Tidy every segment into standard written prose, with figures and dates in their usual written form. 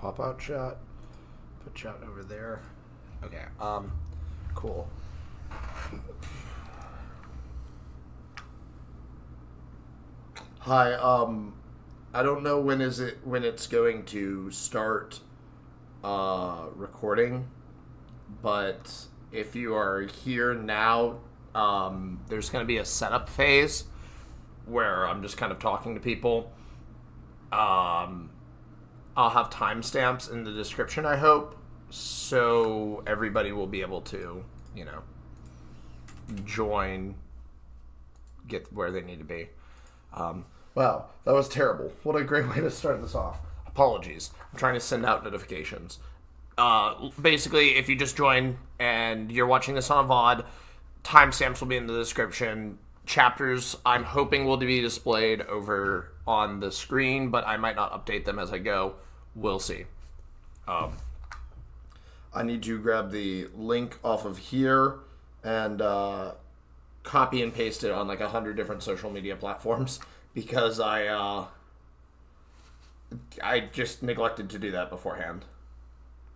pop out chat. Put chat over there. Okay. Cool. Hi. I don't know when it's going to start recording, but if you are here now, there's going to be a setup phase where I'm just kind of talking to people. I'll have timestamps in the description, I hope, so everybody will be able to, join, get where they need to be. Wow, that was terrible. What a great way to start this off. Apologies. I'm trying to send out notifications. Basically, if you just join and you're watching this on a VOD, timestamps will be in the description. Chapters, I'm hoping, will be displayed over on the screen, but I might not update them as I go. We'll see. I need to grab the link off of here and copy and paste it on like 100 different social media platforms because I just neglected to do that beforehand.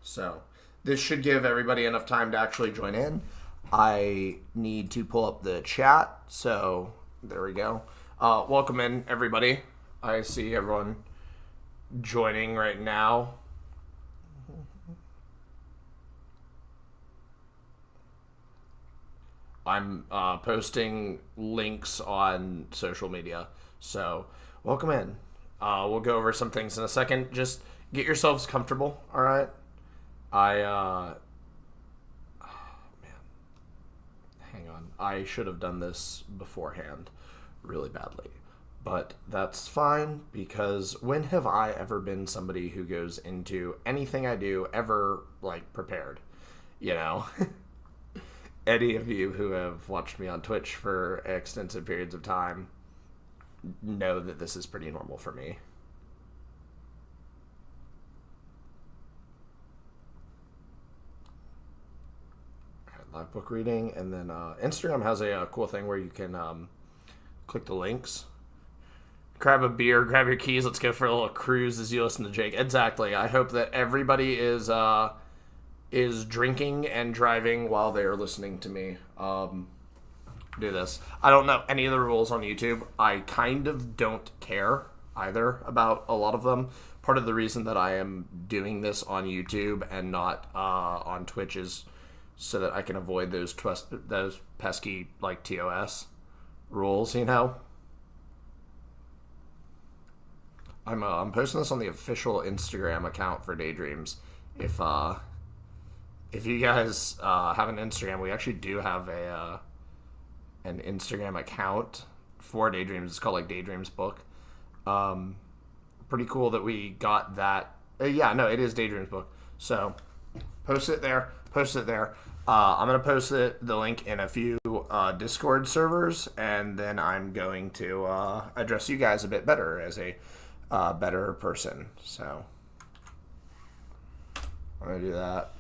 So this should give everybody enough time to actually join in. I need to pull up the chat, so there we go. Welcome in, everybody. I see everyone joining right now. I'm posting links on social media, so welcome in. We'll go over some things in a second. Just get yourselves comfortable, all right? Hang on. I should have done this beforehand really badly. But that's fine, because when have I ever been somebody who goes into anything I do ever, prepared? Any of you who have watched me on Twitch for extensive periods of time know that this is pretty normal for me. Live book reading, and then Instagram has a cool thing where you can click the links. Grab a beer, grab your keys, let's go for a little cruise as you listen to Jake. Exactly. I hope that everybody is drinking and driving while they are listening to me do this. I don't know any of the rules on YouTube. I kind of don't care either about a lot of them. Part of the reason that I am doing this on YouTube and not on Twitch is so that I can avoid those pesky TOS rules, I'm posting this on the official Instagram account for Daydreams. If you guys have an Instagram, we actually do have an Instagram account for Daydreams. It's called Daydreams Book. Pretty cool that we got that. It is Daydreams Book. So post it there. I'm going to post the link in a few Discord servers, and then I'm going to address you guys a bit better as a better person. So I'm going to do that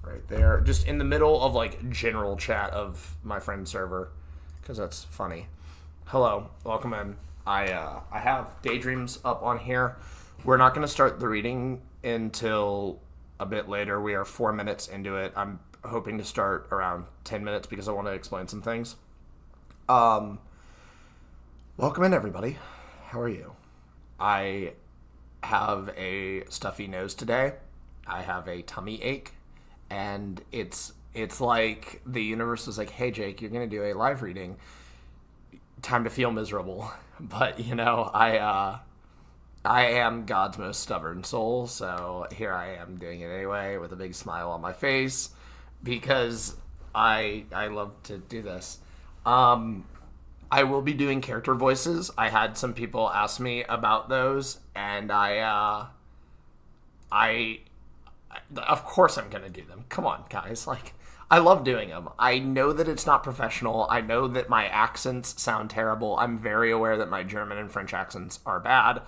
right there, just in the middle of general chat of my friend server, because that's funny. Hello, welcome in. I have Daydreams up on here. We're not going to start the reading until a bit later. We are 4 minutes into it. I'm hoping to start around 10 minutes because I want to explain some things. Welcome in, everybody. How are you? I have a stuffy nose today. I have a tummy ache, and it's like the universe was like, hey, Jake, you're going to do a live reading. Time to feel miserable. But, I am God's most stubborn soul, so here I am doing it anyway with a big smile on my face because I love to do this. I will be doing character voices. I had some people ask me about those, and I of course I'm going to do them. Come on, guys. I love doing them. I know that it's not professional. I know that my accents sound terrible. I'm very aware that my German and French accents are bad.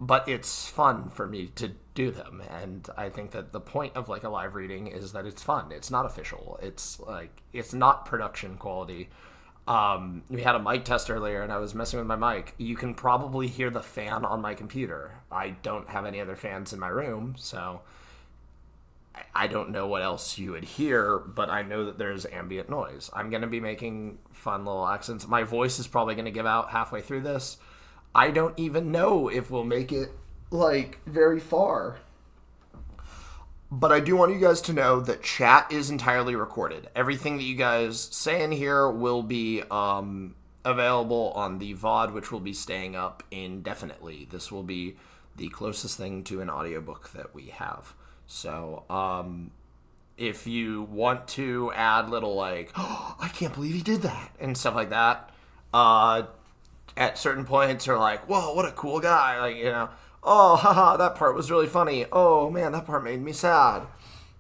But it's fun for me to do them, and I think that the point of a live reading is that it's fun. It's not official. It's not production quality. We had a mic test earlier, and I was messing with my mic. You can probably hear the fan on my computer. I don't have any other fans in my room, so I don't know what else you would hear, but I know that there's ambient noise. I'm going to be making fun little accents. My voice is probably going to give out halfway through this. I don't even know if we'll make it, like, very far. But I do want you guys to know that chat is entirely recorded. Everything that you guys say in here will be available on the VOD, which will be staying up indefinitely. This will be the closest thing to an audiobook that we have. So, if you want to add little, like, oh, I can't believe he did that, and stuff like that, at certain points, or like, whoa, what a cool guy, like, you know, oh, haha, that part was really funny, oh, man, that part made me sad.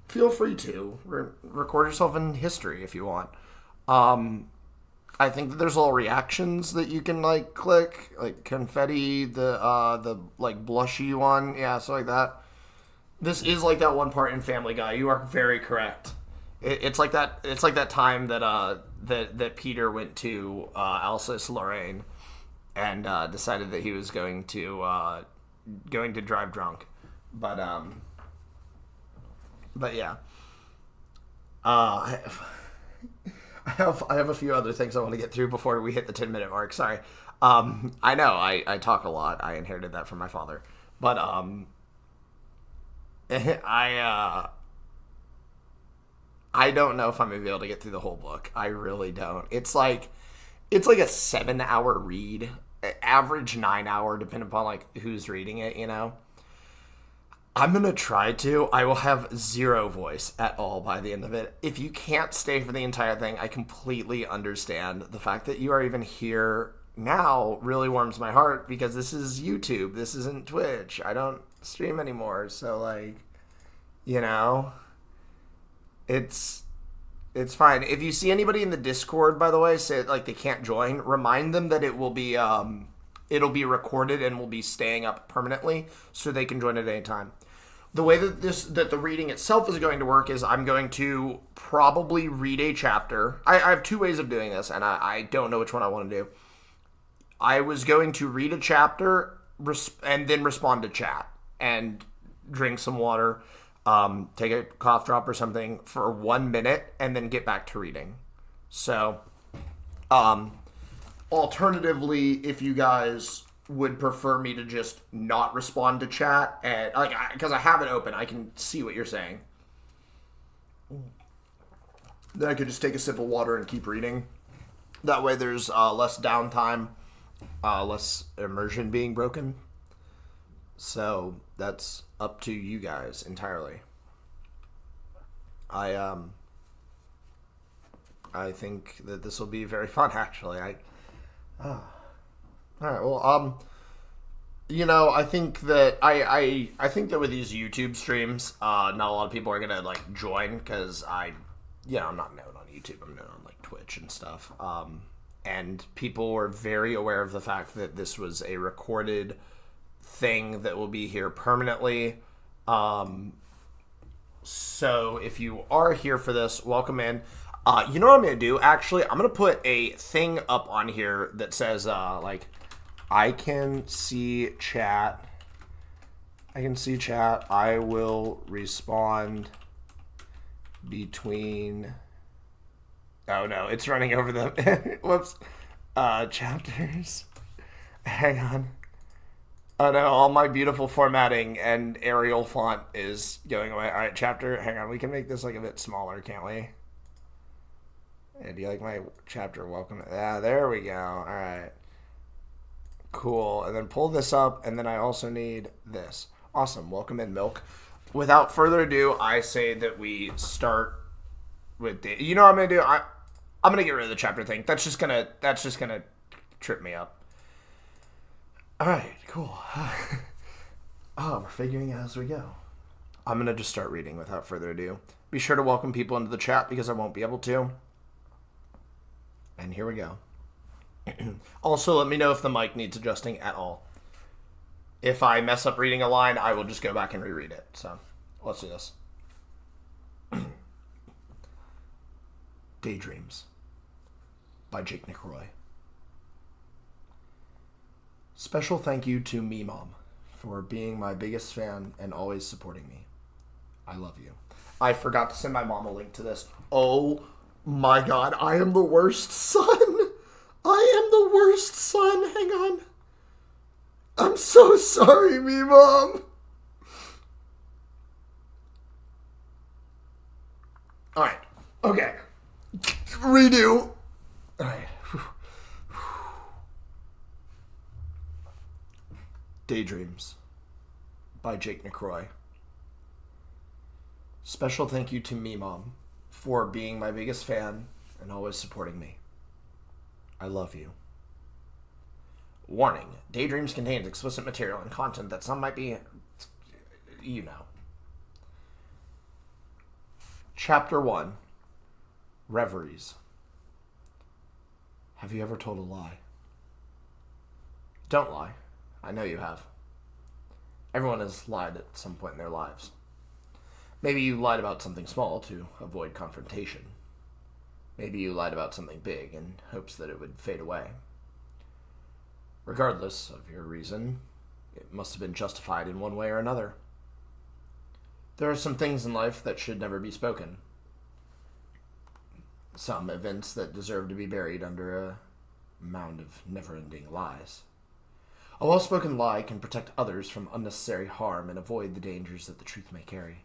Feel free to record yourself in history if you want. I think that there's little reactions that you can, like, click, like confetti, the like, blushy one, yeah, so like that. This is like that one part in Family Guy. You are very correct. It's like that. It's like that time that that Peter went to Alsace-Lorraine and decided that he was going to drive drunk. But yeah. I have a few other things I want to get through before we hit the 10-minute mark. Sorry. I know I talk a lot. I inherited that from my father. But I don't know if I'm gonna be able to get through the whole book. I really don't. It's like a 7-hour read, average 9-hour, depending upon like who's reading it. You know, I'm gonna try to. I will have zero voice at all by the end of it. If you can't stay for the entire thing, I completely understand. The fact that you are even here now really warms my heart, because this is YouTube. This isn't Twitch. I don't stream anymore, so like, you know, it's fine. If you see anybody in the Discord, by the way, say like they can't join, remind them that it'll be recorded and will be staying up permanently, so they can join at any time. The way that the reading itself is going to work is I'm going to probably read a chapter. I have two ways of doing this, and I don't know which one I want to do. I was going to read a chapter and then respond to chat and drink some water, take a cough drop or something for 1 minute, and then get back to reading. So, alternatively, if you guys would prefer me to just not respond to chat, and like, because I have it open, I can see what you're saying, then I could just take a sip of water and keep reading. That way there's less downtime, less immersion being broken. So that's up to you guys entirely. I think that this will be very fun, actually. All right. Well, you know, I think that I think that with these YouTube streams, not a lot of people are gonna like join, because I'm not known on YouTube. I'm known on like Twitch and stuff. And people were very aware of the fact that this was a recorded thing that will be here permanently. So if you are here for this, welcome in. You know what I'm going to do? Actually, I'm going to put a thing up on here that says, like, I can see chat. I will respond between... Oh, no, it's running over the... Whoops. Chapters. Hang on. Oh, no, all my beautiful formatting and Arial font is going away. All right, chapter. Hang on, we can make this like a bit smaller, can't we? Yeah, do you like my chapter? Welcome. Yeah, there we go. All right. Cool. And then pull this up, and then I also need this. Awesome. Welcome in, Milk. Without further ado, I say that we start with the... You know what I'm going to do? I'm going to get rid of the chapter thing. That's just gonna trip me up. All right, cool. Oh, we're figuring it out as we go. I'm going to just start reading without further ado. Be sure to welcome people into the chat, because I won't be able to. And here we go. Also, let me know if the mic needs adjusting at all. If I mess up reading a line, I will just go back and reread it. So, let's do this. Daydreams by Jake Nicroy. Special thank you to me, Mom, for being my biggest fan and always supporting me. I love you. I forgot to send my mom a link to this. Oh my God, I am the worst son. I am the worst son. Hang on. I'm so sorry, me, Mom. Alright. Okay. Redo. Alright. Daydreams by Jake Nicroy. Special thank you to me, Mom, for being my biggest fan and always supporting me. I love you. Warning. Daydreams contains explicit material and content that some might be, you know. Chapter 1. Reveries. Have you ever told a lie? Don't lie. I know you have. Everyone has lied at some point in their lives. Maybe you lied about something small to avoid confrontation. Maybe you lied about something big in hopes that it would fade away. Regardless of your reason, it must have been justified in one way or another. There are some things in life that should never be spoken. Some events that deserve to be buried under a mound of never-ending lies. A well-spoken lie can protect others from unnecessary harm and avoid the dangers that the truth may carry.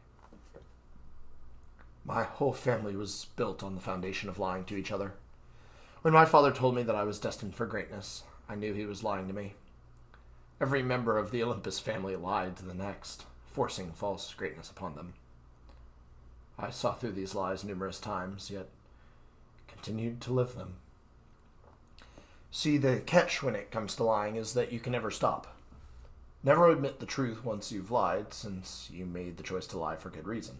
My whole family was built on the foundation of lying to each other. When my father told me that I was destined for greatness, I knew he was lying to me. Every member of the Olympus family lied to the next, forcing false greatness upon them. I saw through these lies numerous times, yet continued to live them. See, the catch when it comes to lying is that you can never stop. Never admit the truth once you've lied, since you made the choice to lie for good reason.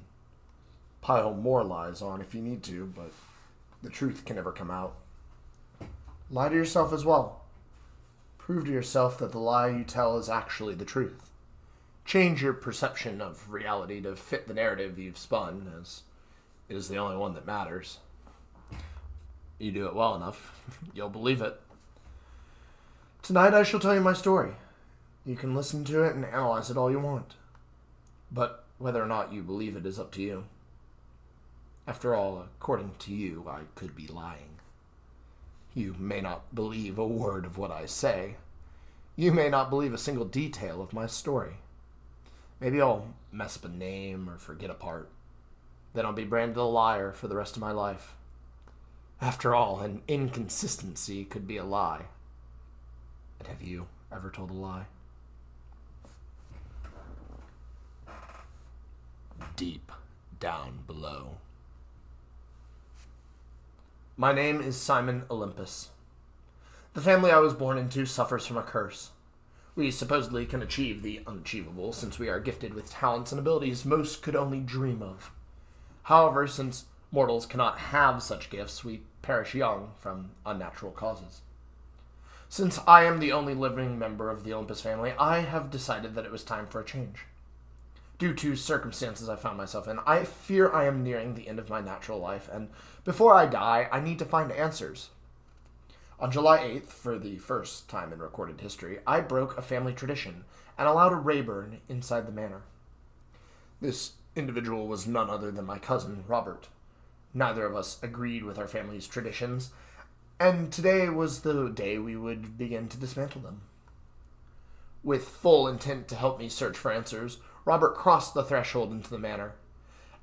Pile more lies on if you need to, but the truth can never come out. Lie to yourself as well. Prove to yourself that the lie you tell is actually the truth. Change your perception of reality to fit the narrative you've spun, as it is the only one that matters. You do it well enough, you'll believe it. Tonight I shall tell you my story. You can listen to it and analyze it all you want. But whether or not you believe it is up to you. After all, according to you, I could be lying. You may not believe a word of what I say. You may not believe a single detail of my story. Maybe I'll mess up a name or forget a part. Then I'll be branded a liar for the rest of my life. After all, an inconsistency could be a lie. And have you ever told a lie? Deep down below. My name is Simon Olympus. The family I was born into suffers from a curse. We supposedly can achieve the unachievable, since we are gifted with talents and abilities most could only dream of. However, since mortals cannot have such gifts, we perish young from unnatural causes. Since I am the only living member of the Olympus family, I have decided that it was time for a change. Due to circumstances I found myself in, I fear I am nearing the end of my natural life, and before I die, I need to find answers. On July 8th, for the first time in recorded history, I broke a family tradition and allowed a Rayburn inside the manor. This individual was none other than my cousin, Robert. Neither of us agreed with our family's traditions, and today was the day we would begin to dismantle them. With full intent to help me search for answers, Robert crossed the threshold into the manor.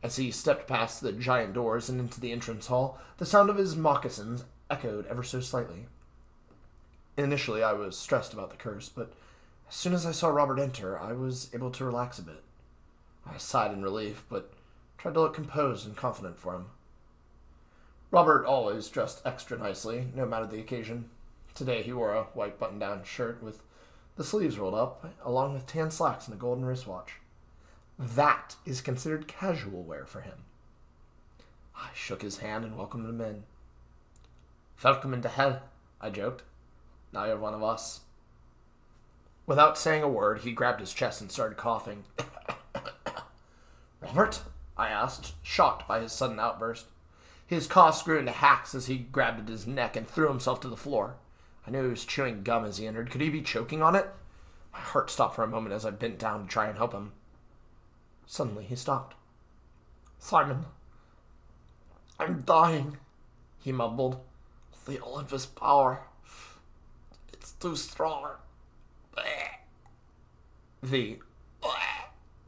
As he stepped past the giant doors and into the entrance hall, the sound of his moccasins echoed ever so slightly. Initially, I was stressed about the curse, but as soon as I saw Robert enter, I was able to relax a bit. I sighed in relief, but tried to look composed and confident for him. Robert always dressed extra nicely, no matter the occasion. Today he wore a white button-down shirt with the sleeves rolled up, along with tan slacks and a golden wristwatch. That is considered casual wear for him. I shook his hand and welcomed him in. "Welcome into hell," I joked. "Now you're one of us." Without saying a word, he grabbed his chest and started coughing. "Robert?" I asked, shocked by his sudden outburst. His coughs grew into hacks as he grabbed at his neck and threw himself to the floor. I knew he was chewing gum as he entered. Could he be choking on it? My heart stopped for a moment as I bent down to try and help him. Suddenly, he stopped. "Simon, I'm dying," he mumbled. "The Olympus power. It's too strong." The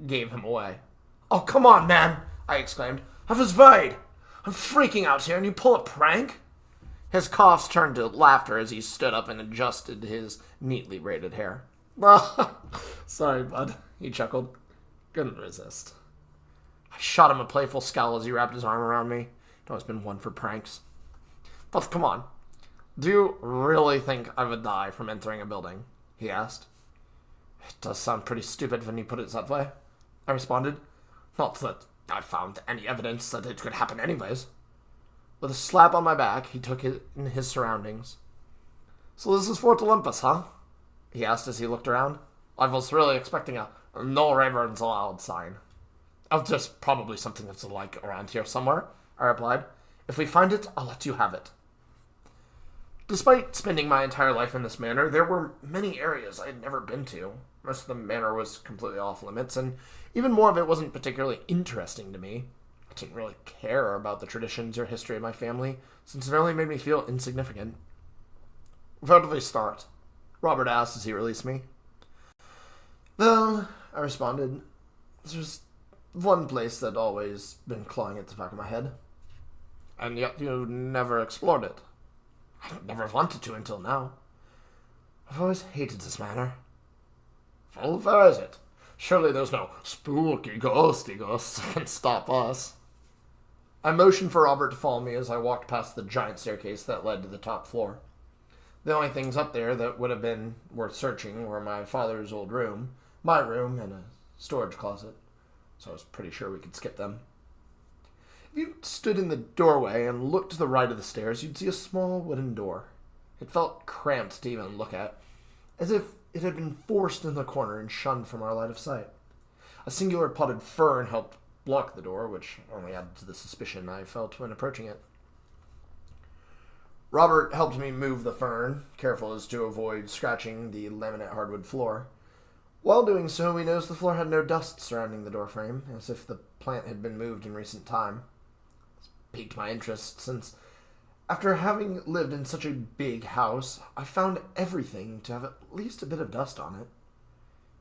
gave him away. "Oh, come on, man," I exclaimed. "Have his Vade. I'm freaking out here and you pull a prank?" His coughs turned to laughter as he stood up and adjusted his neatly braided hair. "Sorry, bud," he chuckled. "Couldn't resist." I shot him a playful scowl as he wrapped his arm around me. I'd always been one for pranks. "But come on. Do you really think I would die from entering a building?" he asked. "It does sound pretty stupid when you put it that way," I responded. "Not that I found any evidence that it could happen anyways." With a slap on my back, he took in his surroundings. "So this is Fort Olympus, huh?" he asked as he looked around. "I was really expecting a no ravens allowed sign." "Oh, there's probably something that's alike around here somewhere," I replied. "If we find it, I'll let you have it." Despite spending my entire life in this manor, there were many areas I had never been to. Most of the manor was completely off limits, and even more of it wasn't particularly interesting to me. I didn't really care about the traditions or history of my family, since it only made me feel insignificant. "Where do we start?" Robert asked as he released me. "Well," I responded, "there's one place that always been clawing at the back of my head." "And yet you never explored it." "I never wanted to until now. I've always hated this manor." "Well, where is it? Surely there's no spooky ghosty ghosts that can stop us." I motioned for Robert to follow me as I walked past the giant staircase that led to the top floor. The only things up there that would have been worth searching were my father's old room, my room, and a storage closet, so I was pretty sure we could skip them. If you stood in the doorway and looked to the right of the stairs, you'd see a small wooden door. It felt cramped to even look at, as if it had been forced in the corner and shunned from our line of sight. A singular potted fern helped block the door, which only added to the suspicion I felt when approaching it. Robert helped me move the fern, careful as to avoid scratching the laminate hardwood floor. While doing so, we noticed the floor had no dust surrounding the doorframe, as if the plant had been moved in recent time. This piqued my interest, since after having lived in such a big house, I found everything to have at least a bit of dust on it.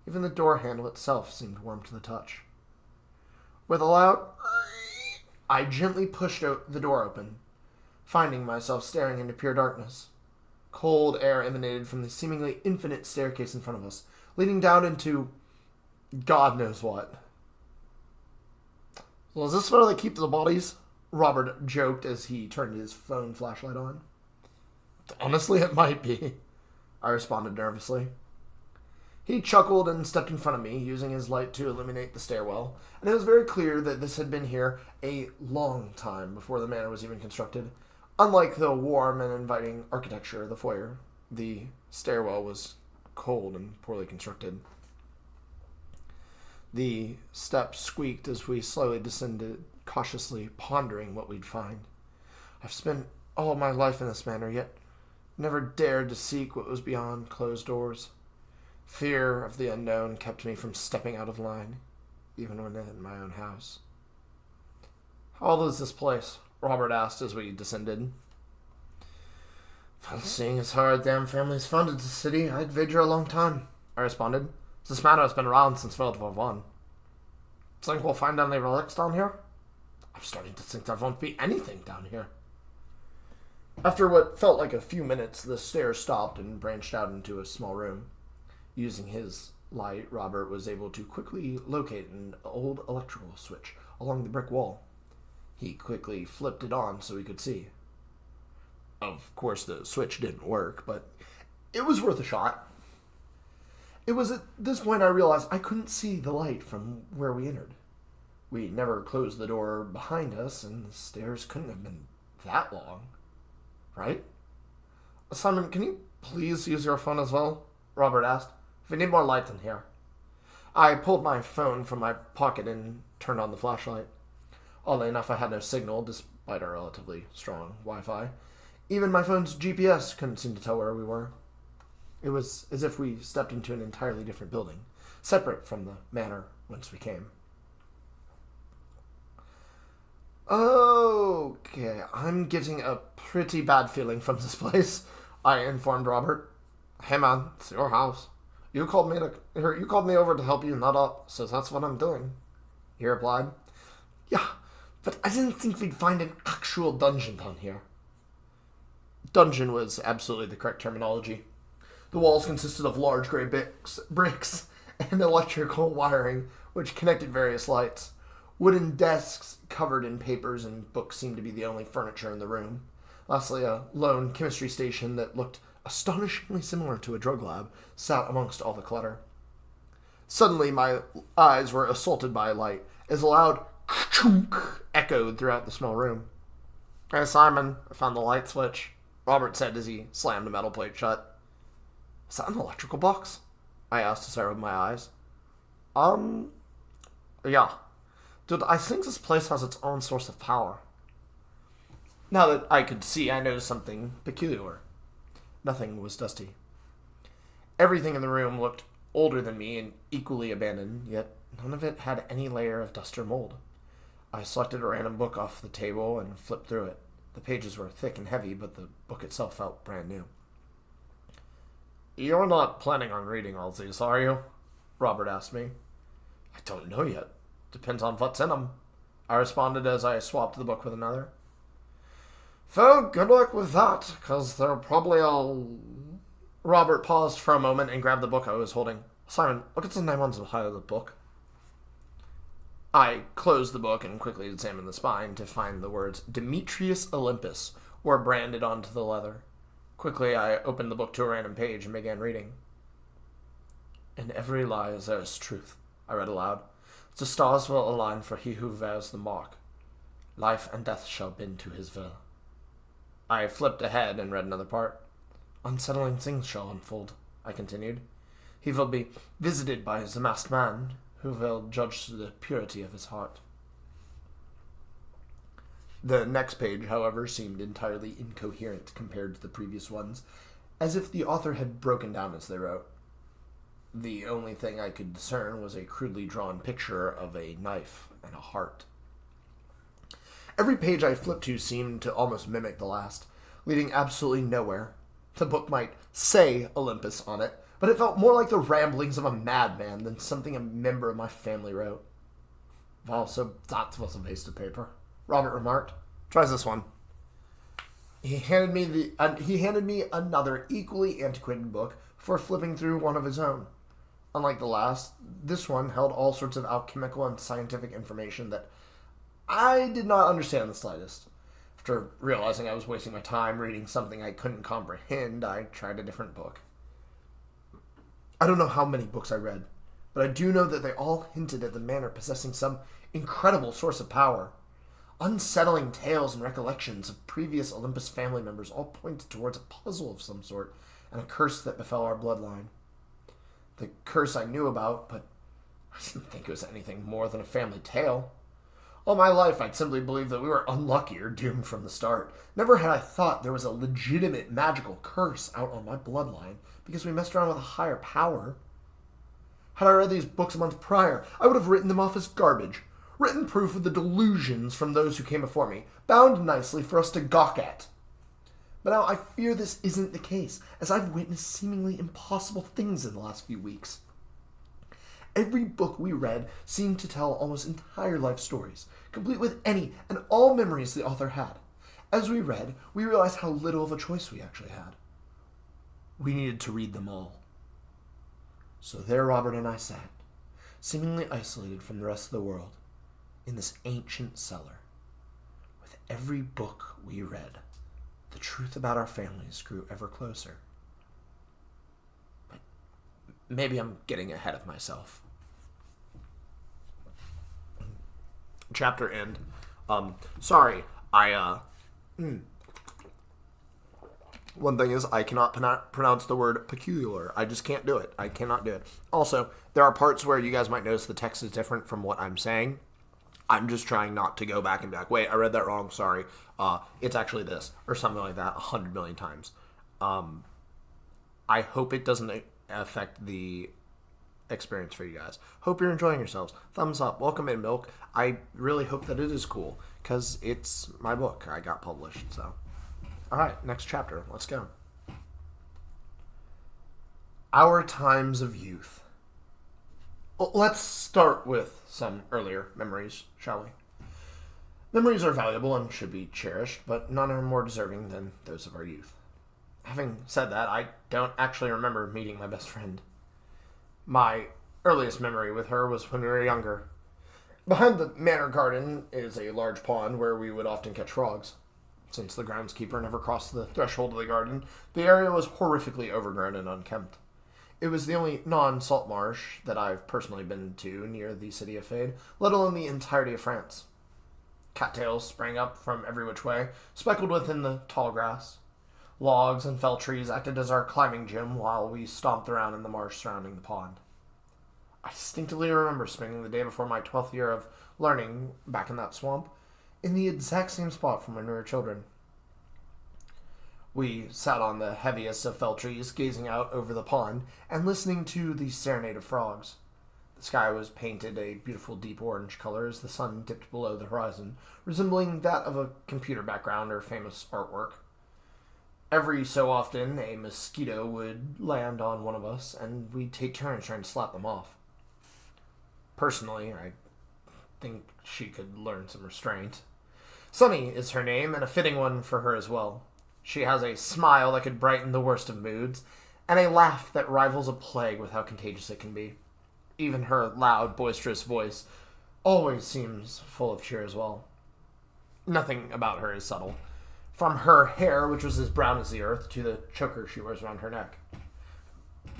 Even the door handle itself seemed warm to the touch. With a loud, I gently pushed the door open, finding myself staring into pure darkness. Cold air emanated from the seemingly infinite staircase in front of us, leading down into God knows what. "Well, is this where they keep the bodies?" Robert joked as he turned his phone flashlight on. "Honestly, it might be," I responded nervously. He chuckled and stepped in front of me, using his light to illuminate the stairwell, and it was very clear that this had been here a long time before the manor was even constructed. Unlike the warm and inviting architecture of the foyer, the stairwell was cold and poorly constructed. The steps squeaked as we slowly descended, cautiously pondering what we'd find. I've spent all my life in this manor, yet never dared to seek what was beyond closed doors. Fear of the unknown kept me from stepping out of line, even when in my own house. "How old is this place?" Robert asked as we descended. "Well, seeing as how our damn family's founded the city, I'd wager a long time," I responded. "This manor has been around since World War I. Think we'll find any relics down here?" "I'm starting to think there won't be anything down here." After what felt like a few minutes, the stairs stopped and branched out into a small room. Using his light, Robert was able to quickly locate an old electrical switch along the brick wall. He quickly flipped it on so he could see. Of course, the switch didn't work, but it was worth a shot. It was at this point I realized I couldn't see the light from where we entered. We never closed the door behind us, and the stairs couldn't have been that long, right? "Simon, can you please use your phone as well?" Robert asked. "We need more light in here." I pulled my phone from my pocket and turned on the flashlight. Oddly enough, I had no signal, despite our relatively strong Wi-Fi. Even my phone's GPS couldn't seem to tell where we were. It was as if we stepped into an entirely different building, separate from the manor whence we came. Okay, I'm getting a pretty bad feeling from this place, I informed Robert. Hey man, it's your house. You called me over to help you nut up, so that's what I'm doing, he replied. Yeah, but I didn't think we'd find an actual dungeon down here. Dungeon was absolutely the correct terminology. The walls consisted of large gray bricks and electrical wiring, which connected various lights. Wooden desks covered in papers and books seemed to be the only furniture in the room. Lastly, a lone chemistry station that looked astonishingly similar to a drug lab sat amongst all the clutter. Suddenly, my eyes were assaulted by a light, as a loud chunk echoed throughout the small room. Hey, Simon, I found the light switch, Robert said as he slammed a metal plate shut. Is that an electrical box? I asked as I rubbed my eyes. Yeah. Dude, I think this place has its own source of power. Now that I could see, I noticed something peculiar. Nothing was dusty. Everything in the room looked older than me and equally abandoned, yet none of it had any layer of dust or mold. I selected a random book off the table and flipped through it. The pages were thick and heavy, but the book itself felt brand new. You're not planning on reading all these, are you? Robert asked me. I don't know yet. Depends on what's in them, I responded as I swapped the book with another. Well, good luck with that, because they're probably all... Robert paused for a moment and grabbed the book I was holding. Simon, look at the name on the side of the book. I closed the book and quickly examined the spine to find the words Demetrius Olympus were branded onto the leather. Quickly, I opened the book to a random page and began reading. In every lie there is truth, I read aloud. The stars will align for he who wears the mark. Life and death shall bend to his will. I flipped ahead and read another part. Unsettling things shall unfold, I continued. He will be visited by the masked man, who will judge the purity of his heart. The next page, however, seemed entirely incoherent compared to the previous ones, as if the author had broken down as they wrote. The only thing I could discern was a crudely drawn picture of a knife and a heart. Every page I flipped to seemed to almost mimic the last, leading absolutely nowhere. The book might say Olympus on it, but it felt more like the ramblings of a madman than something a member of my family wrote. Well, so that was a waste of paper, Robert remarked. Try this one. He handed me another equally antiquated book before flipping through one of his own. Unlike the last, this one held all sorts of alchemical and scientific information that I did not understand in the slightest. After realizing I was wasting my time reading something I couldn't comprehend, I tried a different book. I don't know how many books I read, but I do know that they all hinted at the manor possessing some incredible source of power. Unsettling tales and recollections of previous Olympus family members all pointed towards a puzzle of some sort and a curse that befell our bloodline. The curse I knew about, but I didn't think it was anything more than a family tale. All my life, I'd simply believed that we were unlucky or doomed from the start. Never had I thought there was a legitimate magical curse out on my bloodline because we messed around with a higher power. Had I read these books a month prior, I would have written them off as garbage. Written proof of the delusions from those who came before me, bound nicely for us to gawk at. But now I fear this isn't the case, as I've witnessed seemingly impossible things in the last few weeks. Every book we read seemed to tell almost entire life stories, complete with any and all memories the author had. As we read, we realized how little of a choice we actually had. We needed to read them all. So there Robert and I sat, seemingly isolated from the rest of the world, in this ancient cellar. With every book we read, the truth about our families grew ever closer. But maybe I'm getting ahead of myself. Chapter end. Sorry, One thing is, I cannot pronounce the word peculiar. I just can't do it. I cannot do it. Also, there are parts where you guys might notice the text is different from what I'm saying. I'm just trying not to go back and be like, wait, I read that wrong, sorry. It's actually this, or something like that 100 million times. I hope it doesn't affect the experience for you guys. Hope you're enjoying yourselves. Thumbs up. Welcome in, Milk. I really hope that it is cool, because it's my book. I got published, so. Alright, next chapter. Let's go. Our times of youth. Well, let's start with some earlier memories, shall we? Memories are valuable and should be cherished, but none are more deserving than those of our youth. Having said that, I don't actually remember meeting my best friend. My earliest memory with her was when we were younger. Behind the manor garden is a large pond where we would often catch frogs. Since the groundskeeper never crossed the threshold of the garden, the area was horrifically overgrown and unkempt. It was the only non-salt marsh that I've personally been to near the city of Fade, let alone the entirety of France. Cattails sprang up from every which way, speckled within the tall grass. Logs and fell trees acted as our climbing gym while we stomped around in the marsh surrounding the pond. I distinctly remember spending the day before my 12th year of learning back in that swamp, in the exact same spot from when we were children. We sat on the heaviest of fell trees, gazing out over the pond and listening to the serenade of frogs. The sky was painted a beautiful deep orange color as the sun dipped below the horizon, resembling that of a computer background or famous artwork. Every so often, a mosquito would land on one of us, and we'd take turns trying to slap them off. Personally, I think she could learn some restraint. Sunny is her name, and a fitting one for her as well. She has a smile that could brighten the worst of moods, and a laugh that rivals a plague with how contagious it can be. Even her loud, boisterous voice always seems full of cheer as well. Nothing about her is subtle. From her hair, which was as brown as the earth, to the choker she wears around her neck.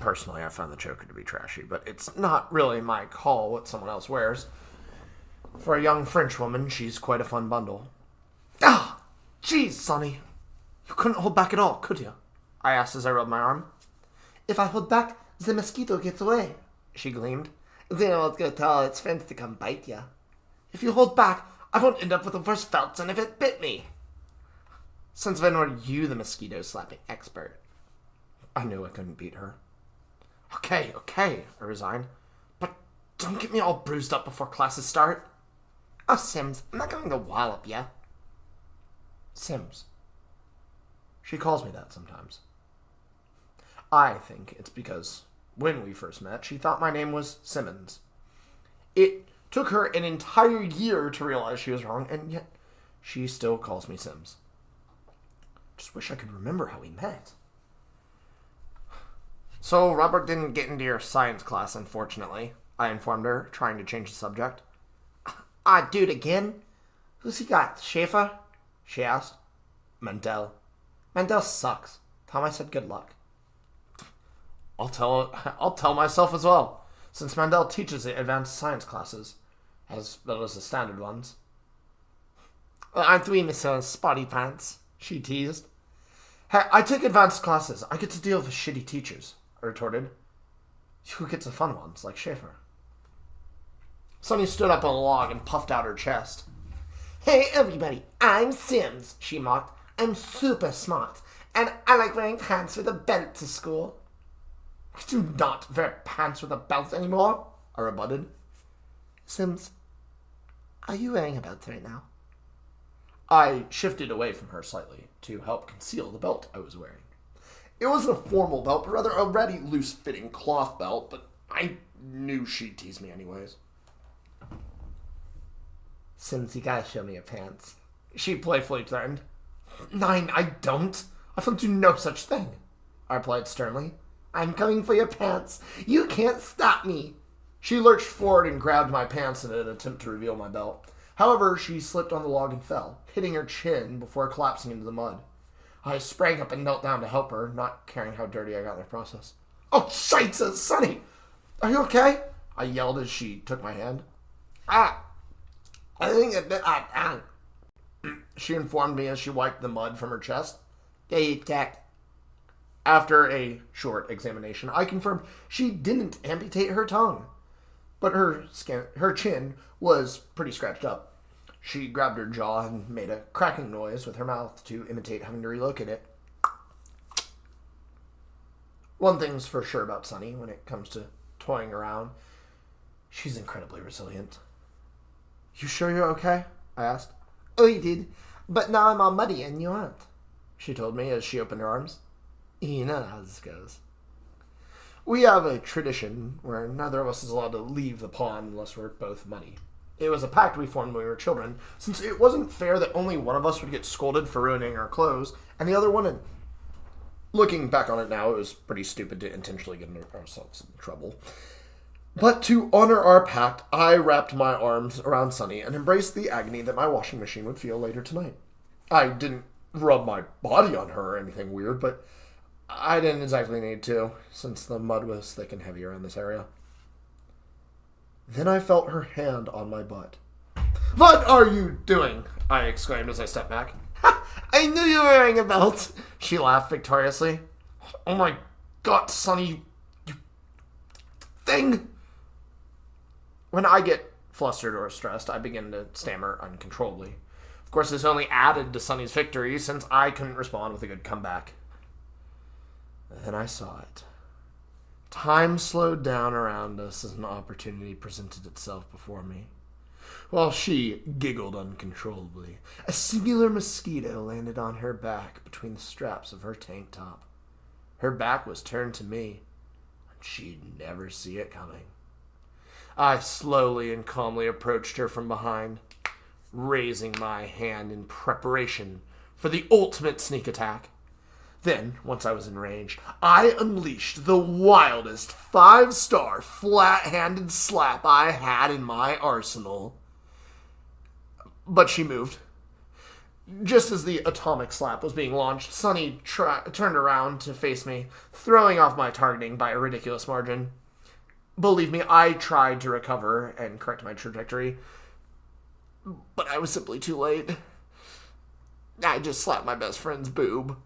Personally, I found the choker to be trashy, but it's not really my call what someone else wears. For a young French woman, she's quite a fun bundle. Ah! Jeez, Sonny! You couldn't hold back at all, could you? I asked as I rubbed my arm. If I hold back, the mosquito gets away, she gleamed. Then I won't go tell its friends to come bite you. If you hold back, I won't end up with the worst felt than if it bit me. Since when were you the mosquito-slapping expert? I knew I couldn't beat her. Okay, I resigned. But don't get me all bruised up before classes start. Oh, Sims, I'm not going to wallop ya. Sims. She calls me that sometimes. I think it's because when we first met, she thought my name was Simmons. It took her an entire year to realize she was wrong, and yet she still calls me Sims. Just wish I could remember how we met. So, Robert didn't get into your science class, unfortunately, I informed her, trying to change the subject. Do it again? Who's he got, Schaefer? She asked. Mandel. Mandel sucks. Tom, I said good luck. I'll tell myself as well, since Mandel teaches the advanced science classes, as well as the standard ones. Aren't we, Mr. Spotty Pants? She teased. Hey, I take advanced classes. I get to deal with shitty teachers, I retorted. Who gets the fun ones, like Schaefer? Sunny stood up on a log and puffed out her chest. Hey, everybody, I'm Sims, she mocked. I'm super smart, and I like wearing pants with a belt to school. I do not wear pants with a belt anymore, I rebutted. Sims, are you wearing a belt right now? I shifted away from her slightly to help conceal the belt I was wearing. It wasn't a formal belt, but rather a ratty, loose-fitting cloth belt, but I knew she'd tease me anyways. Sims, you gotta show me your pants, she playfully threatened. Nine, I don't. I will do no such thing, I replied sternly. I'm coming for your pants. You can't stop me. She lurched forward and grabbed my pants in an attempt to reveal my belt. However, she slipped on the log and fell, hitting her chin before collapsing into the mud. I sprang up and knelt down to help her, not caring how dirty I got in the process. Oh, Scheiße, Sonny! Are you okay? I yelled as she took my hand. I think she informed me as she wiped the mud from her chest. After a short examination, I confirmed she didn't amputate her tongue. but her chin was pretty scratched up. She grabbed her jaw and made a cracking noise with her mouth to imitate having to relocate it. One thing's for sure about Sunny when it comes to toying around. She's incredibly resilient. You sure you're okay? I asked. Oh, you did. But now I'm all muddy and you aren't, she told me as she opened her arms. You know how this goes. We have a tradition where neither of us is allowed to leave the pond unless we're both muddy. It was a pact we formed when we were children, since it wasn't fair that only one of us would get scolded for ruining our clothes, and the other wouldn't. Looking back on it now, it was pretty stupid to intentionally get ourselves in trouble. But to honor our pact, I wrapped my arms around Sunny and embraced the agony that my washing machine would feel later tonight. I didn't rub my body on her or anything weird, but I didn't exactly need to, since the mud was thick and heavy around this area. Then I felt her hand on my butt. What are you doing? I exclaimed as I stepped back. I knew you were wearing a belt, she laughed victoriously. Oh my God, Sunny, you thing. When I get flustered or stressed, I begin to stammer uncontrollably. Of course, this only added to Sunny's victory, since I couldn't respond with a good comeback. Then I saw it. Time slowed down around us as an opportunity presented itself before me. While she giggled uncontrollably, a singular mosquito landed on her back between the straps of her tank top. Her back was turned to me, and she'd never see it coming. I slowly and calmly approached her from behind, raising my hand in preparation for the ultimate sneak attack. Then, once I was in range, I unleashed the wildest 5-star flat-handed slap I had in my arsenal. But she moved. Just as the atomic slap was being launched, Sunny turned around to face me, throwing off my targeting by a ridiculous margin. Believe me, I tried to recover and correct my trajectory, but I was simply too late. I just slapped my best friend's boob.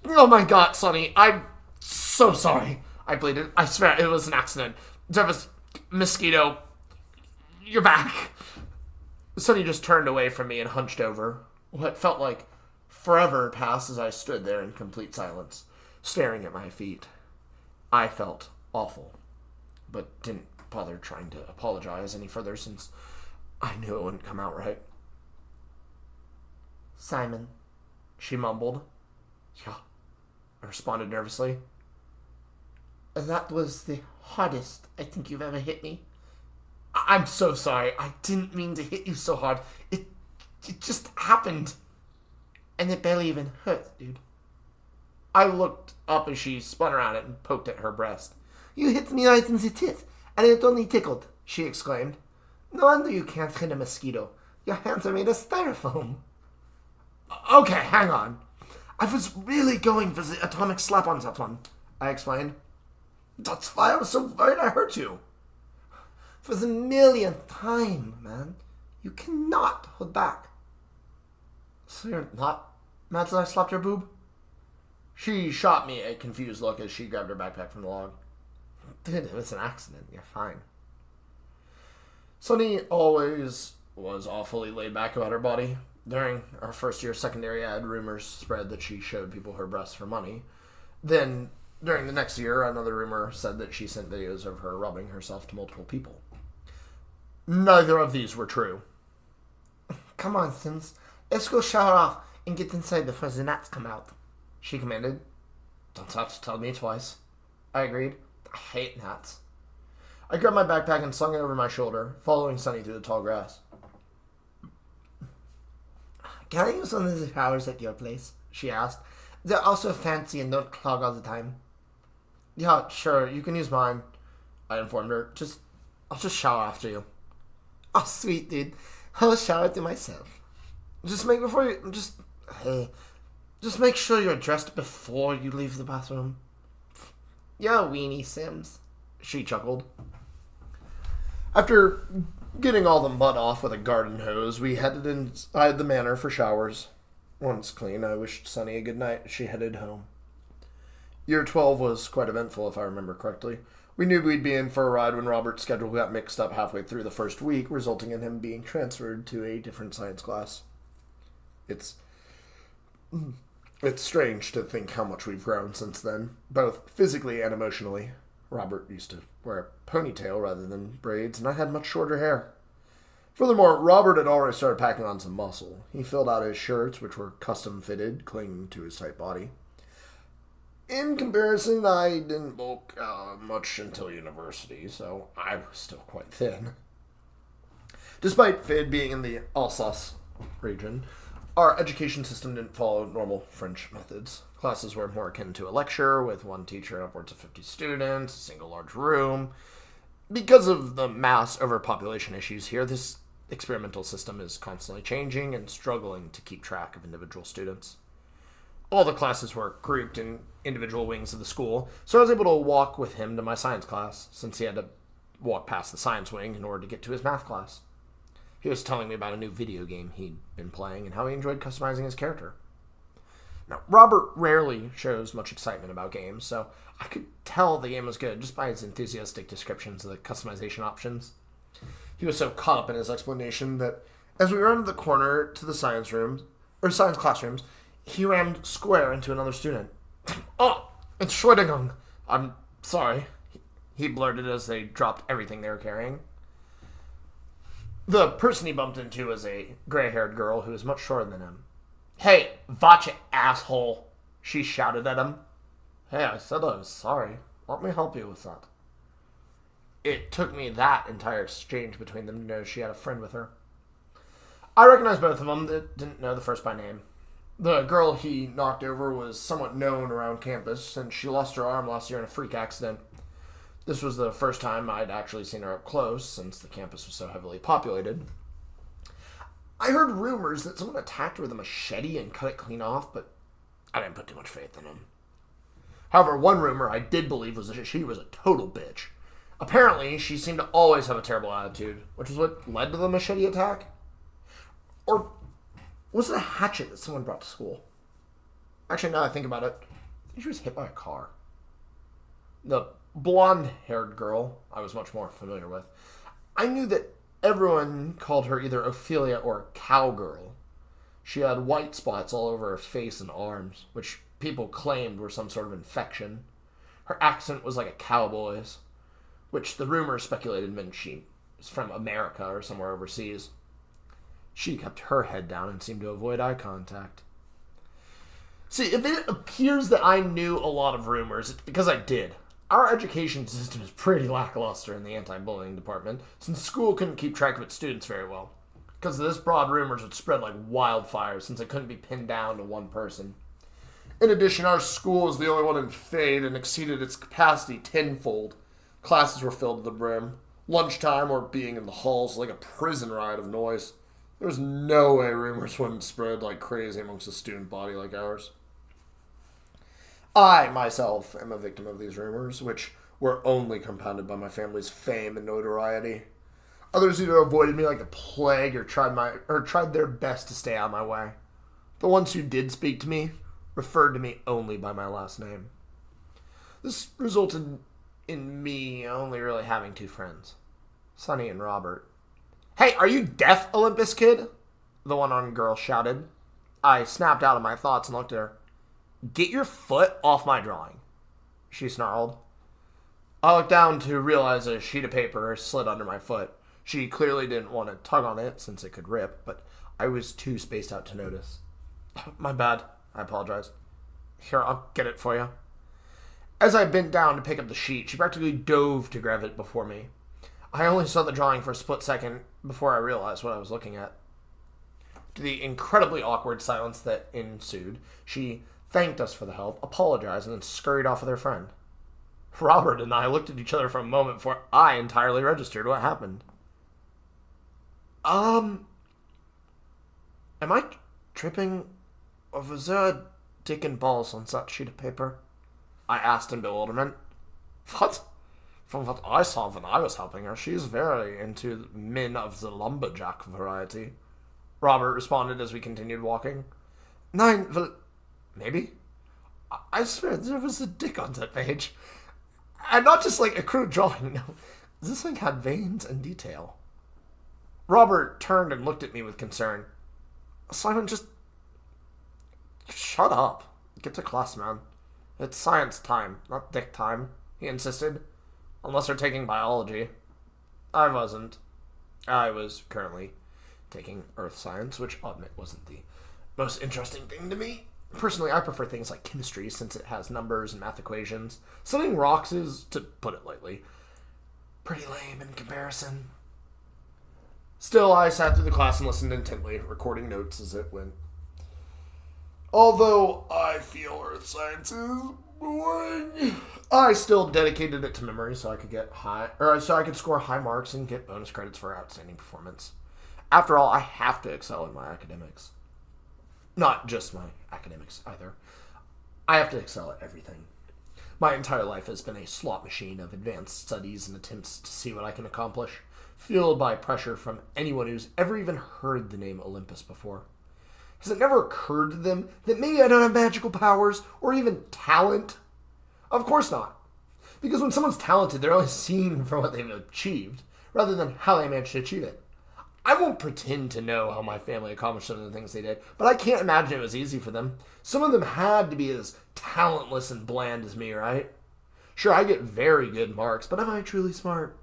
Oh my God, Sunny, I'm so sorry, I pleaded. I swear it was an accident. Jarvis, mosquito, you're back. Sunny just turned away from me and hunched over. What felt like forever passed as I stood there in complete silence, staring at my feet. I felt awful, but didn't bother trying to apologize any further since I knew it wouldn't come out right. Simon, she mumbled. Yeah, I responded nervously. That was the hardest I think you've ever hit me. I'm so sorry. I didn't mean to hit you so hard. It just happened. And it barely even hurt, dude. I looked up as she spun around and poked at her breast. You hit me right in the tit, and it only tickled, she exclaimed. No wonder you can't hit a mosquito. Your hands are made of styrofoam. Okay, hang on. I was really going for the atomic slap on that one, I explained. That's why I was so worried I hurt you. For the millionth time, man. You cannot hold back. So you're not mad that I slapped your boob? She shot me a confused look as she grabbed her backpack from the log. Dude, it was an accident. You're fine. Sunny always was awfully laid back about her body. During our first year of secondary ed, rumors spread that she showed people her breasts for money. Then, during the next year, another rumor said that she sent videos of her rubbing herself to multiple people. Neither of these were true. Come on, Sims. Let's go shower off and get inside before the gnats come out, she commanded. Don't have to tell me twice, I agreed. I hate gnats. I grabbed my backpack and slung it over my shoulder, following Sunny through the tall grass. Can I use one of the showers at your place? She asked. They're also fancy and don't clog all the time. Yeah, sure, you can use mine, I informed her. I'll just shower after you. Oh, sweet, dude. I'll shower to myself. Just make sure you're dressed before you leave the bathroom. You're a weenie, Sims, she chuckled. After getting all the mud off with a garden hose, we headed inside the manor for showers. Once clean, I wished Sunny a good night as she headed home. Year 12 was quite eventful, if I remember correctly. We knew we'd be in for a ride when Robert's schedule got mixed up halfway through the first week, resulting in him being transferred to a different science class. It's strange to think how much we've grown since then, both physically and emotionally. Robert used to wear a ponytail rather than braids, and I had much shorter hair. Furthermore, Robert had already started packing on some muscle. He filled out his shirts, which were custom-fitted, clinging to his tight body. In comparison, I didn't bulk much until university, so I was still quite thin. Despite Fid being in the Alsace region, our education system didn't follow normal French methods. Classes were more akin to a lecture, with one teacher and upwards of 50 students, a single large room. Because of the mass overpopulation issues here, this experimental system is constantly changing and struggling to keep track of individual students. All the classes were grouped in individual wings of the school, so I was able to walk with him to my science class, since he had to walk past the science wing in order to get to his math class. He was telling me about a new video game he'd been playing and how he enjoyed customizing his character. Now, Robert rarely shows much excitement about games, so I could tell the game was good just by his enthusiastic descriptions of the customization options. He was so caught up in his explanation that as we rounded the corner to the science classrooms, he rammed square into another student. "Oh, it's Entschuldigung. I'm sorry," he blurted as they dropped everything they were carrying. The person he bumped into was a gray-haired girl who was much shorter than him. "Hey, watch it, asshole," she shouted at him. "Hey, I said I was sorry. Let me help you with that." It took me that entire exchange between them to know she had a friend with her. I recognized both of them, but didn't know the first by name. The girl he knocked over was somewhat known around campus since she lost her arm last year in a freak accident. This was the first time I'd actually seen her up close since the campus was so heavily populated. I heard rumors that someone attacked her with a machete and cut it clean off, but I didn't put too much faith in him. However, one rumor I did believe was that she was a total bitch. Apparently, she seemed to always have a terrible attitude, which is what led to the machete attack. Or was it a hatchet that someone brought to school? Actually, now that I think about it, I think she was hit by a car. The blonde-haired girl I was much more familiar with. I knew that everyone called her either Ophelia or Cowgirl. She had white spots all over her face and arms, which people claimed were some sort of infection. Her accent was like a cowboy's, which the rumors speculated meant she was from America or somewhere overseas. She kept her head down and seemed to avoid eye contact. See, if it appears that I knew a lot of rumors, it's because I did. Our education system is pretty lackluster in the anti-bullying department, since school couldn't keep track of its students very well. Because of this, broad rumors would spread like wildfire, since it couldn't be pinned down to one person. In addition, our school was the only one in Fade and exceeded its capacity tenfold. Classes were filled to the brim. Lunchtime or being in the halls like a prison riot of noise. There was no way rumors wouldn't spread like crazy amongst a student body like ours. I, myself, am a victim of these rumors, which were only compounded by my family's fame and notoriety. Others either avoided me like the plague or tried their best to stay out of my way. The ones who did speak to me referred to me only by my last name. This resulted in me only really having two friends, Sonny and Robert. "Hey, are you deaf, Olympus kid?" the one-armed girl shouted. I snapped out of my thoughts and looked at her. "Get your foot off my drawing," she snarled. I looked down to realize a sheet of paper slid under my foot. She clearly didn't want to tug on it since it could rip, but I was too spaced out to notice. "My bad," I apologized. "Here, I'll get it for you." As I bent down to pick up the sheet, she practically dove to grab it before me. I only saw the drawing for a split second before I realized what I was looking at. To the incredibly awkward silence that ensued, she thanked us for the help, apologized, and then scurried off with her friend. Robert and I looked at each other for a moment before I entirely registered what happened. Am I tripping? Or was there a dick and balls on that sheet of paper? I asked in bewilderment. What? From what I saw when I was helping her, she's very into men of the lumberjack variety. Robert responded as we continued walking. Nein, well, maybe. I swear there was a dick on that page. And not just like a crude drawing, no. This thing had veins and detail. Robert turned and looked at me with concern. Simon, just shut up. Get to class, man. It's science time, not dick time, he insisted. Unless they're taking biology. I wasn't. I was currently taking earth science, which I'll admit wasn't the most interesting thing to me. Personally, I prefer things like chemistry since it has numbers and math equations. Studying rocks is, to put it lightly, pretty lame in comparison. Still, I sat through the class and listened intently, recording notes as it went. Although I feel earth science is boring, I still dedicated it to memory so I could score high marks and get bonus credits for outstanding performance. After all, I have to excel in my academics. Not just my academics, either. I have to excel at everything. My entire life has been a slot machine of advanced studies and attempts to see what I can accomplish, fueled by pressure from anyone who's ever even heard the name Olympus before. Has it never occurred to them that maybe I don't have magical powers or even talent? Of course not. Because when someone's talented, they're only seen for what they've achieved, rather than how they managed to achieve it. I won't pretend to know how my family accomplished some of the things they did, but I can't imagine it was easy for them. Some of them had to be as talentless and bland as me, right? Sure, I get very good marks, but am I truly smart?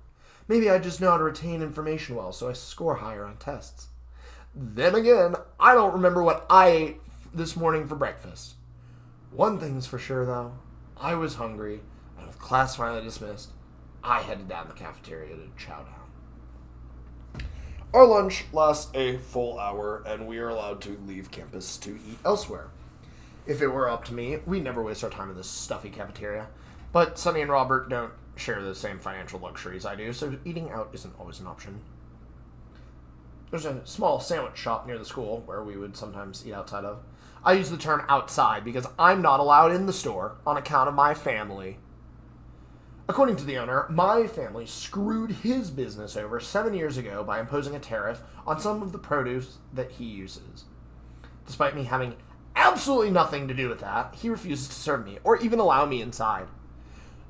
Maybe I just know how to retain information well, so I score higher on tests. Then again, I don't remember what I ate this morning for breakfast. One thing's for sure, though. I was hungry, and with class finally dismissed, I headed down the cafeteria to chow down. Our lunch lasts a full hour, and we are allowed to leave campus to eat elsewhere. If it were up to me, we never waste our time in this stuffy cafeteria. But Sonny and Robert don't share the same financial luxuries I do, so eating out isn't always an option. There's a small sandwich shop near the school where we would sometimes eat outside of. I use the term outside because I'm not allowed in the store on account of my family. According to the owner, my family screwed his business over 7 years ago by imposing a tariff on some of the produce that he uses. Despite me having absolutely nothing to do with that, he refuses to serve me or even allow me inside.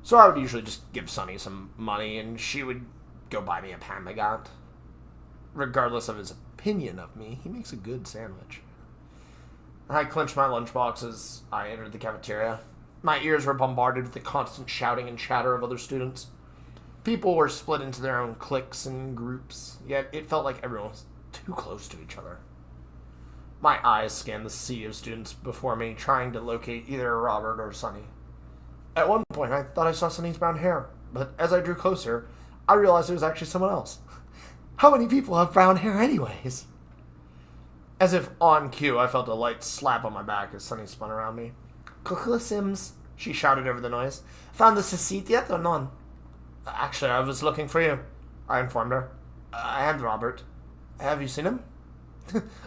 So I would usually just give Sonny some money and she would go buy me a pan baguette. Regardless of his opinion of me, he makes a good sandwich. I clenched my lunchbox as I entered the cafeteria. My ears were bombarded with the constant shouting and chatter of other students. People were split into their own cliques and groups, yet it felt like everyone was too close to each other. My eyes scanned the sea of students before me, trying to locate either Robert or Sonny. At one point, I thought I saw Sonny's brown hair, but as I drew closer, I realized it was actually someone else. How many people have brown hair anyways? As if on cue, I felt a light slap on my back as Sonny spun around me. "Coucou, Sims," she shouted over the noise. "Found the seat yet or none?" "Actually, I was looking for you," I informed her. "And Robert. Have you seen him?"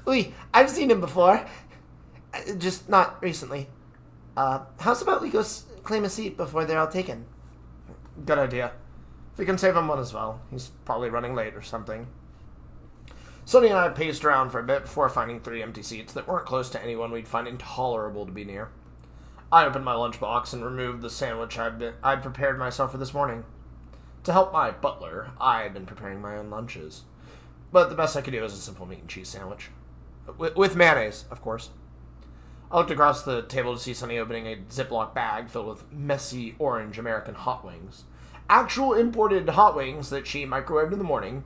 "Oui, I've seen him before. Just not recently. How's about we go claim a seat before they're all taken?" "Good idea. If we can save him one as well. He's probably running late or something." Sonny and I paced around for a bit before finding 3 empty seats that weren't close to anyone we'd find intolerable to be near. I opened my lunchbox and removed the sandwich I'd prepared myself for this morning. To help my butler, I had been preparing my own lunches. But the best I could do was a simple meat and cheese sandwich. With mayonnaise, of course. I looked across the table to see Sonny opening a Ziploc bag filled with messy orange American hot wings. Actual imported hot wings that she microwaved in the morning,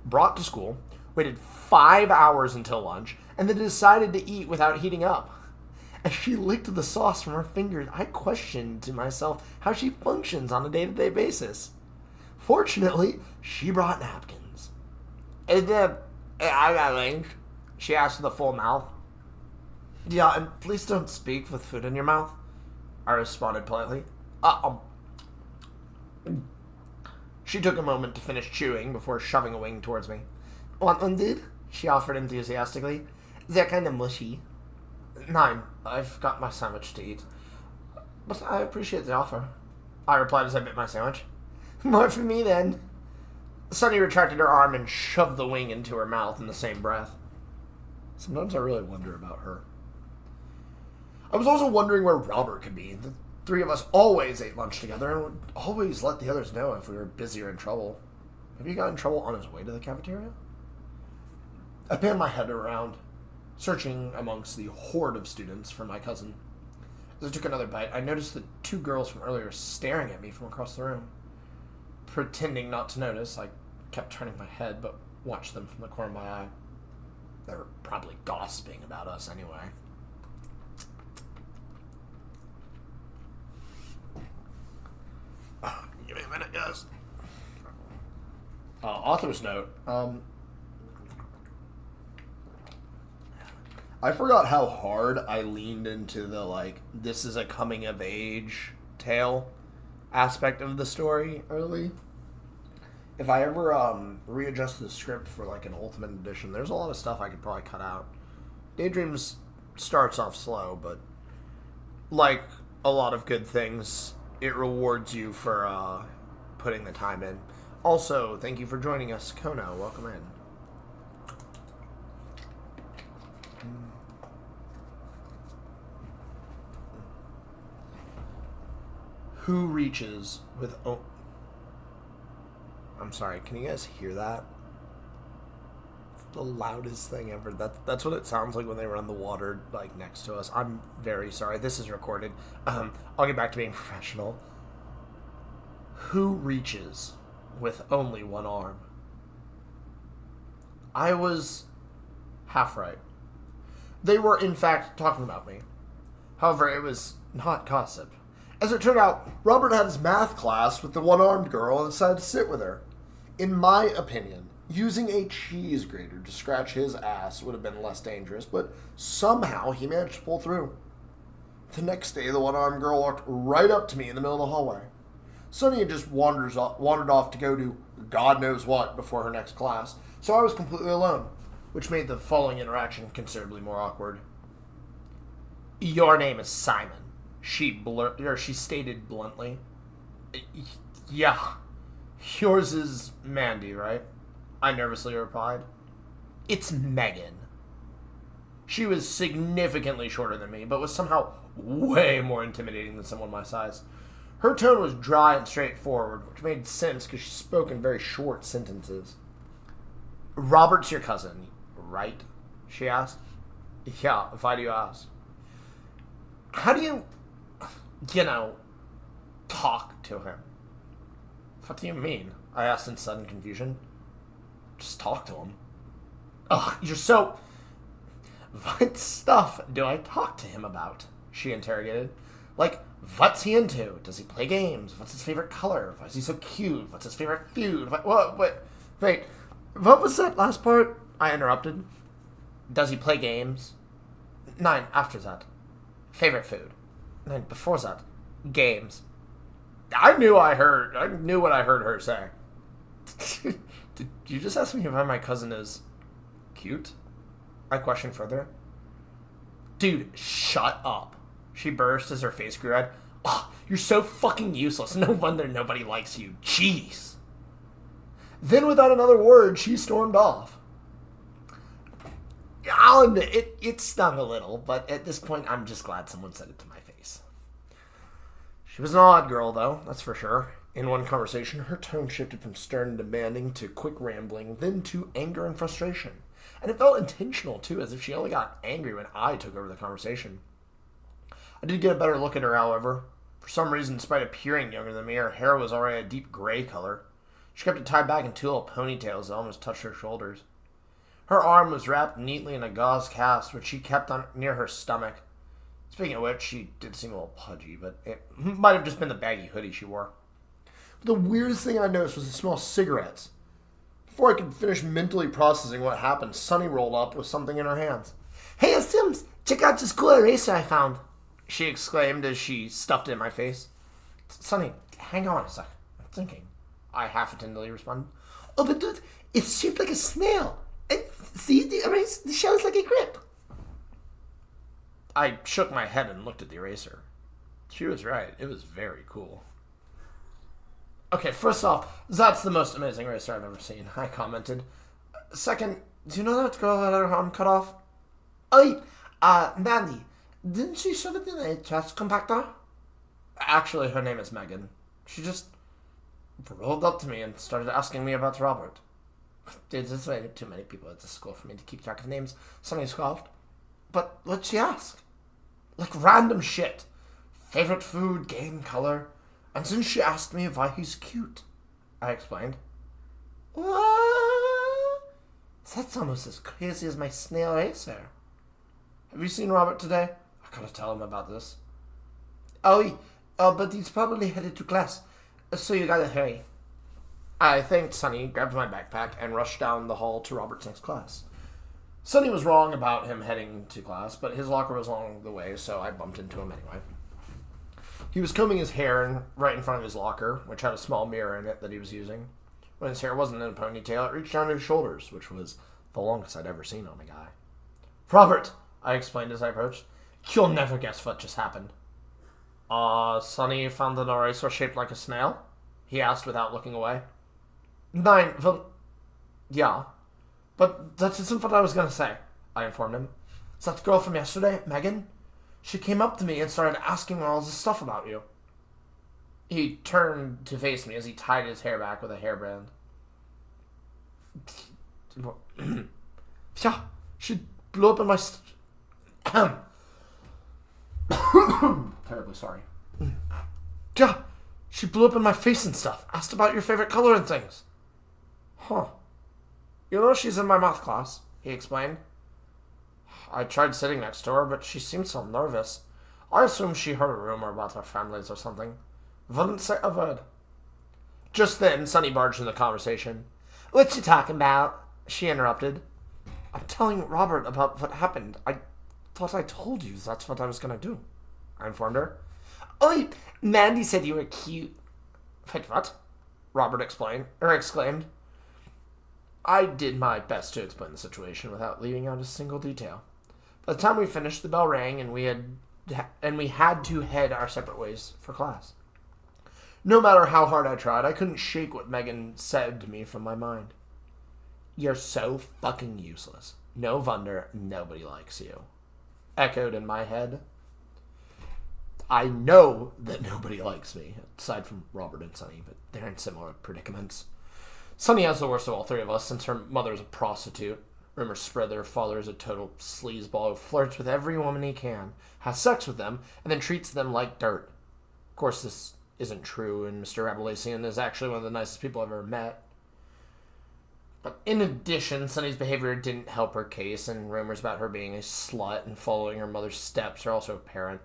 brought to school, waited 5 hours until lunch, and then decided to eat without heating up. As she licked the sauce from her fingers, I questioned to myself how she functions on a day-to-day basis. Fortunately, she brought napkins. I got wings?" she asked with a full mouth. "Yeah, and please don't speak with food in your mouth," I responded politely. She took a moment to finish chewing before shoving a wing towards me. "Want one, dude?" she offered enthusiastically. "They're kind of mushy." "Nine. I've got my sandwich to eat." "But I appreciate the offer," I replied as I bit my sandwich. "More for me, then." Sonny retracted her arm and shoved the wing into her mouth in the same breath. Sometimes I really wonder about her. I was also wondering where Robert could be. The Three of us always ate lunch together and would always let the others know if we were busy or in trouble. Have you got in trouble on his way to the cafeteria? I panned my head around, searching amongst the horde of students for my cousin. As I took another bite, I noticed the two girls from earlier staring at me from across the room. Pretending not to notice, I kept turning my head, but watched them from the corner of my eye. They were probably gossiping about us anyway. Give me a minute, guys. Author's note. I forgot how hard I leaned into the, this is a coming-of-age tale aspect of the story early. If I ever readjust the script for, an Ultimate Edition, there's a lot of stuff I could probably cut out. Daydreams starts off slow, but like a lot of good things, it rewards you for putting the time in. Also, thank you for joining us, Kono. Welcome in. Who reaches with... I'm sorry, can you guys hear that? It's the loudest thing ever. That's what it sounds like when they run the water, next to us. I'm very sorry. This is recorded. I'll get back to being professional. Who reaches with only one arm? I was half right. They were, in fact, talking about me. However, it was not gossip. As it turned out, Robert had his math class with the one-armed girl and decided to sit with her. In my opinion, using a cheese grater to scratch his ass would have been less dangerous, but somehow he managed to pull through. The next day, the one-armed girl walked right up to me in the middle of the hallway. Sunny had just wandered off to go do God knows what before her next class, so I was completely alone, which made the following interaction considerably more awkward. Your name is Simon. She stated bluntly. Yeah. Yours is Mandy, right? I nervously replied. It's Megan. She was significantly shorter than me, but was somehow way more intimidating than someone my size. Her tone was dry and straightforward, which made sense because she spoke in very short sentences. Robert's your cousin, right? She asked. Yeah, why do you ask? How do you... talk to him? What do you mean? I asked in sudden confusion. Just talk to him. Ugh, you're so... What stuff do I talk to him about? She interrogated. What's he into? Does he play games? What's his favorite color? Why is he so cute? What's his favorite food? Wait, what was that last part? I interrupted. Does he play games? 9, after that. Favorite food? 9, before that. Games. I knew what I heard her say. Did you just ask me if my cousin is cute? I questioned further. Dude, shut up. She burst as her face grew red. Oh, you're so fucking useless. No wonder nobody likes you. Jeez. Then without another word, she stormed off. I'll admit, it stung a little, but at this point, I'm just glad someone said it to my face. She was an odd girl, though, that's for sure. In one conversation, her tone shifted from stern and demanding to quick rambling, then to anger and frustration. And it felt intentional, too, as if she only got angry when I took over the conversation. I did get a better look at her, however. For some reason, despite appearing younger than me, her hair was already a deep gray color. She kept it tied back in two little ponytails that almost touched her shoulders. Her arm was wrapped neatly in a gauze cast, which she kept on near her stomach. Speaking of which, she did seem a little pudgy, but it might have just been the baggy hoodie she wore. But the weirdest thing I noticed was the smell of cigarettes. Before I could finish mentally processing what happened, Sunny rolled up with something in her hands. Hey, Sims, check out this cool eraser I found, she exclaimed as she stuffed it in my face. Sunny, hang on a sec. I'm thinking. I half-attendedly responded. Oh, but dude, it's shaped like a snail. And see, the shell is like a grip. I shook my head and looked at the eraser. She was right. It was very cool. Okay, first off, that's the most amazing eraser I've ever seen, I commented. Second, do you know that girl had her arm cut off? Oh, Mandy, didn't she shove it in a trash compactor? Actually, her name is Megan. She just rolled up to me and started asking me about Robert. There's way too many people at the school for me to keep track of names. Sonny scoffed. But what'd she ask? Like random shit. Favorite food, game, color. And then she asked me why he's cute. I explained. What? That's almost as crazy as my snail racer. Have you seen Robert today? I gotta tell him about this. Oh, but he's probably headed to class, so you gotta hurry. I thanked Sonny, grabbed my backpack, and rushed down the hall to Robert's next class. Sonny was wrong about him heading to class, but his locker was along the way, so I bumped into him anyway. He was combing his hair right in front of his locker, which had a small mirror in it that he was using. When his hair wasn't in a ponytail, it reached down to his shoulders, which was the longest I'd ever seen on a guy. Robert, I explained as I approached, you'll never guess what just happened. Sonny found an eraser shaped like a snail? He asked without looking away. Nein, well, yeah. But that isn't what I was going to say, I informed him. It's that girl from yesterday, Megan. She came up to me and started asking all this stuff about you. He turned to face me as he tied his hair back with a hairband. Yeah, she blew up in my... Terribly sorry. Yeah, she blew up in my face and stuff. Asked about your favorite color and things. Huh. You know she's in my math class, he explained. I tried sitting next to her, but she seemed so nervous. I assumed she heard a rumor about our families or something. Wouldn't say a word. Just then, Sonny barged in the conversation. What you talking about? She interrupted. I'm telling Robert about what happened. I thought I told you that's what I was going to do, I informed her. Oh, Mandy said you were cute. Wait, what? Robert exclaimed. I did my best to explain the situation without leaving out a single detail. By the time we finished, the bell rang and we had to head our separate ways for class. No matter how hard I tried, I couldn't shake what Megan said to me from my mind. You're so fucking useless. No wonder nobody likes you. Echoed in my head. I know that nobody likes me, aside from Robert and Sonny, but they're in similar predicaments. Sonny has the worst of all three of us, since her mother is a prostitute. Rumors spread that her father is a total sleazeball who flirts with every woman he can, has sex with them, and then treats them like dirt. Of course, this isn't true, and Mr. Rabelaisian is actually one of the nicest people I've ever met. But in addition, Sonny's behavior didn't help her case, and rumors about her being a slut and following her mother's steps are also apparent.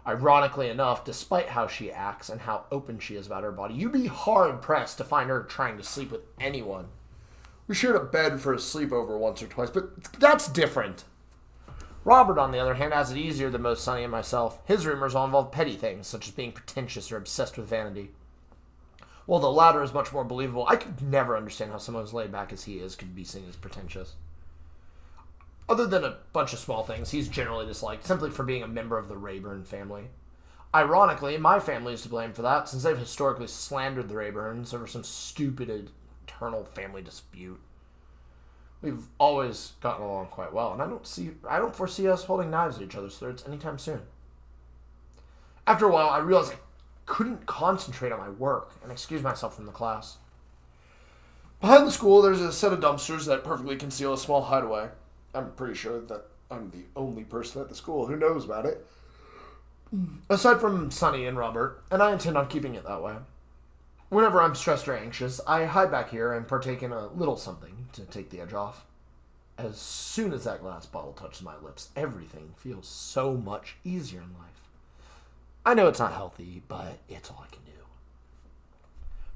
Ironically enough, despite how she acts and how open she is about her body, you'd be hard-pressed to find her trying to sleep with anyone. We shared a bed for a sleepover once or twice, but that's different. Robert, on the other hand, has it easier than most Sonny and myself. His rumors all involve petty things, such as being pretentious or obsessed with vanity. While the latter is much more believable, I could never understand how someone as laid back as he is could be seen as pretentious. Other than a bunch of small things, he's generally disliked simply for being a member of the Rayburn family. Ironically, my family is to blame for that, since they've historically slandered the Rayburns over some stupid internal family dispute. We've always gotten along quite well, and I don't foresee us holding knives at each other's throats anytime soon. After a while, I realized I couldn't concentrate on my work and excused myself from the class. Behind the school, there's a set of dumpsters that perfectly conceal a small hideaway. I'm pretty sure that I'm the only person at the school who knows about it. Aside from Sonny and Robert, and I intend on keeping it that way. Whenever I'm stressed or anxious, I hide back here and partake in a little something to take the edge off. As soon as that glass bottle touches my lips, everything feels so much easier in life. I know it's not healthy, but it's all I can do.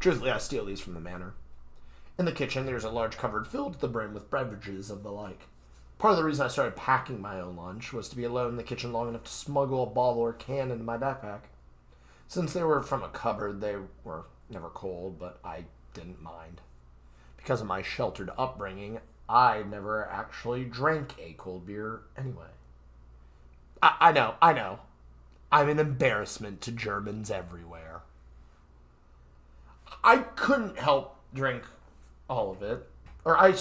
Truthfully, I steal these from the manor. In the kitchen, there's a large cupboard filled to the brim with beverages of the like. Part of the reason I started packing my own lunch was to be alone in the kitchen long enough to smuggle a bottle or can into my backpack. Since they were from a cupboard, they were never cold, but I didn't mind. Because of my sheltered upbringing, I never actually drank a cold beer anyway. I know. I'm an embarrassment to Germans everywhere. I couldn't help drink all of it. I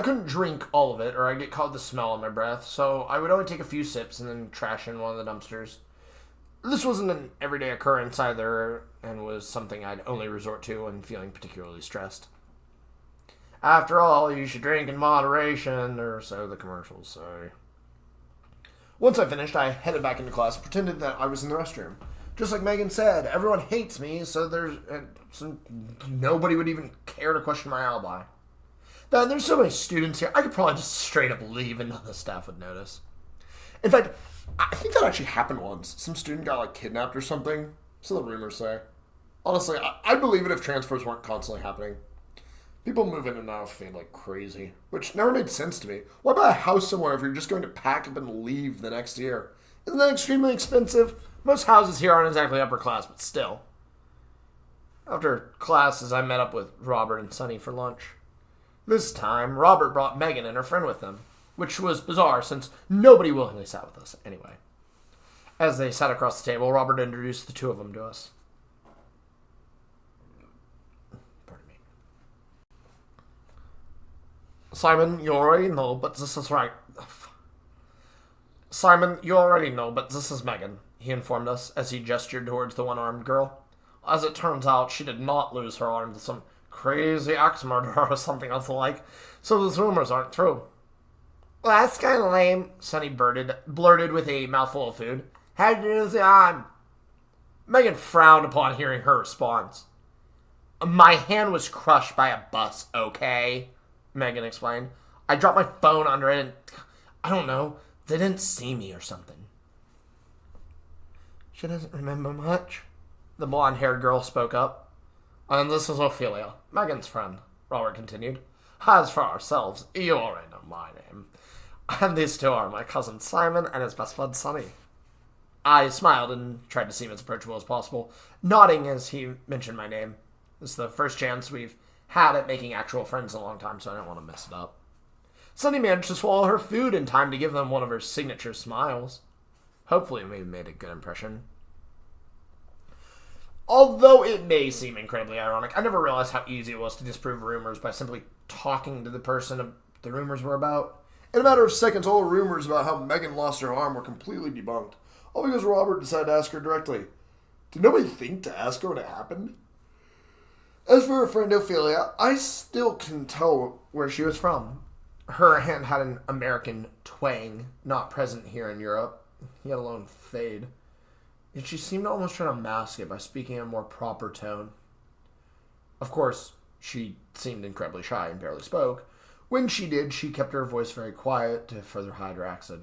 couldn't drink all of it, or I'd get caught with the smell on my breath, so I would only take a few sips and then trash in one of the dumpsters. This wasn't an everyday occurrence either, and was something I'd only resort to when feeling particularly stressed. After all, you should drink in moderation, or so the commercials say. Once I finished, I headed back into class and pretended that I was in the restroom. Just like Megan said, everyone hates me, so nobody would even care to question my alibi. Then there's so many students here, I could probably just straight up leave and none of the staff would notice. In fact, I think that actually happened once. Some student got, kidnapped or something. So the rumors say. Honestly, I'd believe it if transfers weren't constantly happening. People move in and out of Fame like crazy, which never made sense to me. Why buy a house somewhere if you're just going to pack up and leave the next year? Isn't that extremely expensive? Most houses here aren't exactly upper class, but still. After classes, I met up with Robert and Sunny for lunch. This time, Robert brought Megan and her friend with him, which was bizarre since nobody willingly sat with us anyway. As they sat across the table, Robert introduced the two of them to us. Pardon me. Simon, you already know, but this is right. Simon, you already know, but this is Megan, he informed us as he gestured towards the one-armed girl. As it turns out, she did not lose her arm to some crazy axe murderer or something else like, so those rumors aren't true. Well, that's kind of lame, Sunny blurted with a mouthful of food. How'd you lose the arm? Megan frowned upon hearing her response. My hand was crushed by a bus, okay? Megan explained. I dropped my phone under it and, I don't know, they didn't see me or something. She doesn't remember much, the blonde-haired girl spoke up. And this is Ophelia, Megan's friend, Robert continued. As for ourselves, you already know my name. And these two are my cousin Simon and his best friend Sunny. I smiled and tried to seem as approachable as possible, nodding as he mentioned my name. This is the first chance we've had at making actual friends in a long time, so I didn't want to mess it up. Sunny managed to swallow her food in time to give them one of her signature smiles. Hopefully we made a good impression. Although it may seem incredibly ironic, I never realized how easy it was to disprove rumors by simply talking to the person the rumors were about. In a matter of seconds, all the rumors about how Megan lost her arm were completely debunked. All because Robert decided to ask her directly. Did nobody think to ask her what had happened? As for her friend Ophelia, I still can tell where she was from. Her hand had an American twang, not present here in Europe, yet alone fade. Yet she seemed to almost try to mask it by speaking in a more proper tone. Of course, she seemed incredibly shy and barely spoke. When she did, she kept her voice very quiet to further hide her accent.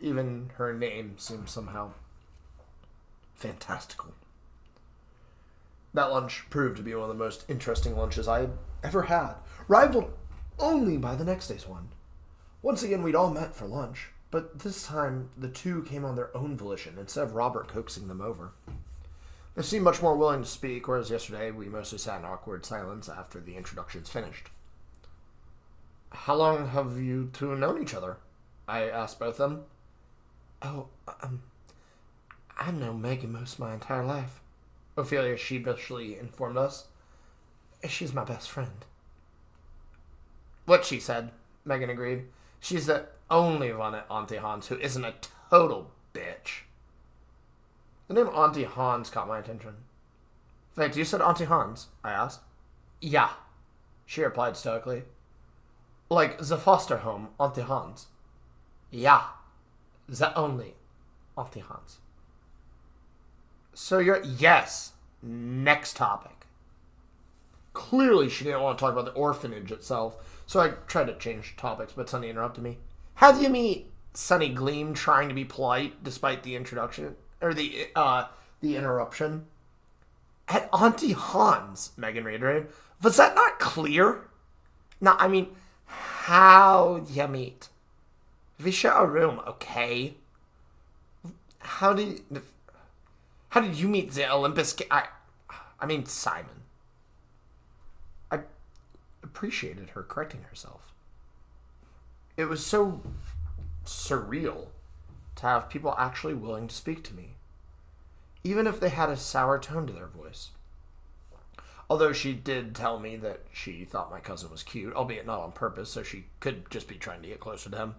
Even her name seemed somehow fantastical. That lunch proved to be one of the most interesting lunches I had ever had, rivaled only by the next day's one. Once again, we'd all met for lunch, but this time the two came on their own volition instead of Robert coaxing them over. They seemed much more willing to speak, whereas yesterday we mostly sat in awkward silence after the introductions finished. How long have you two known each other? I asked both of them. Oh, I've known Megan most of my entire life, Ophelia sheepishly informed us. She's my best friend. What she said, Megan agreed. She's the only one at Auntie Hans who isn't a total bitch. The name Auntie Hans caught my attention. Wait, you said Auntie Hans? I asked. Yeah, she replied stoically. Like the foster home, Auntie Hans. Yeah, the only Auntie Hans. So you're... Yes. Next topic. Clearly she didn't want to talk about the orphanage itself, so I tried to change topics, but Sunny interrupted me. How do you meet? Sunny gleamed, trying to be polite despite the introduction, or the interruption. At Auntie Hans, Megan reiterated. Was that not clear? No, I mean, how do you meet? We share a room, okay? How did you meet the Olympus? I mean, Simon. I appreciated her correcting herself. It was so surreal to have people actually willing to speak to me, even if they had a sour tone to their voice. Although she did tell me that she thought my cousin was cute, albeit not on purpose, so she could just be trying to get closer to him.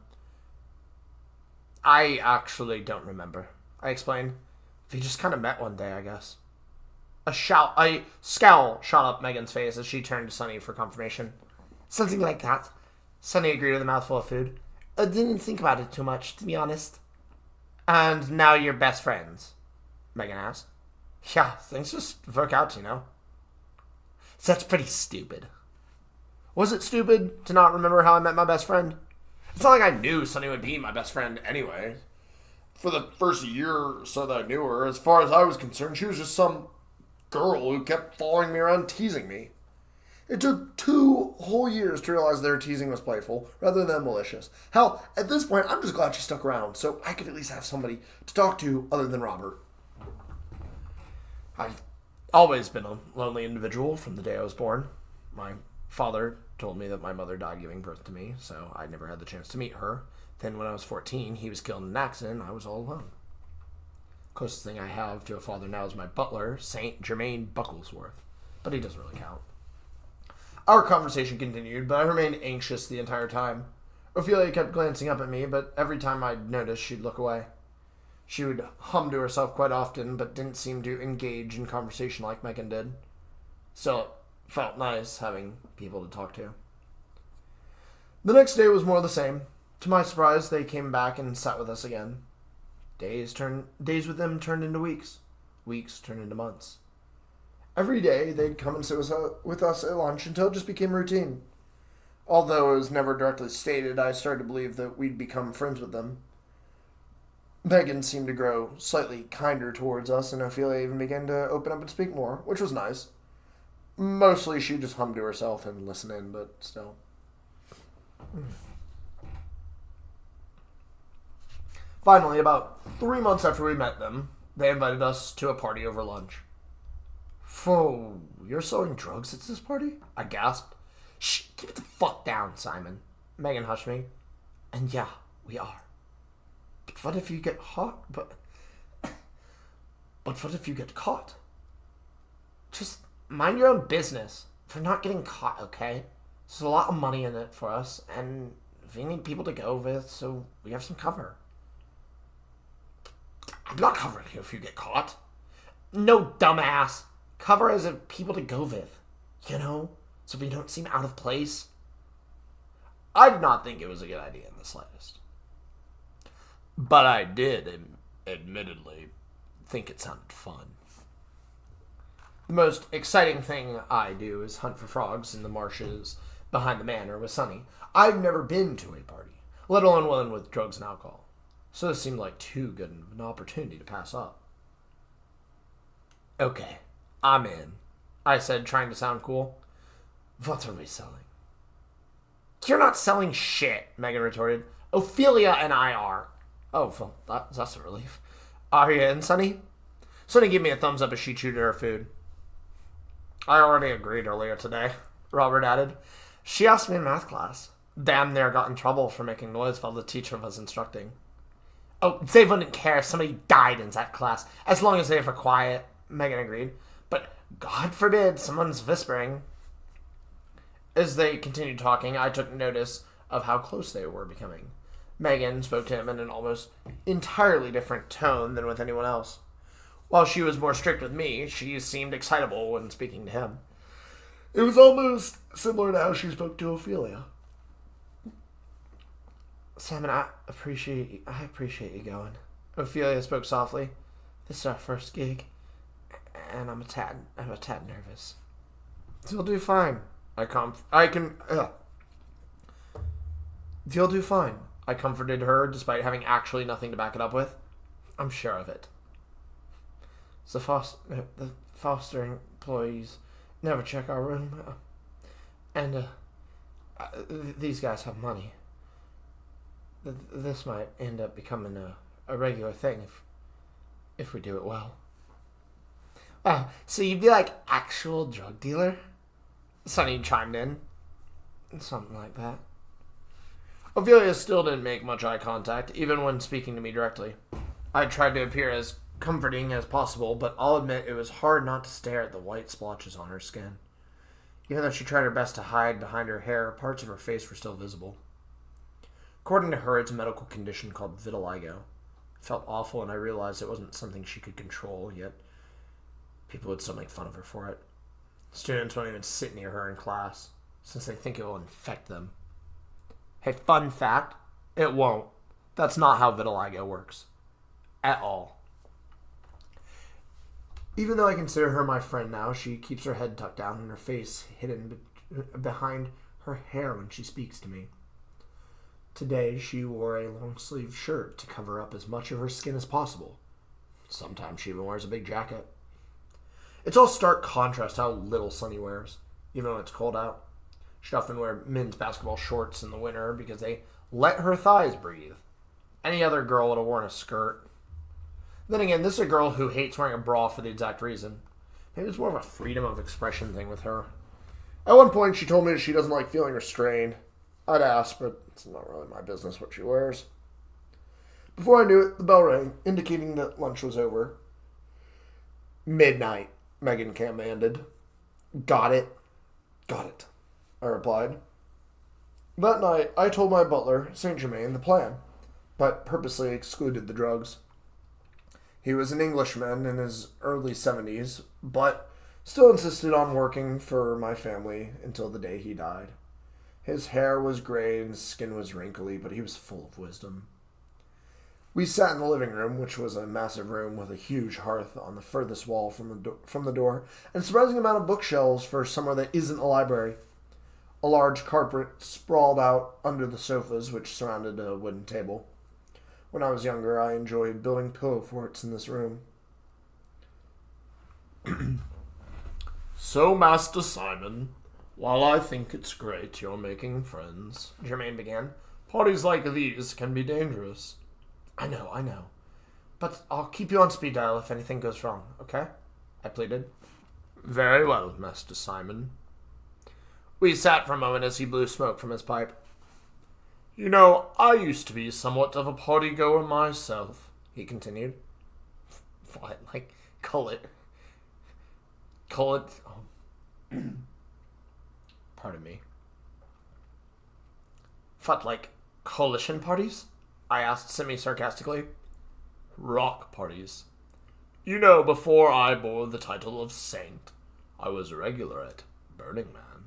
I actually don't remember. I explained. We just kind of met one day, I guess. A scowl shot up Megan's face as she turned to Sunny for confirmation. Something like that. Sunny agreed with a mouthful of food. I didn't think about it too much, to be honest. And now you're best friends? Megan asked. Yeah, things just work out, you know. So that's pretty stupid. Was it stupid to not remember how I met my best friend? It's not like I knew Sunny would be my best friend anyway. For the first year or so that I knew her, as far as I was concerned, she was just some girl who kept following me around teasing me. It took 2 whole years to realize their teasing was playful rather than malicious. Hell, at this point, I'm just glad she stuck around so I could at least have somebody to talk to other than Robert. I've always been a lonely individual from the day I was born. My father told me that my mother died giving birth to me, so I never had the chance to meet her. Then when I was 14, he was killed in an accident and I was all alone. Closest thing I have to a father now is my butler, Saint Germain Bucklesworth, but he doesn't really count. Our conversation continued, but I remained anxious the entire time. Ophelia kept glancing up at me, but every time I'd notice, she'd look away. She would hum to herself quite often, but didn't seem to engage in conversation like Megan did. Still, it felt nice having people to talk to. The next day was more of the same. To my surprise, they came back and sat with us again. Days with them turned into weeks. Weeks turned into months. Every day, they'd come and sit with us at lunch until it just became routine. Although it was never directly stated, I started to believe that we'd become friends with them. Megan seemed to grow slightly kinder towards us, and Ophelia even began to open up and speak more, which was nice. Mostly she just hummed to herself and listened in, but still. Finally, about 3 months after we met them, they invited us to a party over lunch. Whoa, you're selling drugs at this party? I gasped. Shh, keep it the fuck down, Simon. Megan hushed me. And yeah, we are. But what if you get caught? But what if you get caught? Just mind your own business. We're not getting caught, okay? There's a lot of money in it for us, and we need people to go with, so we have some cover. I'm not covering you if you get caught. No, dumbass. Cover as of people to go with, you know? So we don't seem out of place. I did not think it was a good idea in the slightest. But I did, admittedly, think it sounded fun. The most exciting thing I do is hunt for frogs in the marshes behind the manor with Sunny. I've never been to a party, let alone one with drugs and alcohol. So this seemed like too good of an opportunity to pass up. Okay, I'm in, I said, trying to sound cool. What are we selling? You're not selling shit, Megan retorted. Ophelia and I are. Oh, well, that's a relief. Are you in, Sunny? Sunny gave me a thumbs up as she chewed her food. I already agreed earlier today, Robert added. She asked me in math class. Damn near got in trouble for making noise while the teacher was instructing. Oh, they wouldn't care if somebody died in that class, as long as they were quiet, Megan agreed. But God forbid someone's whispering. As they continued talking, I took notice of how close they were becoming. Megan spoke to him in an almost entirely different tone than with anyone else. While she was more strict with me, she seemed excitable when speaking to him. It was almost similar to how she spoke to Ophelia. Simon, I appreciate you going. Ophelia spoke softly. This is our first gig, and I'm a tad nervous. You'll do fine. You'll do fine. I comforted her, despite having actually nothing to back it up with. I'm sure of it. The foster employees never check our room, and these guys have money. This might end up becoming a regular thing if we do it well. So you'd be like actual drug dealer? Sunny chimed in. Something like that. Ophelia still didn't make much eye contact, even when speaking to me directly. I tried to appear as comforting as possible, but I'll admit it was hard not to stare at the white splotches on her skin. Even though she tried her best to hide behind her hair, parts of her face were still visible. According to her, it's a medical condition called vitiligo. I felt awful, and I realized it wasn't something she could control, yet people would still make fun of her for it. Students won't even sit near her in class, since they think it will infect them. Hey, fun fact, it won't. That's not how vitiligo works. At all. Even though I consider her my friend now, she keeps her head tucked down and her face hidden behind her hair when she speaks to me. Today, she wore a long-sleeved shirt to cover up as much of her skin as possible. Sometimes she even wears a big jacket. It's all stark contrast how little Sunny wears, even when it's cold out. She'd often wear men's basketball shorts in the winter because they let her thighs breathe. Any other girl would have worn a skirt. Then again, this is a girl who hates wearing a bra for the exact reason. Maybe it's more of a freedom of expression thing with her. At one point, she told me she doesn't like feeling restrained. I'd ask, but it's not really my business what she wears. Before I knew it, the bell rang, indicating that lunch was over. Midnight, Megan commanded. Got it. Got it, I replied. That night, I told my butler, Saint Germain, the plan, but purposely excluded the drugs. He was an Englishman in his early 70s, but still insisted on working for my family until the day he died. His hair was gray and his skin was wrinkly, but he was full of wisdom. We sat in the living room, which was a massive room with a huge hearth on the furthest wall from the door, and a surprising amount of bookshelves for somewhere that isn't a library. A large carpet sprawled out under the sofas, which surrounded a wooden table. When I was younger, I enjoyed building pillow forts in this room. So, Master Simon, while I think it's great you're making friends, Germain began, parties like these can be dangerous. I know. But I'll keep you on speed dial if anything goes wrong, okay? I pleaded. Very well, Master Simon. We sat for a moment as he blew smoke from his pipe. You know, I used to be somewhat of a party-goer myself, he continued. What? Like, call it... Oh. Pardon me. What, like, coalition parties? I asked semi-sarcastically. Rock parties. You know, before I bore the title of saint, I was a regular at Burning Man.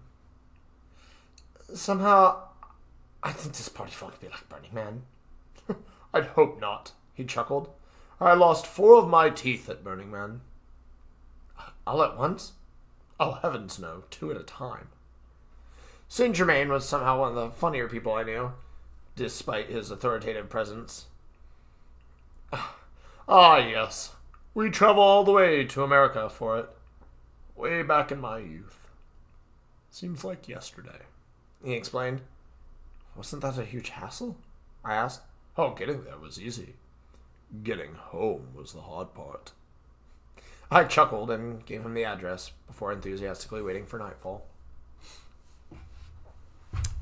Somehow, I think this party won't be like Burning Man. I'd hope not, he chuckled. I lost 4 of my teeth at Burning Man. All at once? Oh, heavens no, 2 at a time. Saint Germain was somehow one of the funnier people I knew, despite his authoritative presence. Ah, yes. We travel all the way to America for it. Way back in my youth. Seems like yesterday, he explained. Wasn't that a huge hassle? I asked. Oh, getting there was easy. Getting home was the hard part. I chuckled and gave him the address before enthusiastically waiting for nightfall.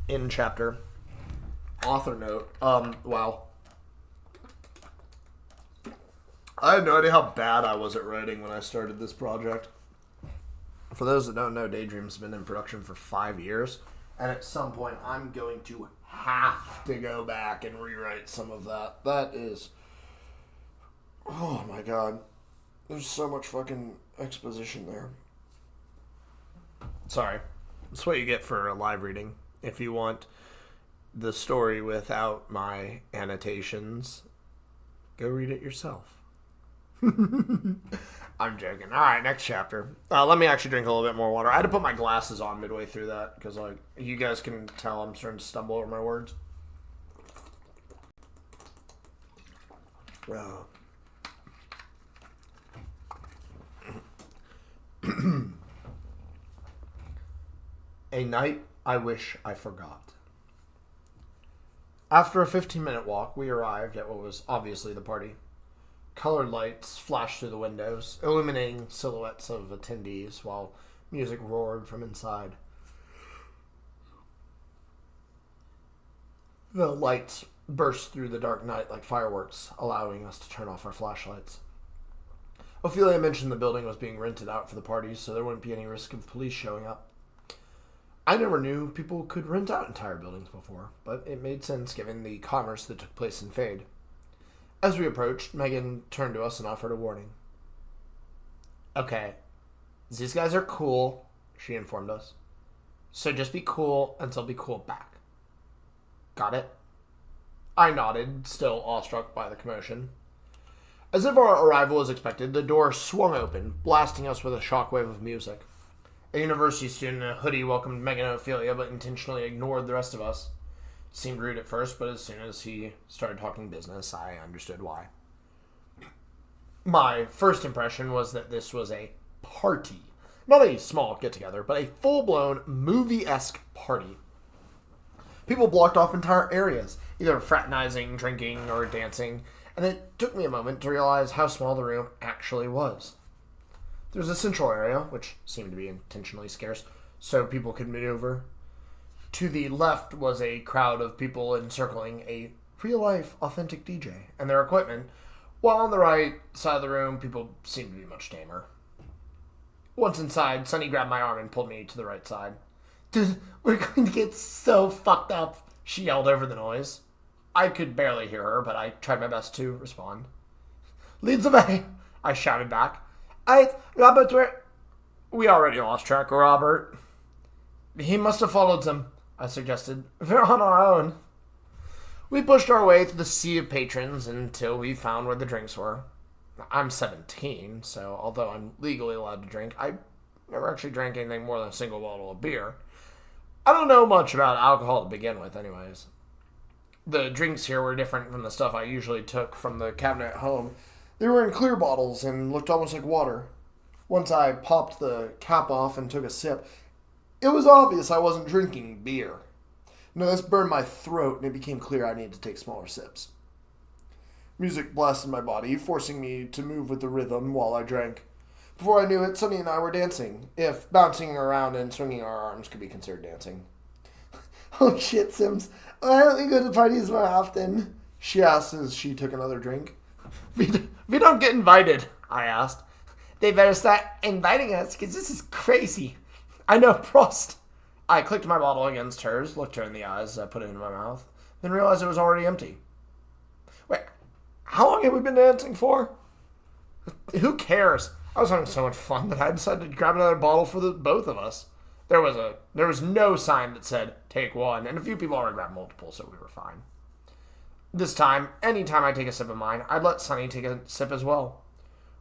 In chapter. Author note. Wow. I had no idea how bad I was at writing when I started this project. For those that don't know, Daydreams has been in production for 5 years. And at some point, I'm going to have to go back and rewrite some of that. That is... Oh my god. There's so much fucking exposition there. Sorry. That's what you get for a live reading. If you want the story without my annotations, go read it yourself. I'm joking. Alright, next chapter. Let me actually drink a little bit more water. I had to put my glasses on midway through that because, like, you guys can tell I'm starting to stumble over my words. A night I wish I forgot. After a 15-minute walk, we arrived at what was obviously the party. Colored lights flashed through the windows, illuminating silhouettes of attendees while music roared from inside. The lights burst through the dark night like fireworks, allowing us to turn off our flashlights. Ophelia mentioned the building was being rented out for the parties, so there wouldn't be any risk of police showing up. I never knew people could rent out entire buildings before, but it made sense given the commerce that took place in Fade. As we approached, Megan turned to us and offered a warning. Okay, these guys are cool, she informed us. So just be cool until be cool back. Got it? I nodded, still awestruck by the commotion. As if our arrival was expected, the door swung open, blasting us with a shockwave of music. A university student in a hoodie welcomed Megan and Ophelia, but intentionally ignored the rest of us. It seemed rude at first, but as soon as he started talking business, I understood why. My first impression was that this was a party. Not a small get-together, but a full-blown, movie-esque party. People blocked off entire areas, either fraternizing, drinking, or dancing, and it took me a moment to realize how small the room actually was. There was a central area, which seemed to be intentionally scarce, so people could maneuver. To the left was a crowd of people encircling a real-life, authentic DJ and their equipment, while on the right side of the room, people seemed to be much tamer. Once inside, Sunny grabbed my arm and pulled me to the right side. "Dude, we're going to get so fucked up," she yelled over the noise. I could barely hear her, but I tried my best to respond. "Lead the way," I shouted back. Robert, we already lost track of Robert." "He must have followed them," I suggested. "We're on our own." We pushed our way through the sea of patrons until we found where the drinks were. I'm 17, so although I'm legally allowed to drink, I never actually drank anything more than a single bottle of beer. I don't know much about alcohol to begin with, anyways. The drinks here were different from the stuff I usually took from the cabinet at home. They were in clear bottles and looked almost like water. Once I popped the cap off and took a sip, it was obvious I wasn't drinking beer. No, this burned my throat, and it became clear I needed to take smaller sips. Music blasted my body, forcing me to move with the rhythm while I drank. Before I knew it, Sunny and I were dancing, if bouncing around and swinging our arms could be considered dancing. "Oh shit, Sims, why don't we go to parties more often?" she asked as she took another drink. We don't get invited," I asked. "They better start inviting us, because this is crazy." "I know, Prost." I clicked my bottle against hers, looked her in the eyes as I put it in my mouth, then realized it was already empty. Wait, how long have we been dancing for? Who cares? I was having so much fun that I decided to grab another bottle for the both of us. There was no sign that said, "take one," and a few people already grabbed multiple, so we were fine. This time, anytime I take a sip of mine, I'd let Sunny take a sip as well.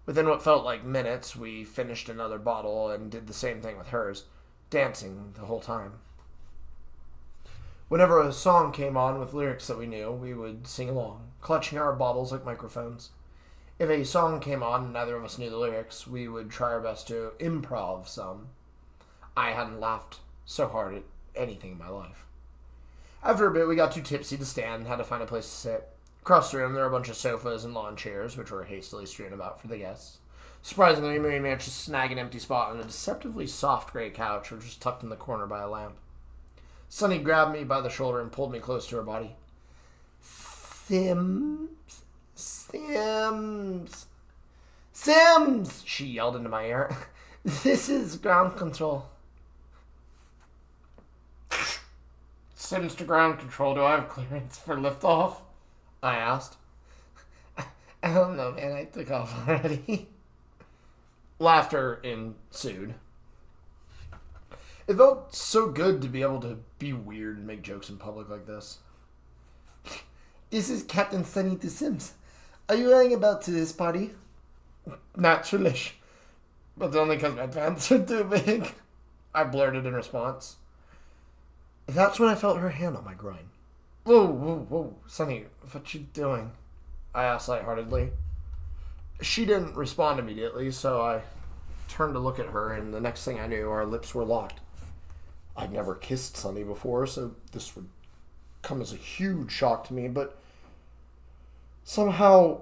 Within what felt like minutes, we finished another bottle and did the same thing with hers, dancing the whole time. Whenever a song came on with lyrics that we knew, we would sing along, clutching our bottles like microphones. If a song came on and neither of us knew the lyrics, we would try our best to improv some. I hadn't laughed so hard at anything in my life. After a bit, we got too tipsy to stand and had to find a place to sit. Across the room, there were a bunch of sofas and lawn chairs, which were hastily strewn about for the guests. Surprisingly, we managed to snag an empty spot on a deceptively soft gray couch, which was tucked in the corner by a lamp. Sunny grabbed me by the shoulder and pulled me close to her body. "Sims, Sims, Sims!" she yelled into my ear. "This is ground control." "Sims to ground control, do I have clearance for liftoff?" I asked. "I don't know, man. I took off already." Laughter ensued. It felt so good to be able to be weird and make jokes in public like this. "This is Captain Sunny to Sims. Are you lying about to this party?" "Naturally. But only because my pants are too big," I blurted in response. That's when I felt her hand on my groin. "Whoa, whoa, whoa, Sunny, what you doing?" I asked lightheartedly. She didn't respond immediately, so I turned to look at her, and the next thing I knew, our lips were locked. I'd never kissed Sunny before, so this would come as a huge shock to me, but somehow,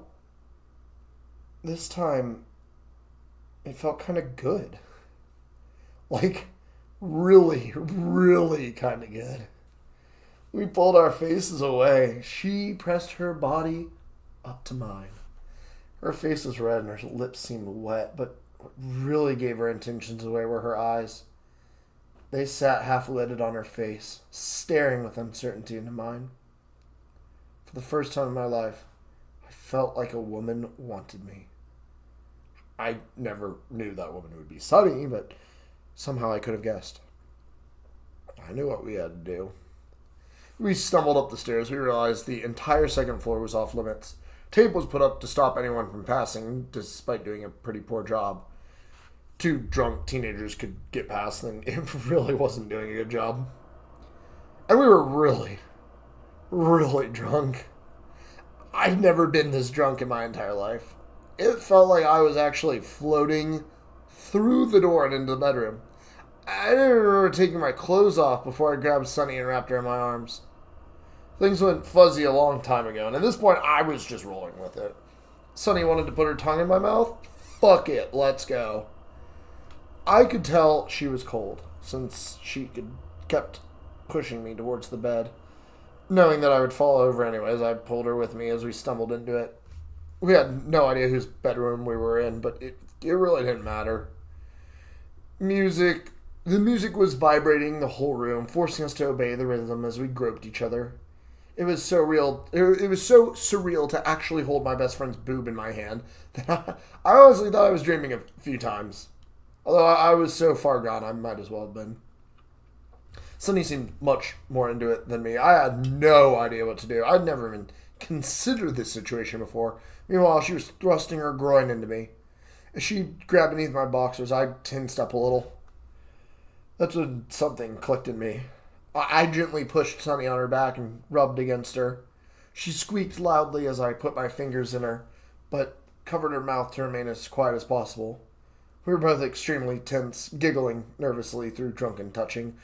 this time, it felt kind of good. Like, really, really kind of good. We pulled our faces away. She pressed her body up to mine. Her face was red and her lips seemed wet, but what really gave her intentions away were her eyes. They sat half-lidded on her face, staring with uncertainty into mine. For the first time in my life, I I felt like a woman wanted me. I never knew that woman would be Sunny, but somehow I could have guessed. I knew what we had to do. We stumbled up the stairs. We realized the entire second floor was off limits. Tape was put up to stop anyone from passing, despite doing a pretty poor job. Two drunk teenagers could get past, and it really wasn't doing a good job. And we were really, really drunk. I'd never been this drunk in my entire life. It felt like I was actually floating through the door and into the bedroom. I didn't remember taking my clothes off before I grabbed Sunny and wrapped her in my arms. Things went fuzzy a long time ago, and at this point, I was just rolling with it. Sunny wanted to put her tongue in my mouth. Fuck it, let's go. I could tell she was cold, since she kept pushing me towards the bed. Knowing that I would fall over anyways, I pulled her with me as we stumbled into it. We had no idea whose bedroom we were in, but it really didn't matter. The music was vibrating the whole room, forcing us to obey the rhythm as we groped each other. It was so real. It was so surreal to actually hold my best friend's boob in my hand that I honestly thought I was dreaming a few times. Although I was so far gone, I might as well have been. Sunny seemed much more into it than me. I had no idea what to do. I'd never even considered this situation before. Meanwhile, she was thrusting her groin into me. As she grabbed beneath my boxers, I tensed up a little. That's when something clicked in me. I gently pushed Sunny on her back and rubbed against her. She squeaked loudly as I put my fingers in her, but covered her mouth to remain as quiet as possible. We were both extremely tense, giggling nervously through drunken touching,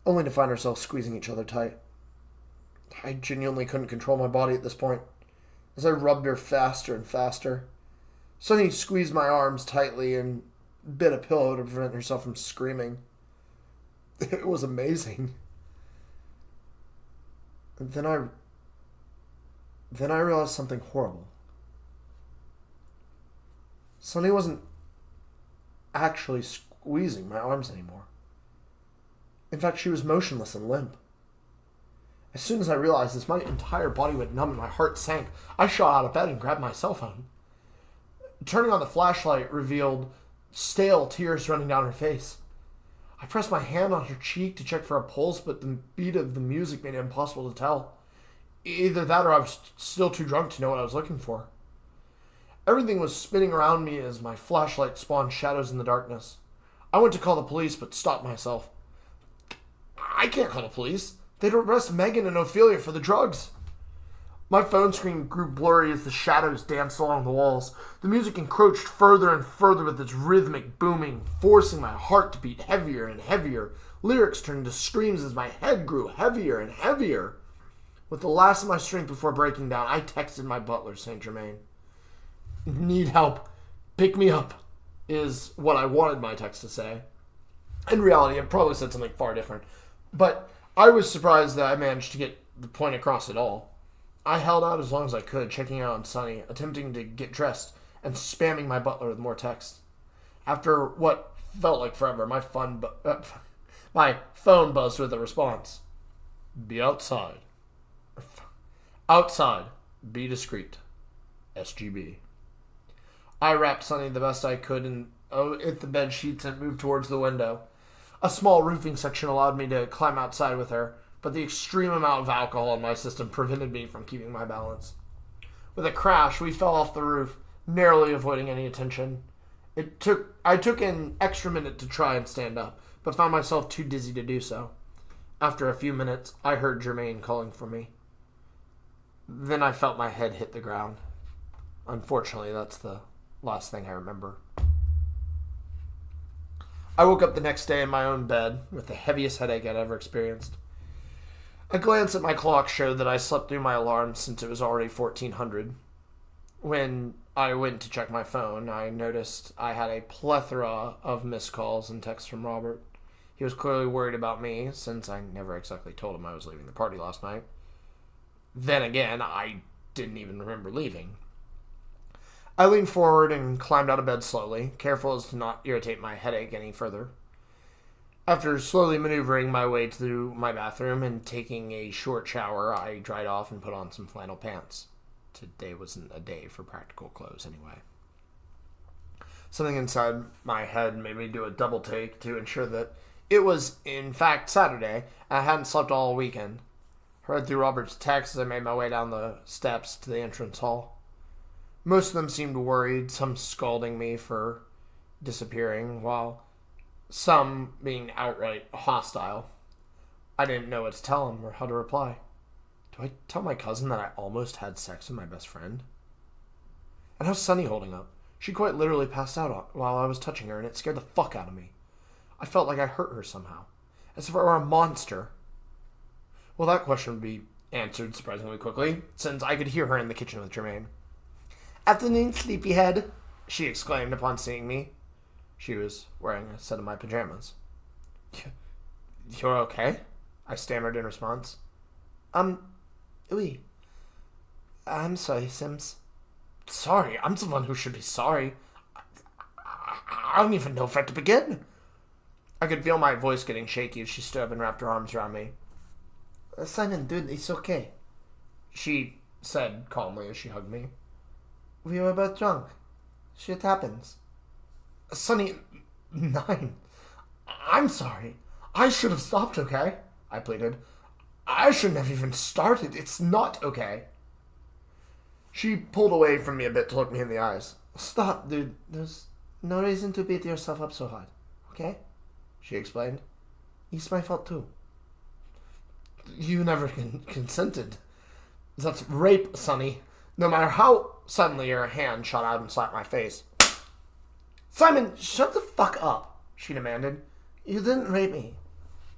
only to find ourselves squeezing each other tight. I genuinely couldn't control my body at this point, as I rubbed her faster and faster. Sunny squeezed my arms tightly and bit a pillow to prevent herself from screaming. It was amazing. And then I realized something horrible. Sunny wasn't actually squeezing my arms anymore. In fact, she was motionless and limp. As soon as I realized this, my entire body went numb and my heart sank. I shot out of bed and grabbed my cell phone. Turning on the flashlight revealed stale tears running down her face. I pressed my hand on her cheek to check for a pulse, but the beat of the music made it impossible to tell. Either that or I was still too drunk to know what I was looking for. Everything was spinning around me as my flashlight spawned shadows in the darkness. I went to call the police, but stopped myself. I can't call the police. They'd arrest Megan and Ophelia for the drugs. My phone screen grew blurry as the shadows danced along the walls. The music encroached further and further with its rhythmic booming, forcing my heart to beat heavier and heavier. Lyrics turned to screams as my head grew heavier and heavier. With the last of my strength before breaking down, I texted my butler, Saint Germain. Need help. Pick me up, is what I wanted my text to say. In reality, it probably said something far different. But I was surprised that I managed to get the point across at all. I held out as long as I could, checking out on Sunny, attempting to get dressed, and spamming my butler with more text. After what felt like forever, my phone buzzed with a response. Be outside. Outside. Be discreet. SGB. I wrapped Sunny the best I could and hit the bed sheets and moved towards the window. A small roofing section allowed me to climb outside with her, but the extreme amount of alcohol in my system prevented me from keeping my balance. With a crash, we fell off the roof, narrowly avoiding any attention. I took an extra minute to try and stand up, but found myself too dizzy to do so. After a few minutes, I heard Germain calling for me. Then I felt my head hit the ground. Unfortunately, that's the last thing I remember. I woke up the next day in my own bed with the heaviest headache I'd ever experienced. A glance at my clock showed that I slept through my alarm since it was already 1400. When I went to check my phone, I noticed I had a plethora of missed calls and texts from Robert. He was clearly worried about me, since I never exactly told him I was leaving the party last night. Then again, I didn't even remember leaving. I leaned forward and climbed out of bed slowly, careful as to not irritate my headache any further. After slowly maneuvering my way to my bathroom and taking a short shower, I dried off and put on some flannel pants. Today wasn't a day for practical clothes anyway. Something inside my head made me do a double take to ensure that it was, in fact, Saturday, and I hadn't slept all weekend. Heard through Robert's text as I made my way down the steps to the entrance hall. Most of them seemed worried, some scolding me for disappearing, while some being outright hostile. I didn't know what to tell them or how to reply. Do I tell my cousin that I almost had sex with my best friend? And how's Sunny holding up? She quite literally passed out while I was touching her, and it scared the fuck out of me. I felt like I hurt her somehow, as if I were a monster. Well, that question would be answered surprisingly quickly, since I could hear her in the kitchen with Jermaine. "Afternoon, sleepyhead," she exclaimed upon seeing me. She was wearing a set of my pajamas. "You're okay?" I stammered in response. Oui. I'm sorry, Sims." "Sorry? I'm the one who should be sorry. I don't even know where to begin." I could feel my voice getting shaky as she stood up and wrapped her arms around me. "Simon, dude, it's okay," she said calmly as she hugged me. "We were both drunk. Shit happens." "Sonny, 9. I'm sorry. I should have stopped, okay?" I pleaded. "I shouldn't have even started. It's not okay." She pulled away from me a bit to look me in the eyes. "Stop, dude. There's no reason to beat yourself up so hard, okay?" she explained. "It's my fault, too." "You never consented. That's rape, Sonny. No matter how suddenly your hand shot out and slapped my face." "Simon, shut the fuck up," she demanded. "You didn't rape me.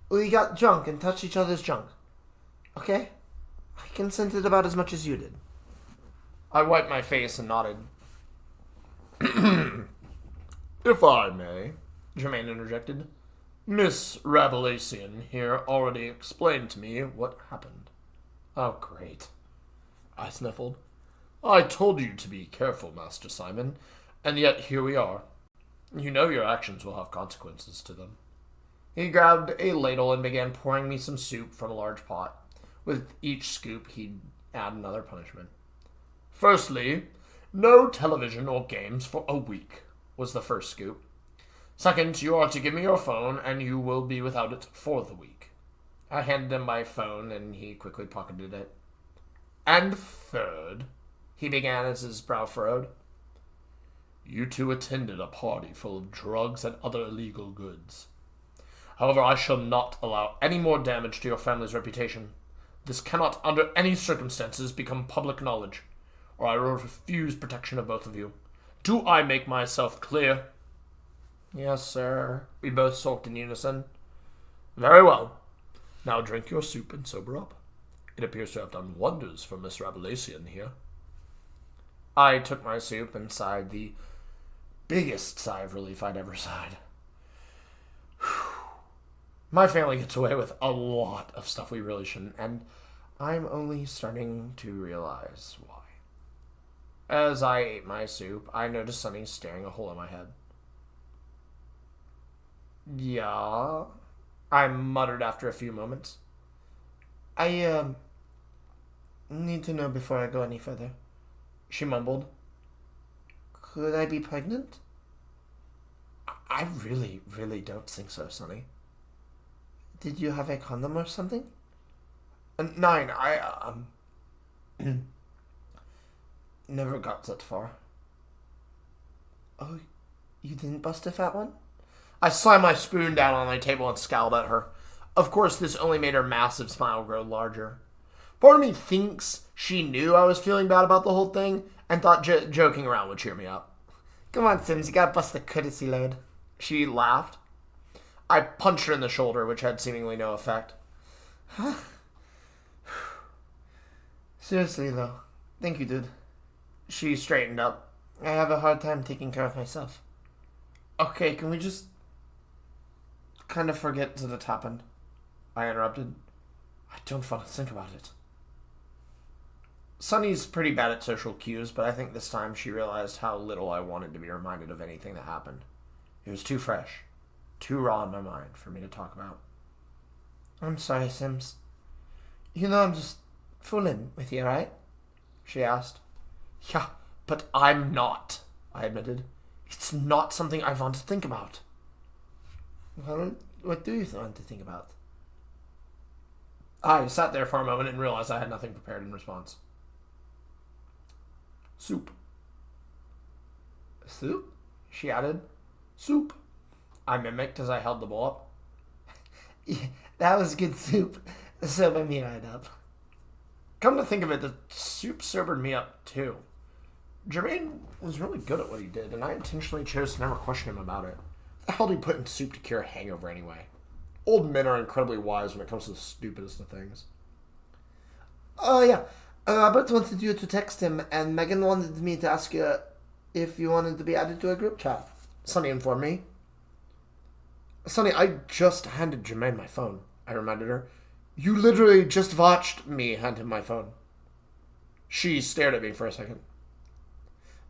We got drunk and touched each other's junk. Okay? I consented about as much as you did." I wiped my face and nodded. "If I may," Jermaine interjected. "Miss Rabelaisian here already explained to me what happened." "Oh, great," I sniffled. "I told you to be careful, Master Simon, and yet here we are. You know your actions will have consequences to them." He grabbed a ladle and began pouring me some soup from a large pot. With each scoop, he'd add another punishment. "Firstly, no television or games for a week," was the first scoop. "Second, you are to give me your phone, and you will be without it for the week." I handed him my phone, and he quickly pocketed it. "And third," he began as his brow furrowed, "you two attended a party full of drugs and other illegal goods. However, I shall not allow any more damage to your family's reputation. This cannot, under any circumstances, become public knowledge, or I will refuse protection of both of you. Do I make myself clear?" "Yes, sir," we both sulked in unison. "Very well. Now drink your soup and sober up. It appears to have done wonders for Miss Rabelaisian here." I took my soup and sighed the biggest sigh of relief I'd ever sighed. My family gets away with a lot of stuff we really shouldn't, and I'm only starting to realize why. As I ate my soup, I noticed Sunny staring a hole in my head. "Yeah," I muttered after a few moments. I need to know before I go any further," she mumbled. "Could I be pregnant?" I really, really don't think so, Sonny." "Did you have a condom or something?" 9, never got that far." "Oh, you didn't bust a fat one?" I slammed my spoon down on my table and scowled at her. Of course, this only made her massive smile grow larger. Part of me thinks she knew I was feeling bad about the whole thing and thought joking around would cheer me up. "Come on, Sims, you gotta bust the courtesy load." She laughed. I punched her in the shoulder, which had seemingly no effect. "Huh? Seriously, though. Thank you, dude." She straightened up. "I have a hard time taking care of myself." "Okay, can we just kind of forget that it happened?" I interrupted. "I don't want to think about it." Sunny's pretty bad at social cues, but I think this time she realized how little I wanted to be reminded of anything that happened. It was too fresh, too raw in my mind for me to talk about. "I'm sorry, Sims. You know I'm just fooling with you, right?" she asked. Yeah, but I'm not, I admitted. It's not something I want to think about. Well, what do you want to think about? I sat there for a moment and realized I had nothing prepared in response. Soup. Soup? She added. Soup. I mimicked as I held the bowl up. Yeah, that was good soup. So let me right up. Come to think of it, the soup sobered me up too. Jermaine was really good at what he did, and I intentionally chose to never question him about it. What the hell did he put in soup to cure a hangover anyway? Old men are incredibly wise when it comes to the stupidest of things. Oh, yeah. Robert wanted you to text him, and Megan wanted me to ask you if you wanted to be added to a group chat. Sonny informed me. Sonny, I just handed Jermaine my phone, I reminded her. You literally just watched me hand him my phone. She stared at me for a second.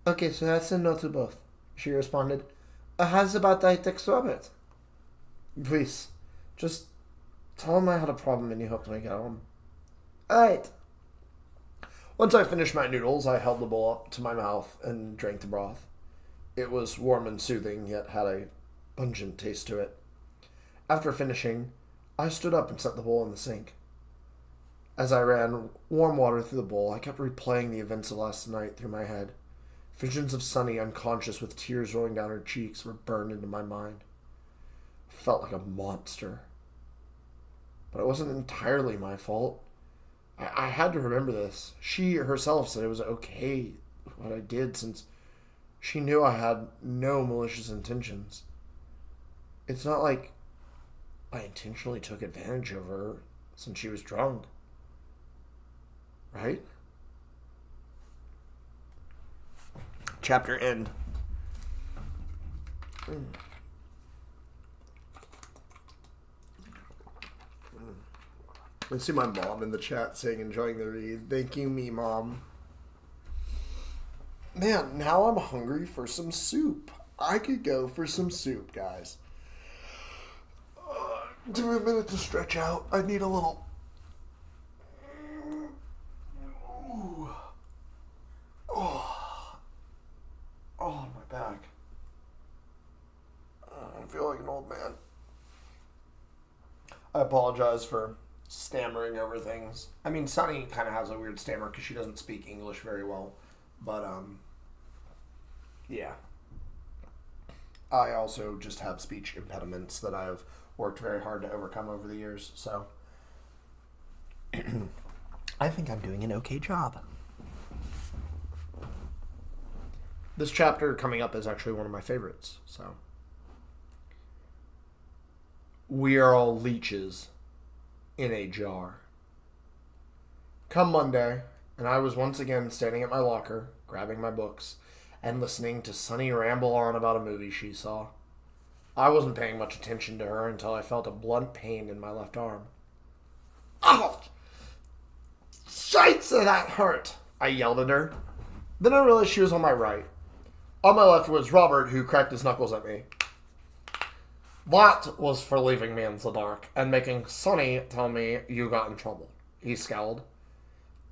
Okay, so that's a no to both, she responded. How's about I text Robert? Please, just tell him I had a problem and you helped me get home. Alright. Once I finished my noodles, I held the bowl up to my mouth and drank the broth. It was warm and soothing, yet had a pungent taste to it. After finishing, I stood up and set the bowl in the sink. As I ran warm water through the bowl, I kept replaying the events of last night through my head. Visions of Sunny unconscious with tears rolling down her cheeks were burned into my mind. I felt like a monster. But it wasn't entirely my fault. I had to remember this. She herself said it was okay what I did since she knew I had no malicious intentions. It's not like I intentionally took advantage of her since she was drunk. Right? Chapter end. I see my mom in the chat saying enjoying the read. Thank you, me mom. Man, now I'm hungry for some soup. I could go for some soup, guys. Give me a minute to stretch out. I need a little... Ooh. Oh, my back. I feel like an old man. I apologize for stammering over things. I mean, Sunny kind of has a weird stammer because she doesn't speak English very well. But, yeah. I also just have speech impediments that I've worked very hard to overcome over the years, so I think I'm doing an okay job. This chapter coming up is actually one of my favorites, so. We are all leeches in a jar. Come Monday, and I was once again standing at my locker, grabbing my books, and listening to Sunny ramble on about a movie she saw. I wasn't paying much attention to her until I felt a blunt pain in my left arm. Ouch! Shite, that hurt! I yelled at her. Then I realized she was on my right. On my left was Robert, who cracked his knuckles at me. That was for leaving me in the dark and making Sunny tell me you got in trouble. He scowled.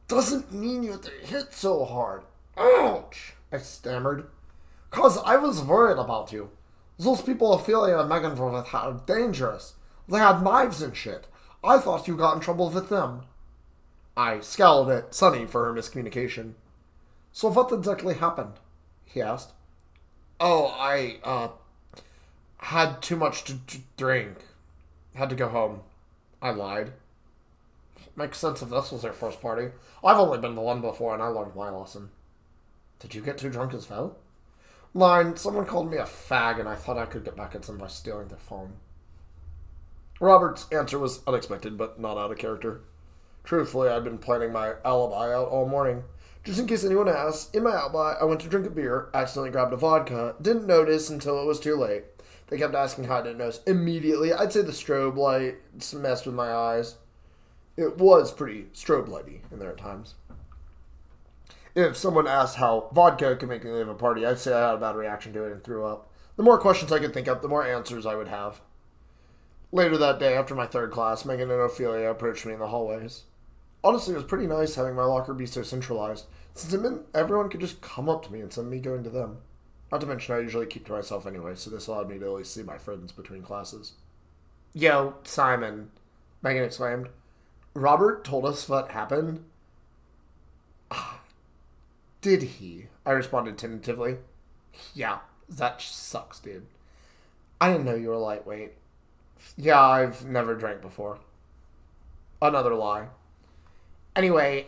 Doesn't mean you had to hit so hard. Ouch! I stammered. 'Cause I was worried about you. Those people Ophelia and Megan were with are dangerous. They had knives and shit. I thought you got in trouble with them. I scowled at Sunny for her miscommunication. So what exactly happened? He asked. Oh, I, had too much to drink. Had to go home. I lied. Makes sense if this was their first party. I've only been to one before and I learned my lesson. Did you get too drunk as well? Line, someone called me a fag and I thought I could get back at them by stealing their phone. Robert's answer was unexpected, but not out of character. Truthfully, I'd been planning my alibi out all morning. Just in case anyone asks, in my alibi, I went to drink a beer, accidentally grabbed a vodka, didn't notice until it was too late. They kept asking how I didn't notice. Immediately, I'd say the strobe lights messed with my eyes. It was pretty strobe lighty in there at times. If someone asked how vodka could make me leave a party, I'd say I had a bad reaction to it and threw up. The more questions I could think of, the more answers I would have. Later that day, after my third class, Megan and Ophelia approached me in the hallways. Honestly, it was pretty nice having my locker be so centralized, since it meant everyone could just come up to me instead of me going to them. Not to mention I usually keep to myself anyway, so this allowed me to at least see my friends between classes. Yo, Simon, Megan exclaimed. Robert told us what happened. Did he? I responded tentatively. Yeah, that sucks, dude. I didn't know you were lightweight. Yeah, I've never drank before. Another lie. Anyway,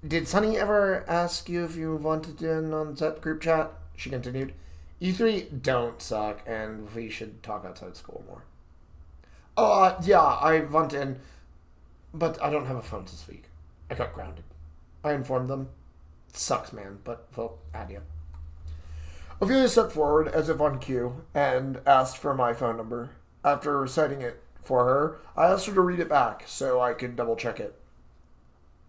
did Sunny ever ask you if you wanted in on that group chat? She continued. You three don't suck, and we should talk outside school more. Yeah, I want in, but I don't have a phone this week. I got grounded. I informed them. It sucks, man, but we'll add you. Ophelia stepped forward as if on cue and asked for my phone number. After reciting it for her, I asked her to read it back so I could double check it.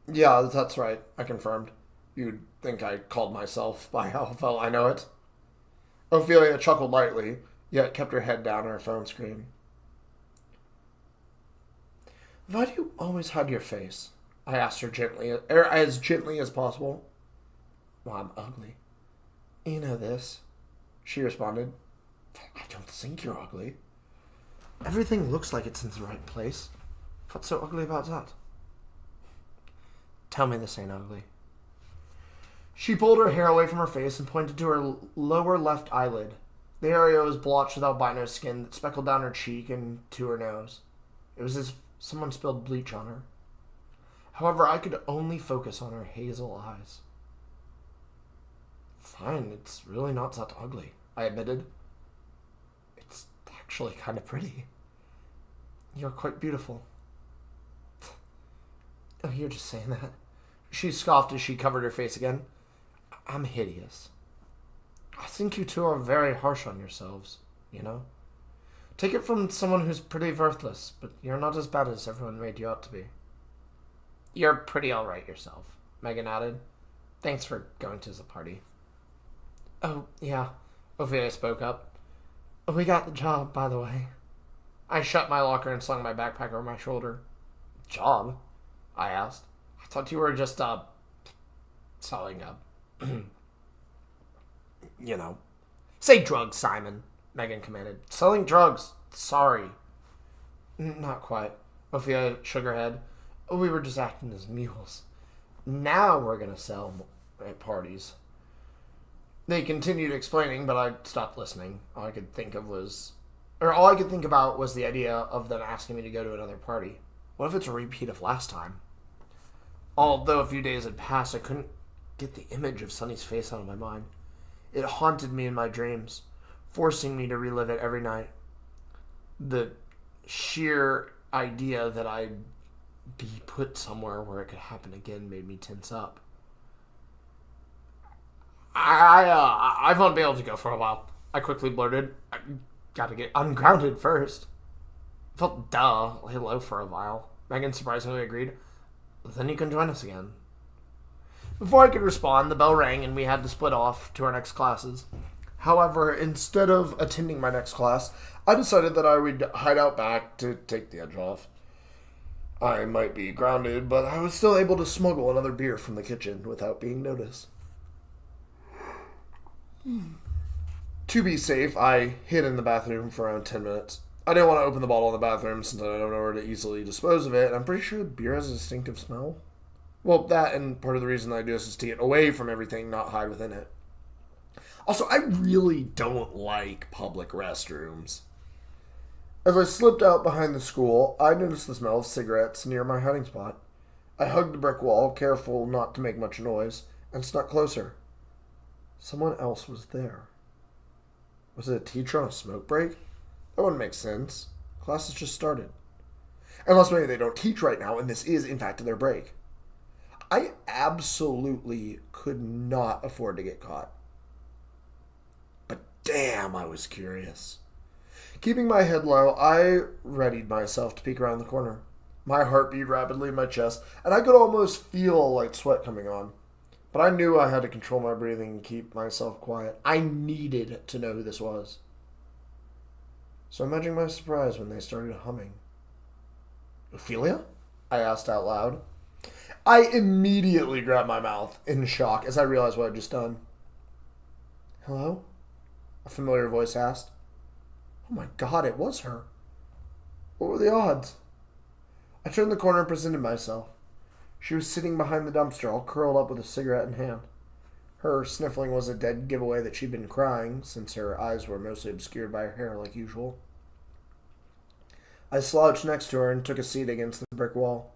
Yeah, that's right, I confirmed. You'd think I called myself by how well I know it. Ophelia chuckled lightly, yet kept her head down on her phone screen. Why do you always hide your face? I asked her gently, or as gently as possible. Well, I'm ugly. You know this, she responded. I don't think you're ugly. Everything looks like it's in the right place. What's so ugly about that? Tell me this ain't ugly. She pulled her hair away from her face and pointed to her lower left eyelid. The area was blotched with albino skin that speckled down her cheek and to her nose. It was as if someone spilled bleach on her. However, I could only focus on her hazel eyes. Fine, it's really not that ugly, I admitted. It's actually kind of pretty. You're quite beautiful. Oh, you're just saying that. She scoffed as she covered her face again. I'm hideous. I think you two are very harsh on yourselves, you know? Take it from someone who's pretty worthless, but you're not as bad as everyone made you out to be. You're pretty alright yourself, Megan added. Thanks for going to the party. Oh, yeah, Ophelia spoke up. We got the job, by the way. I shut my locker and slung my backpack over my shoulder. Job? I asked. I thought you were just, selling, you know. Say drugs, Simon, Megan commanded. Selling drugs. Sorry. Not quite. Ophelia shook her head. We were just acting as mules. Now we're going to sell at parties. They continued explaining, but I stopped listening. All I could think about was the idea of them asking me to go to another party. What if it's a repeat of last time? Although a few days had passed, I couldn't get the image of Sunny's face out of my mind. It haunted me in my dreams, forcing me to relive it every night. The sheer idea that I'd be put somewhere where it could happen again made me tense up. I won't be able to go for a while, I quickly blurted. I gotta get ungrounded first. Well, duh, lay low for a while. Megan surprisingly agreed. Then you can join us again. Before I could respond, the bell rang and we had to split off to our next classes. However, instead of attending my next class, I decided that I would hide out back to take the edge off. I might be grounded, but I was still able to smuggle another beer from the kitchen without being noticed. To be safe, I hid in the bathroom for around 10 minutes. I didn't want to open the bottle in the bathroom since I don't know where to easily dispose of it. I'm pretty sure beer has a distinctive smell. Well, that and part of the reason I do this is to get away from everything, not hide within it. Also, I really don't like public restrooms. As I slipped out behind the school, I noticed the smell of cigarettes near my hiding spot. I hugged the brick wall, careful not to make much noise, and snuck closer. Someone else was there. Was it a teacher on a smoke break? That wouldn't make sense. Class has just started. Unless maybe they don't teach right now, and this is, in fact, their break. I absolutely could not afford to get caught. But damn, I was curious. Keeping my head low, I readied myself to peek around the corner. My heart beat rapidly in my chest, and I could almost feel like sweat coming on. But I knew I had to control my breathing and keep myself quiet. I needed to know who this was. So imagine my surprise when they started humming. Ophelia? I asked out loud. I immediately grabbed my mouth in shock as I realized what I'd just done. Hello? A familiar voice asked. Oh my god, it was her. What were the odds? I turned the corner and presented myself. She was sitting behind the dumpster, all curled up with a cigarette in hand. Her sniffling was a dead giveaway that she'd been crying, since her eyes were mostly obscured by her hair like usual. I slouched next to her and took a seat against the brick wall.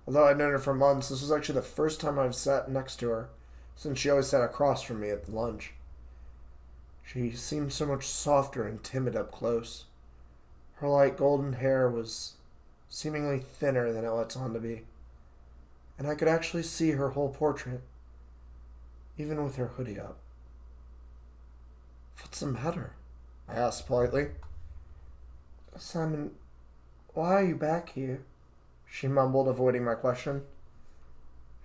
Although I'd known her for months, this was actually the first time I've sat next to her, since she always sat across from me at lunch. She seemed so much softer and timid up close. Her light golden hair was seemingly thinner than it lets on to be, and I could actually see her whole portrait, even with her hoodie up. What's the matter? I asked politely. Simon, why are you back here? She mumbled, avoiding my question.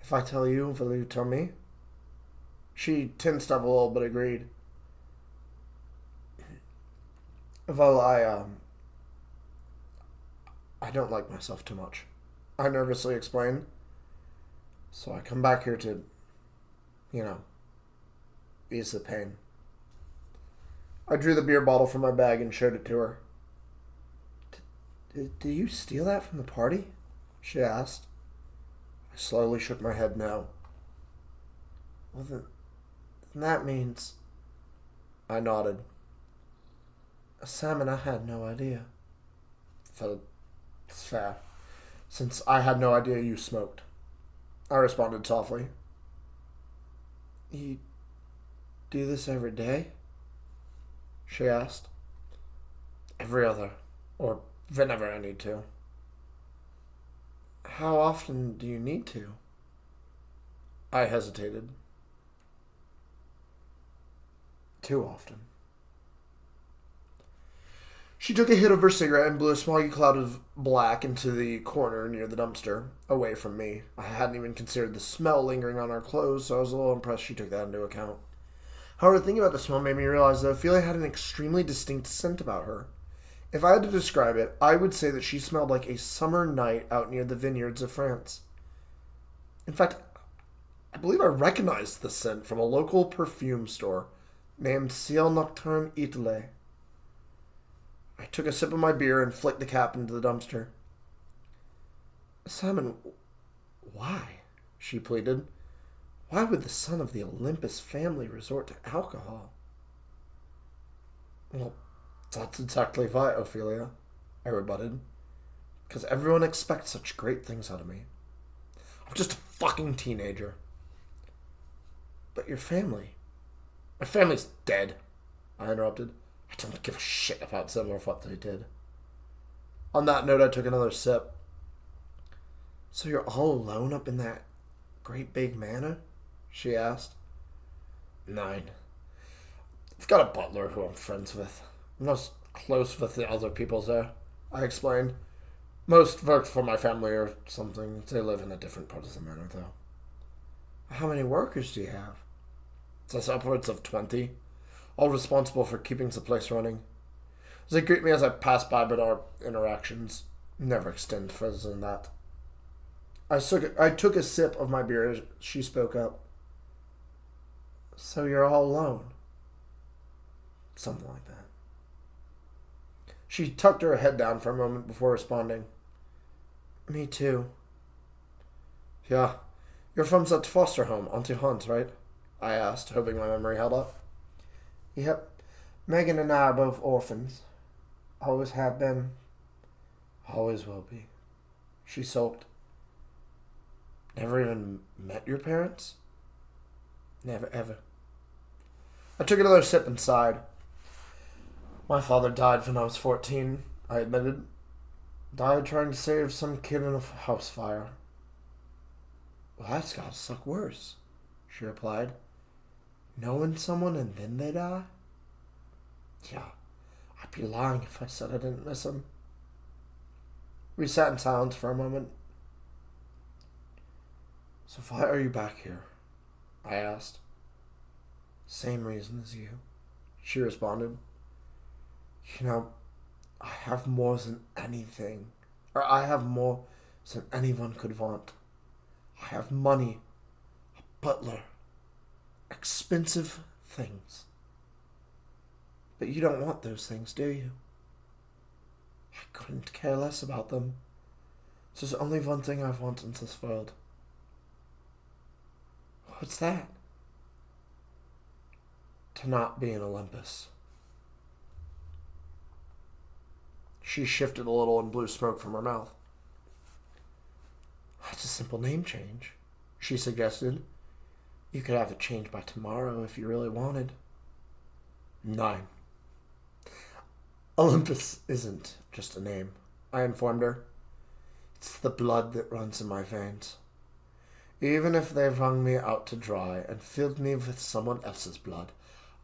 If I tell you, will you tell me? She tensed up a little, but agreed. Well, I don't like myself too much, I nervously explained. So I come back here to, ease the pain. I drew the beer bottle from my bag and showed it to her. Did you steal that from the party? She asked. I slowly shook my head no. Well, then that means... I nodded. Simon, I had no idea. That's fair. Since I had no idea you smoked. I responded softly. You do this every day? She asked. Every other. Or whenever I need to. How often do you need to? I hesitated. Too often. She took a hit of her cigarette and blew a smoggy cloud of black into the corner near the dumpster, away from me. I hadn't even considered the smell lingering on our clothes, so I was a little impressed she took that into account. However, thinking about the smell made me realize that Ophelia had an extremely distinct scent about her. If I had to describe it, I would say that she smelled like a summer night out near the vineyards of France. In fact, I believe I recognized the scent from a local perfume store named Ciel Nocturne Italy. I took a sip of my beer and flicked the cap into the dumpster. Simon, why? She pleaded. Why would the son of the Olympus family resort to alcohol? Well, that's exactly why, Ophelia, I rebutted. Because everyone expects such great things out of me. I'm just a fucking teenager. But your family... My family's dead, I interrupted. I don't give a shit about them or what they did. On that note, I took another sip. So you're all alone up in that great big manor? She asked. 9. I've got a butler who I'm friends with. I'm not as close with the other people there, I explained. Most work for my family or something. They live in a different part of the manor, though. How many workers do you have? It's upwards of 20. All responsible for keeping the place running. They greet me as I pass by, but our interactions never extend further than that. I took a sip of my beer as she spoke up. So you're all alone? Something like that. She tucked her head down for a moment before responding. Me too. Yeah. You're from that foster home, Auntie Hunt, right? I asked, hoping my memory held up. Yep. Megan and I are both orphans. Always have been. Always will be. She sulked. Never even met your parents? Never, ever. I took another sip and sighed. My father died when I was 14, I admitted. Died trying to save some kid in a house fire. Well, that's gotta suck worse, she replied. Knowing someone and then they die? Yeah, I'd be lying if I said I didn't miss him. We sat in silence for a moment. So why are you back here? I asked. Same reason as you, she responded. You know, I have more than anything, or I have more than anyone could want. I have money, a butler, expensive things. But you don't want those things, do you? I couldn't care less about them. There's only one thing I want in this world. What's that? To not be in Olympus. She shifted a little and blew smoke from her mouth. That's a simple name change, she suggested. You could have it changed by tomorrow if you really wanted. 9. Olympus isn't just a name, I informed her. It's the blood that runs in my veins. Even if they wrung me out to dry and filled me with someone else's blood,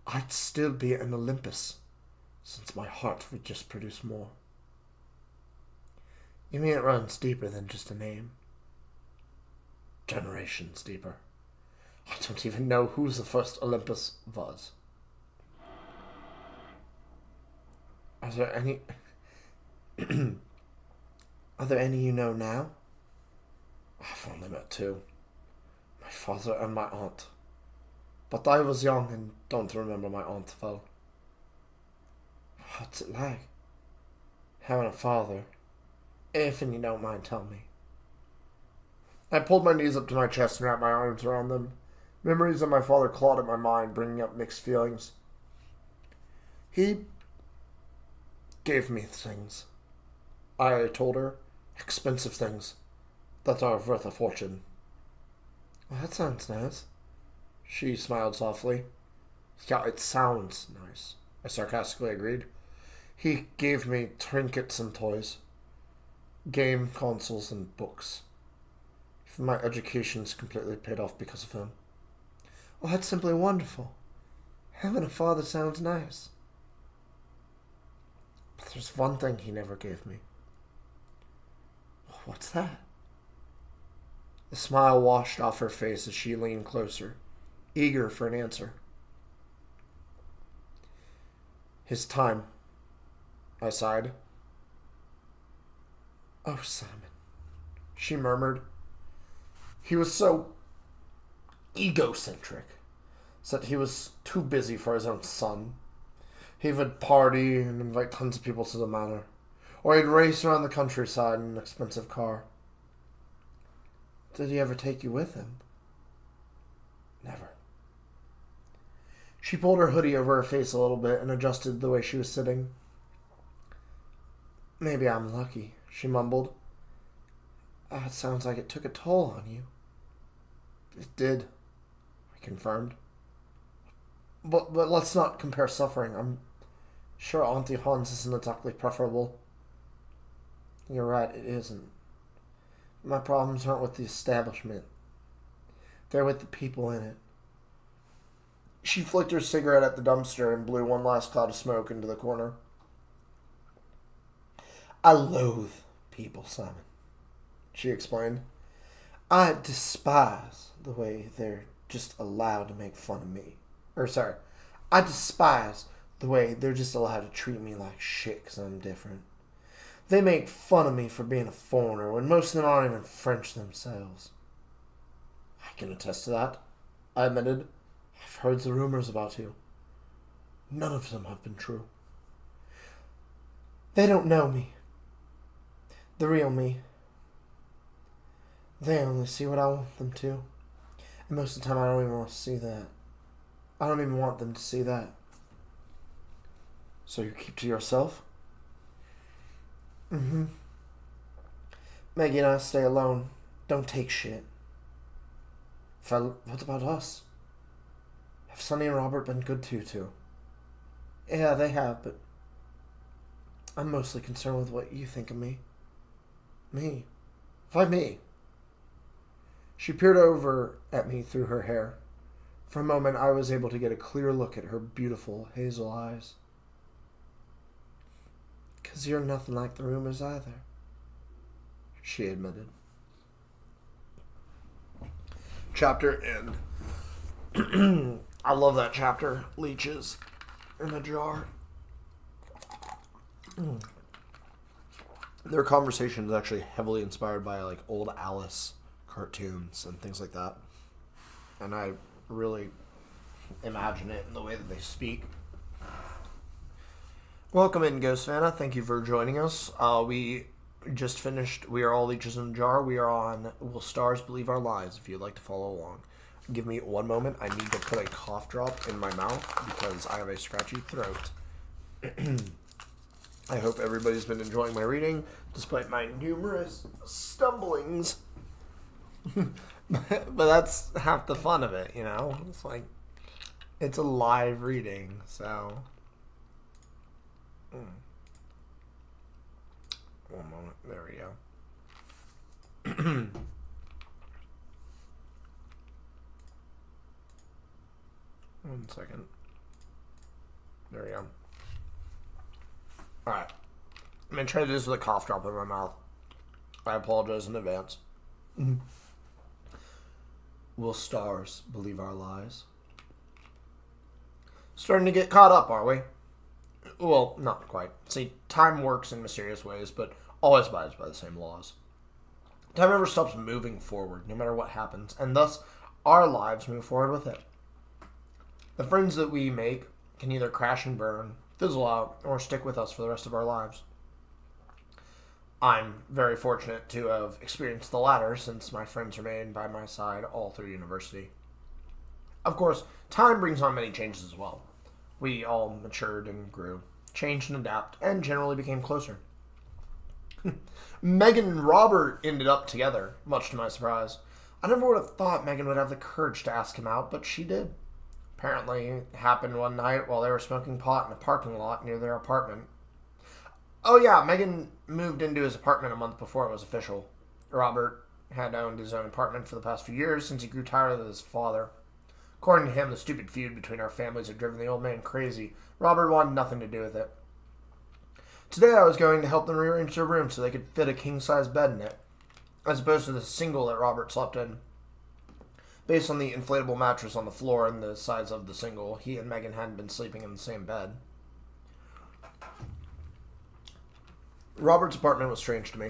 I'd still be an Olympus, since my heart would just produce more. You mean it runs deeper than just a name? Generations deeper. I don't even know who the first Olympus was. Are there any... Are there any you know now? I've only met 2. My father and my aunt. But I was young and don't remember my aunt well. What's it like? Having a father? If you don't mind telling me. I pulled my knees up to my chest and wrapped my arms around them. Memories of my father clawed at my mind, bringing up mixed feelings. He gave me things. I told her, expensive things that are worth a fortune. Well, that sounds nice. She smiled softly. Yeah, it sounds nice, I sarcastically agreed. He gave me trinkets and toys, game consoles and books. My education's completely paid off because of him. Well, that's simply wonderful. Having a father sounds nice. But there's one thing he never gave me. What's that? The smile washed off her face as she leaned closer, eager for an answer. His time, I sighed. Oh, Simon, she murmured. He was so egocentric that he was too busy for his own son. He would party and invite tons of people to the manor, or he'd race around the countryside in an expensive car. Did he ever take you with him? Never. She pulled her hoodie over her face a little bit and adjusted the way she was sitting. Maybe I'm lucky, she mumbled. It sounds like it took a toll on you. It did, I confirmed. But let's not compare suffering. I'm sure Auntie Hans isn't exactly preferable. You're right, it isn't. My problems aren't with the establishment. They're with the people in it. She flicked her cigarette at the dumpster and blew one last cloud of smoke into the corner. I loathe people, Simon, she explained. I despise the way they're just allowed to make fun of me. I despise the way they're just allowed to treat me like shit because I'm different. They make fun of me for being a foreigner when most of them aren't even French themselves. I can attest to that, I admitted. I've heard the rumors about you. None of them have been true. They don't know me. The real me. They only see what I want them to. And most of the time I don't even want to see that. I don't even want them to see that. So you keep to yourself? Mm-hmm. Maggie and I stay alone. Don't take shit. What about us? Have Sonny and Robert been good to you too? Yeah, they have, but I'm mostly concerned with what you think of me. Me? Why me? She peered over at me through her hair. For a moment, I was able to get a clear look at her beautiful hazel eyes. 'Cause you're nothing like the rumors either, she admitted. Chapter end. I love that chapter. Leeches in a jar. Their conversation is actually heavily inspired by like old Alice cartoons and things like that. And I really imagine it in the way that they speak. Welcome in, Ghost Vanna. Thank you for joining us. We just finished We Are All Leeches in a Jar. We are on Will Stars Believe Our Lies, if you'd like to follow along. Give me one moment. I need to put a cough drop in my mouth because I have a scratchy throat. I hope everybody's been enjoying my reading, despite my numerous stumblings. But that's half the fun of it, you know? It's like, it's a live reading, so... One moment. There we go. 1 second. There we go. Alright. I'm going to try to do this with a cough drop in my mouth. I apologize in advance. Will stars believe our lies? Starting to get caught up, are we? Well, not quite. See, time works in mysterious ways, but always abides by the same laws. Time never stops moving forward, no matter what happens, and thus our lives move forward with it. The friends that we make can either crash and burn, fizzle out, or stick with us for the rest of our lives. I'm very fortunate to have experienced the latter, since my friends remained by my side all through university. Of course, time brings on many changes as well. We all matured and grew, changed and adapted, and generally became closer. Megan and Robert ended up together, much to my surprise. I never would have thought Megan would have the courage to ask him out, but she did. Apparently, it happened one night while they were smoking pot in a parking lot near their apartment. Oh yeah, Megan moved into his apartment a month before it was official. Robert had owned his own apartment for the past few years since he grew tired of his father. According to him, the stupid feud between our families had driven the old man crazy. Robert wanted nothing to do with it. Today I was going to help them rearrange their room so they could fit a king-size bed in it, as opposed to the single that Robert slept in. Based on the inflatable mattress on the floor and the size of the single, he and Megan hadn't been sleeping in the same bed. Robert's apartment was strange to me.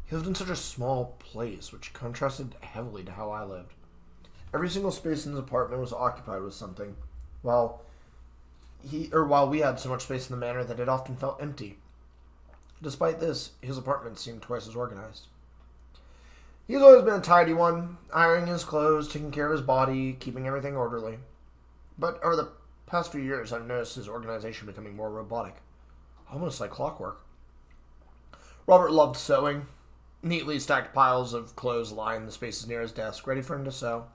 He lived in such a small place, which contrasted heavily to how I lived. Every single space in his apartment was occupied with something, while we had so much space in the manor that it often felt empty. Despite this, his apartment seemed twice as organized. He's always been a tidy one, ironing his clothes, taking care of his body, keeping everything orderly. But over the past few years, I've noticed his organization becoming more robotic, almost like clockwork. Robert loved sewing. Neatly stacked piles of clothes lined the spaces near his desk, ready for him to sew.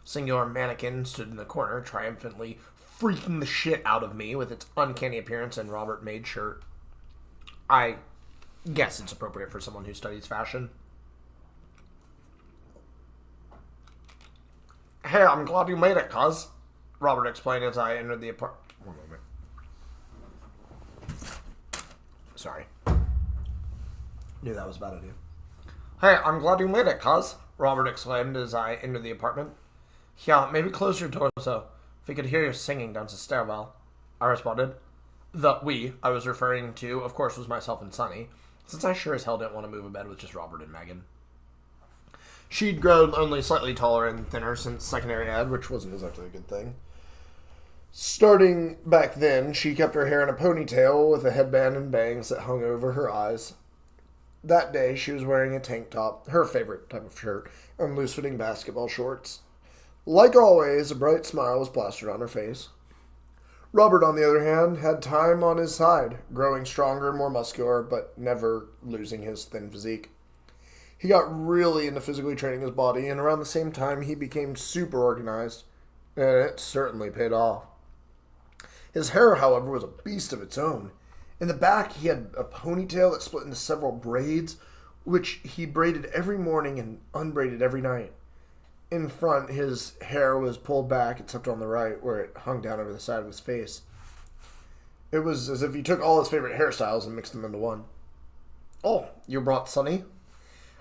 Singular mannequin stood in the corner, triumphantly freaking the shit out of me with its uncanny appearance and Robert-made shirt. I guess it's appropriate for someone who studies fashion. Hey, I'm glad you made it, cuz, Robert explained as I entered the apartment. One moment. Sorry. Knew that was a bad idea. Hey, I'm glad you made it, cuz, Robert exclaimed as I entered the apartment. Yeah, maybe close your torso. If we could hear you singing down the stairwell, I responded. The we I was referring to, of course, was myself and Sunny, since I sure as hell didn't want to move a bed with just Robert and Megan. She'd grown only slightly taller and thinner since secondary ed, which wasn't exactly a good thing. Starting back then, she kept her hair in a ponytail with a headband and bangs that hung over her eyes. That day, she was wearing a tank top, her favorite type of shirt, and loose-fitting basketball shorts. Like always, a bright smile was plastered on her face. Robert, on the other hand, had time on his side, growing stronger and more muscular, but never losing his thin physique. He got really into physically training his body, and around the same time, he became super organized, and it certainly paid off. His hair, however, was a beast of its own. In the back, he had a ponytail that split into several braids, which he braided every morning and unbraided every night. In front, his hair was pulled back, except on the right, where it hung down over the side of his face. It was as if he took all his favorite hairstyles and mixed them into one. Oh, you brought Sunny?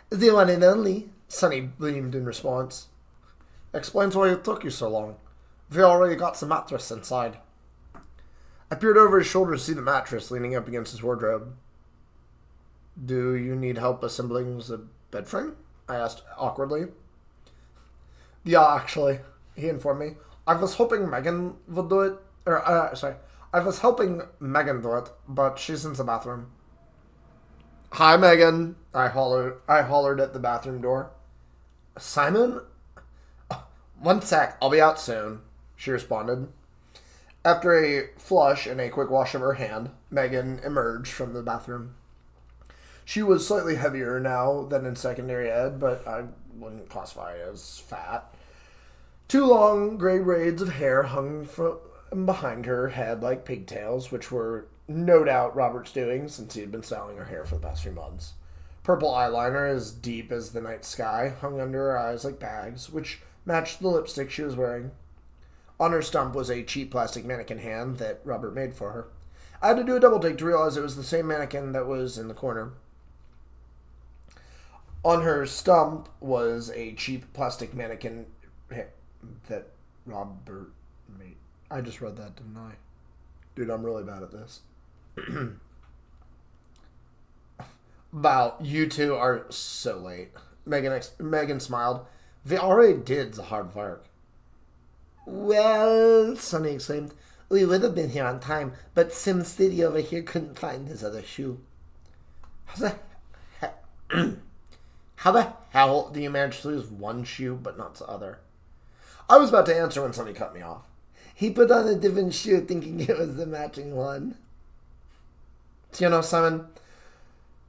The one and only, Sunny beamed in response. Explains why it took you so long. We already got the mattress inside. I peered over his shoulder to see the mattress leaning up against his wardrobe. Do you need help assembling the bed frame? I asked awkwardly. Yeah, actually, he informed me. I was hoping Megan would do it. I was helping Megan do it, but she's in the bathroom. Hi, Megan. I hollered at the bathroom door. Simon? One sec, I'll be out soon, she responded. After a flush and a quick wash of her hand, Megan emerged from the bathroom. She was slightly heavier now than in secondary ed, but I wouldn't classify as fat. 2 long gray braids of hair hung from behind her head like pigtails, which were no doubt Robert's doing since he had been styling her hair for the past few months. Purple eyeliner as deep as the night sky hung under her eyes like bags, which matched the lipstick she was wearing. On her stump was a cheap plastic mannequin hand that Robert made for her. I had to do a double take to realize it was the same mannequin that was in the corner. On her stump was a cheap plastic mannequin that Robert made. I just read that, didn't I? Dude, I'm really bad at this. Wow, you two are so late. Megan smiled. They already did the hard work. Well, Sonny exclaimed, we would have been here on time, but SimCity over here couldn't find his other shoe. How the hell do you manage to lose one shoe but not the other? I was about to answer when Sonny cut me off. He put on a different shoe thinking it was the matching one. You know, Simon,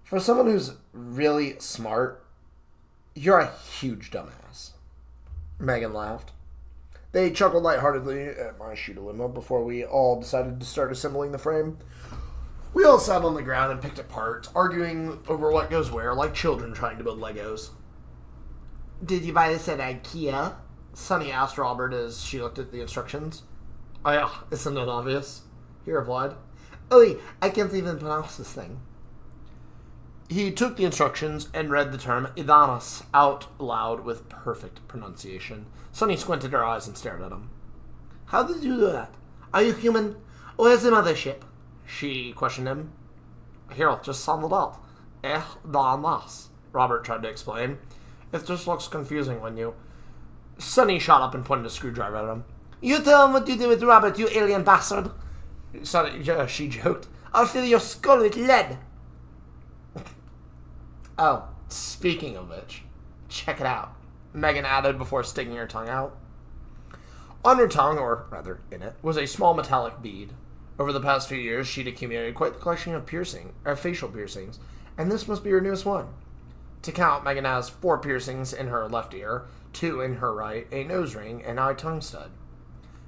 for someone who's really smart, you're a huge dumbass. Megan laughed. They chuckled lightheartedly at my shoe dilemma before we all decided to start assembling the frame. We all sat on the ground and picked apart, arguing over what goes where, like children trying to build Legos. Did you buy this at IKEA? Sonny asked Robert as she looked at the instructions. Oh yeah, isn't it obvious? He replied. Oh, I can't even pronounce this thing. He took the instructions and read the term Idanos out loud with perfect pronunciation. Sonny squinted her eyes and stared at him. How did you do that? Are you human? Where's the mothership? She questioned him. Here, just sound it out. Idanos, Robert tried to explain. It just looks confusing when you... Sonny shot up and pointed a screwdriver at him. You tell him what you did with Robert, you alien bastard. She joked. I'll fill your skull with lead. Oh, speaking of which, check it out, Megan added before sticking her tongue out. On her tongue, or rather in it, was a small metallic bead. Over the past few years, she'd accumulated quite the collection of facial piercings, and this must be her newest one. To count, Megan has 4 piercings in her left ear, 2 in her right, a nose ring, and a tongue stud.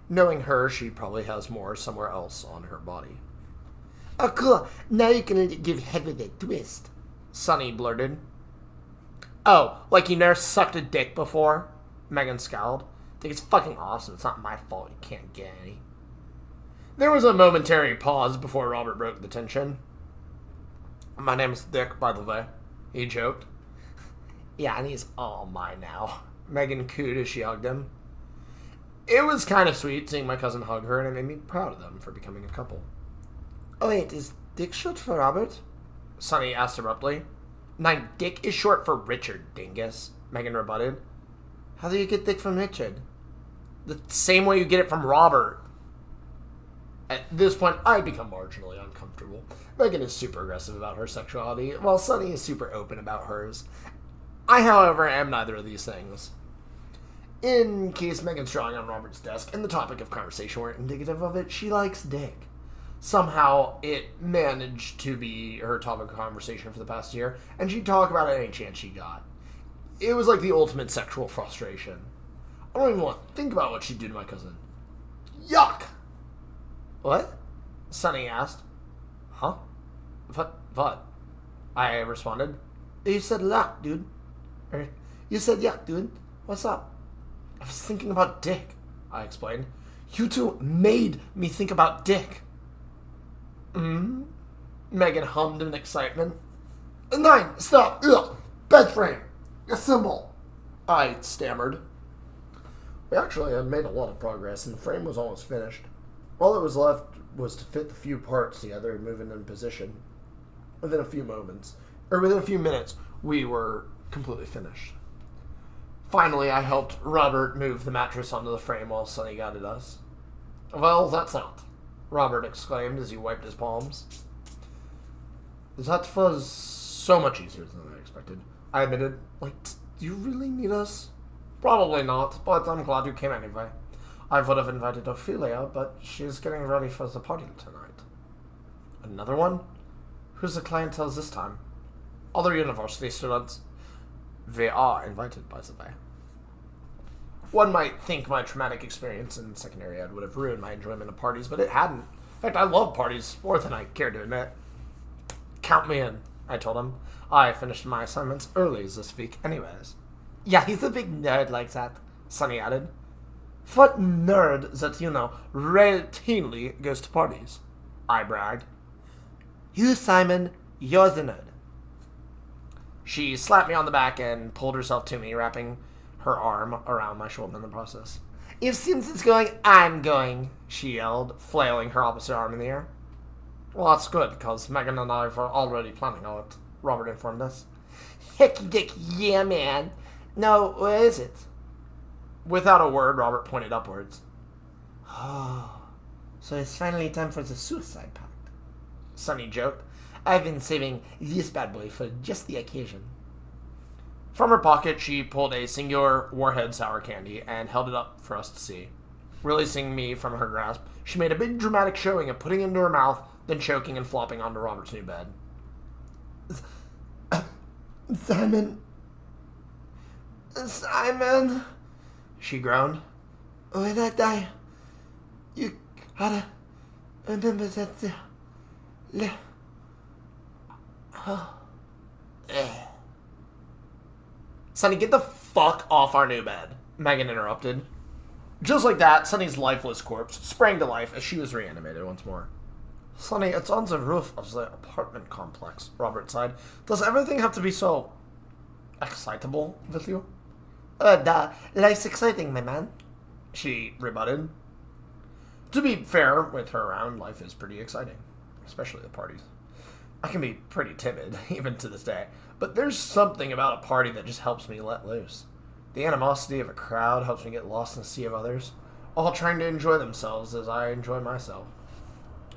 Knowing her, she probably has more somewhere else on her body. Oh, cool. Now you can give Heather a twist, Sonny blurted. Oh, like you never sucked a dick before? Megan scowled. I think it's fucking awesome. It's not my fault you can't get any. There was a momentary pause before Robert broke the tension. My name's Dick, by the way, he joked. Yeah, and he's all mine now, Megan cooed as she hugged him. It was kind of sweet seeing my cousin hug her, and it made me proud of them for becoming a couple. Oh wait, is Dick short for Robert? Sonny asked abruptly. No, Dick is short for Richard, dingus, Megan rebutted. How do you get Dick from Richard? The same way you get it from Robert. At this point, I become marginally uncomfortable. Megan is super aggressive about her sexuality, while Sonny is super open about hers. I, however, am neither of these things. In case Megan's drawing on Robert's desk and the topic of conversation weren't indicative of it, she likes Dick. Somehow, it managed to be her topic of conversation for the past year, and she'd talk about it any chance she got. It was like the ultimate sexual frustration. I don't even want to think about what she'd do to my cousin. Yuck! What? Sonny asked. Huh? What? I responded. You said yuck, dude. You said yuck, dude. What's up? I was thinking about Dick, I explained. You two made me think about Dick. Megan hummed in excitement. 9, stop, ugh, bed frame, a symbol, I stammered. We actually had made a lot of progress, and the frame was almost finished. All that was left was to fit the few parts together and move it in position. Within a few minutes, we were completely finished. Finally, I helped Robert move the mattress onto the frame while Sonny guided us. Well, that's out, Robert exclaimed as he wiped his palms. That was so much easier than I expected, I admitted. Like, do you really need us? Probably not, but I'm glad you came anyway. I would have invited Ophelia, but she's getting ready for the party tonight. Another one? Who's the clientele this time? Other university students. They are invited, by the way. One might think my traumatic experience in secondary ed would have ruined my enjoyment of parties, but it hadn't. In fact, I love parties more than I care to admit. Count me in, I told him. I finished my assignments early this week anyways. Yeah, he's a big nerd like that, Sonny added. What nerd that, routinely goes to parties? I bragged. You, Simon, you're the nerd. She slapped me on the back and pulled herself to me, wrapping her arm around my shoulder in the process. If Simpson's going, I'm going, she yelled, flailing her opposite arm in the air. Well, that's good, because Megan and I were already planning on it, Robert informed us. Heck, dick, yeah, man. No, where is it? Without a word, Robert pointed upwards. Oh, so it's finally time for the suicide pact, Sonny joked. I've been saving this bad boy for just the occasion. From her pocket, she pulled a singular warhead sour candy and held it up for us to see. Releasing me from her grasp, she made a big dramatic showing of putting it into her mouth, then choking and flopping onto Robert's new bed. Simon, she groaned. When I die, you gotta remember that Sonny, get the fuck off our new bed, Megan interrupted. Just like that, Sonny's lifeless corpse sprang to life as she was reanimated once more. Sonny, it's on the roof of the apartment complex, Robert sighed. Does everything have to be so excitable with you? Life's exciting, my man, she rebutted. To be fair, with her around, life is pretty exciting, especially the parties. I can be pretty timid, even to this day, but there's something about a party that just helps me let loose. The animosity of a crowd helps me get lost in a sea of others, all trying to enjoy themselves as I enjoy myself.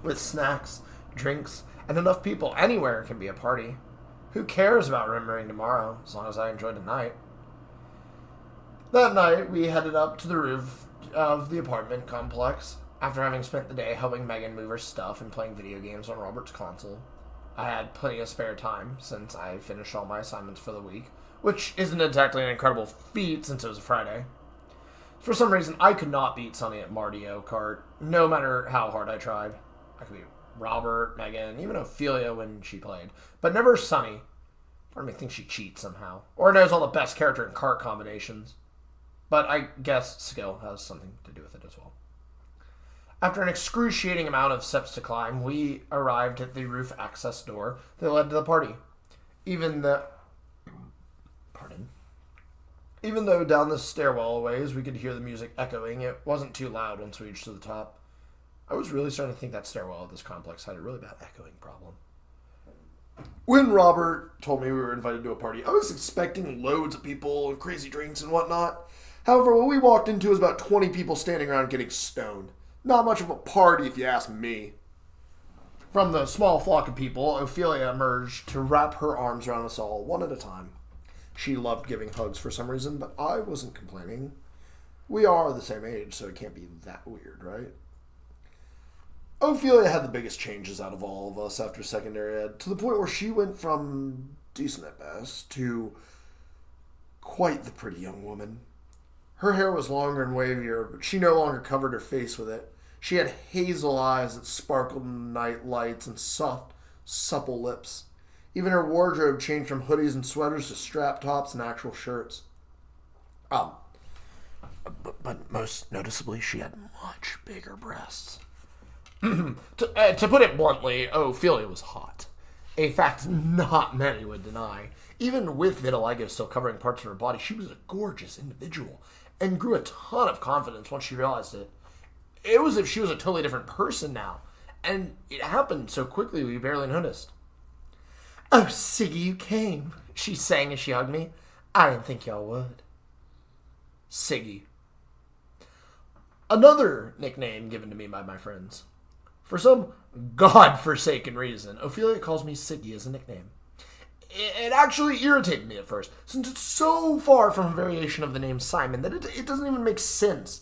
With snacks, drinks, and enough people, anywhere can be a party. Who cares about remembering tomorrow, as long as I enjoy tonight? That night, we headed up to the roof of the apartment complex, after having spent the day helping Megan move her stuff and playing video games on Robert's console. I had plenty of spare time, since I finished all my assignments for the week, which isn't exactly an incredible feat since it was a Friday. For some reason, I could not beat Sonny at Mario Kart, no matter how hard I tried. I could beat Robert, Megan, even Ophelia when she played, but never Sonny. Part of me thinks she cheats somehow, or knows all the best character and kart combinations. But I guess skill has something to do with it as well. After an excruciating amount of steps to climb, we arrived at the roof access door that led to the party. Even though down the stairwell a ways we could hear the music echoing, it wasn't too loud once we reached to the top. I was really starting to think that stairwell at this complex had a really bad echoing problem. When Robert told me we were invited to a party, I was expecting loads of people and crazy drinks and whatnot. However, what we walked into was about 20 people standing around getting stoned. Not much of a party, if you ask me. From the small flock of people, Ophelia emerged to wrap her arms around us all, one at a time. She loved giving hugs for some reason, but I wasn't complaining. We are the same age, so it can't be that weird, right? Ophelia had the biggest changes out of all of us after secondary ed, to the point where she went from decent at best to quite the pretty young woman. Her hair was longer and wavier, but she no longer covered her face with it. She had hazel eyes that sparkled in night lights and soft, supple lips. Even her wardrobe changed from hoodies and sweaters to strap tops and actual shirts. But most noticeably, she had much bigger breasts. To put it bluntly, Ophelia was hot. A fact not many would deny. Even with vitiligo still covering parts of her body, she was a gorgeous individual and grew a ton of confidence once she realized it. It was as if she was a totally different person now, and it happened so quickly we barely noticed. Oh, Siggy, you came, she sang as she hugged me. I didn't think y'all would. Siggy. Another nickname given to me by my friends. For some god-forsaken reason, Ophelia calls me Siggy as a nickname. It actually irritated me at first, since it's so far from a variation of the name Simon that it doesn't even make sense.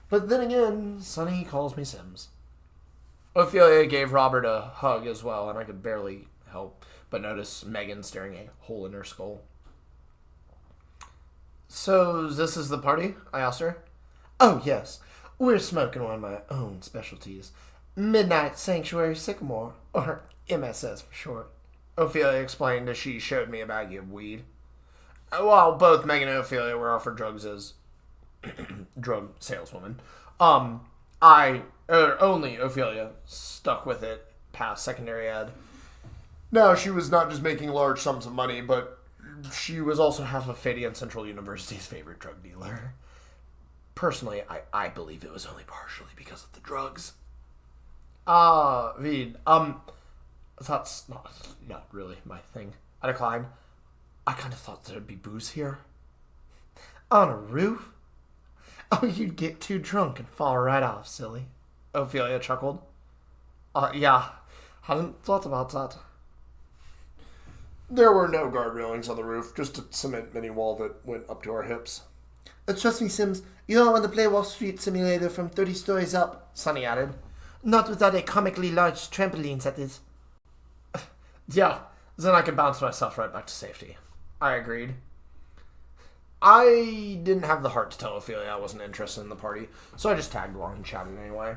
But then again, Sonny calls me Sims. Ophelia gave Robert a hug as well, and I could barely help but notice Megan staring a hole in her skull. So, this is the party? I asked her. Oh, yes. We're smoking one of my own specialties. Midnight Sanctuary Sycamore, or MSS for short. Ophelia explained as she showed me a baggie of weed. While both Megan and Ophelia were offered drugs as drug saleswomen, only Ophelia stuck with it past secondary ed. Now, she was not just making large sums of money, but she was also half of Fadian Central University's favorite drug dealer. Personally, I believe it was only partially because of the drugs. Weed. That's not really my thing. I declined. I kind of thought there'd be booze here. On a roof? Oh, you'd get too drunk and fall right off, silly. Ophelia chuckled. Yeah. Hadn't thought about that. There were no guard railings on the roof, just a cement mini wall that went up to our hips. Trust me, Sims, you don't want to play Wall Street Simulator from 30 stories up, Sonny added. Not without a comically large trampoline, that is. Yeah, then I could bounce myself right back to safety. I agreed. I didn't have the heart to tell Ophelia I wasn't interested in the party, so I just tagged along and chatted anyway.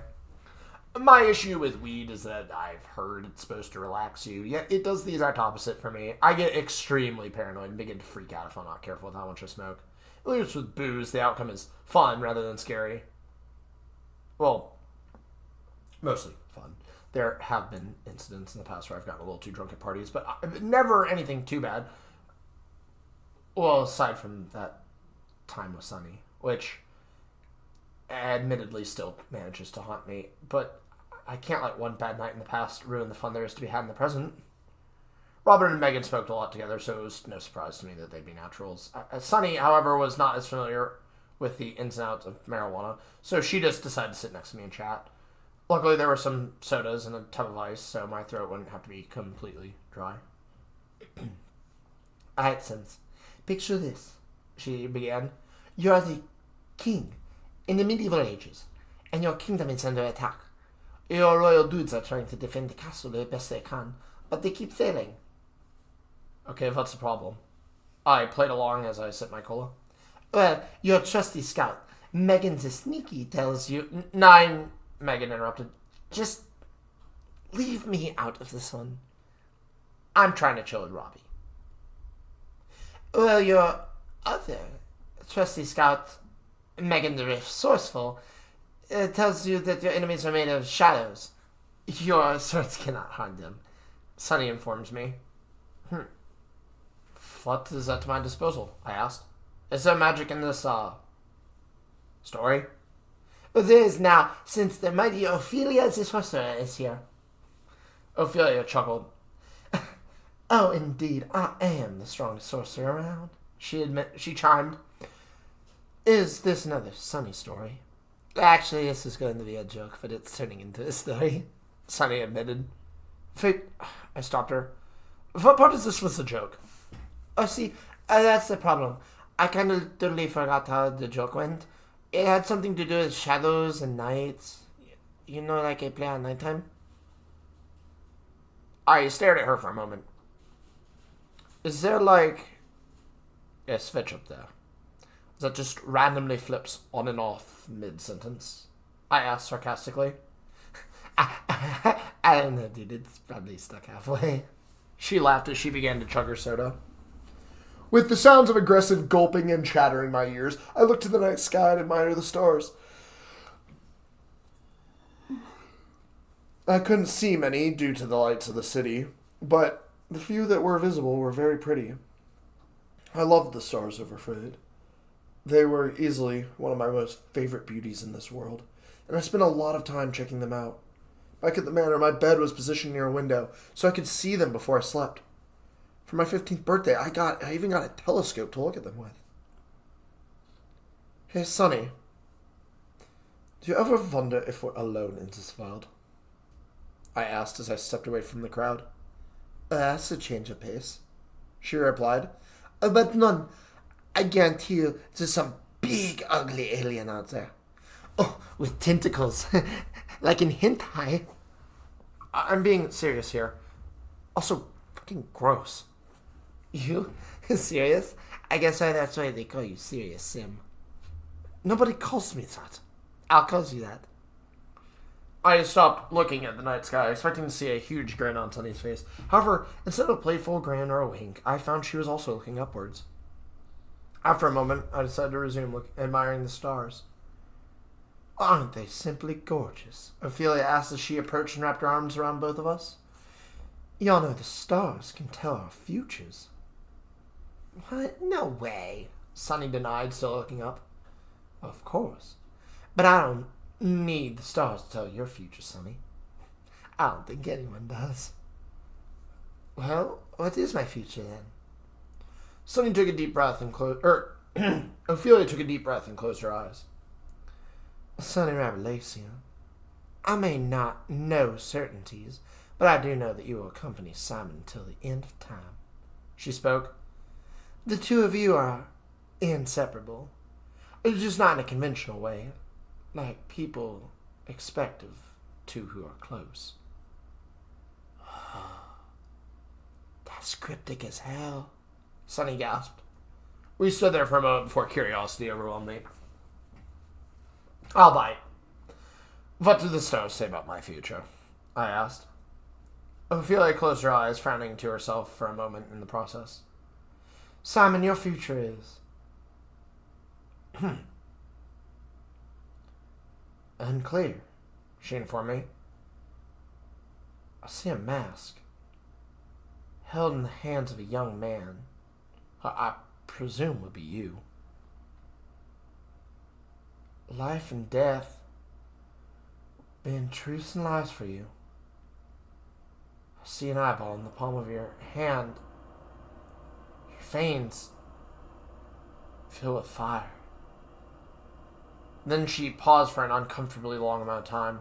My issue with weed is that I've heard it's supposed to relax you, yet it does the exact opposite for me. I get extremely paranoid and begin to freak out if I'm not careful with how much I smoke. At least with booze, the outcome is fun rather than scary. Well, mostly fun. There have been incidents in the past where I've gotten a little too drunk at parties, but never anything too bad. Well, aside from that time with Sonny, which admittedly still manages to haunt me, but I can't let one bad night in the past ruin the fun there is to be had in the present. Robert and Megan smoked a lot together, so it was no surprise to me that they'd be naturals. Sonny, however, was not as familiar with the ins and outs of marijuana, so she just decided to sit next to me and chat. Luckily, there were some sodas and a tub of ice, so my throat wouldn't have to be completely dry. Alright, Sims. Picture this, she began. You are the king in the medieval ages, and your kingdom is under attack. Your royal dudes are trying to defend the castle the best they can, but they keep failing. Okay, what's the problem? I played along as I sipped my cola. Well, your trusty scout, Megan the Sneaky, tells you... Nine, Megan interrupted. Just leave me out of this one. I'm trying to chill with Robbie. Well, your other trusty scout, Megan the Resourceful, tells you that your enemies are made of shadows. Your swords cannot harm them. Sonny informs me. What is at my disposal? I asked. Is there magic in this, story? Well, there is now, since the mighty Ophelia the Sorcerer is here. Ophelia chuckled. Oh, indeed, I am the strongest sorcerer around, She chimed. Is this another Sonny story? Actually, this is going to be a joke, but it's turning into a story. Sonny admitted. Fate, I stopped her. What part of this was a joke? Oh, see, that's the problem. I kind of totally forgot how the joke went. It had something to do with shadows and nights. You know, like I play at nighttime? I stared at her for a moment. Is there, like, a switch up there that just randomly flips on and off mid-sentence? I asked sarcastically. I don't know, dude. It's probably stuck halfway. She laughed as she began to chug her soda. With the sounds of aggressive gulping and chatter in my ears, I looked to the night sky and admired the stars. I couldn't see many due to the lights of the city, but the few that were visible were very pretty. I loved the stars overfed. They were easily one of my most favorite beauties in this world, and I spent a lot of time checking them out. Back at the manor, my bed was positioned near a window, so I could see them before I slept. For my 15th birthday, I even got a telescope to look at them with. Hey, Sonny. Do you ever wonder if we're alone in this world? I asked as I stepped away from the crowd. That's a change of pace, she replied. But none. I guarantee you there's some big, ugly alien out there. Oh, with tentacles. Like in hentai. I'm being serious here. Also, fucking gross. You? Serious? I guess that's why they call you Serious Sim. Nobody calls me that. I'll call you that. I stopped looking at the night sky, expecting to see a huge grin on Sunny's face. However, instead of a playful grin or a wink, I found she was also looking upwards. After a moment, I decided to resume admiring the stars. Aren't they simply gorgeous? Ophelia asked as she approached and wrapped her arms around both of us. Y'all know the stars can tell our futures. What? No way, Sunny denied, still looking up. Of course. But I don't need the stars to tell your future, Sunny. I don't think anyone does. Well, what is my future then? Sunny took a deep breath and Ophelia took a deep breath and closed her eyes. Sunny Rabelation, I may not know certainties, but I do know that you will accompany Simon until the end of time. She spoke. The two of you are inseparable. It's just not in a conventional way, like people expect of two who are close. That's cryptic as hell, Sunny gasped. We stood there for a moment before curiosity overwhelmed me. I'll bite. What do the stars say about my future? I asked. Ophelia closed her eyes, frowning to herself for a moment in the process. Simon, your future is... unclear, she informed me. I see a mask, held in the hands of a young man. I presume would be you. Life and death, being truths and lies for you. I see an eyeball in the palm of your hand. Your veins fill with fire. Then she paused for an uncomfortably long amount of time.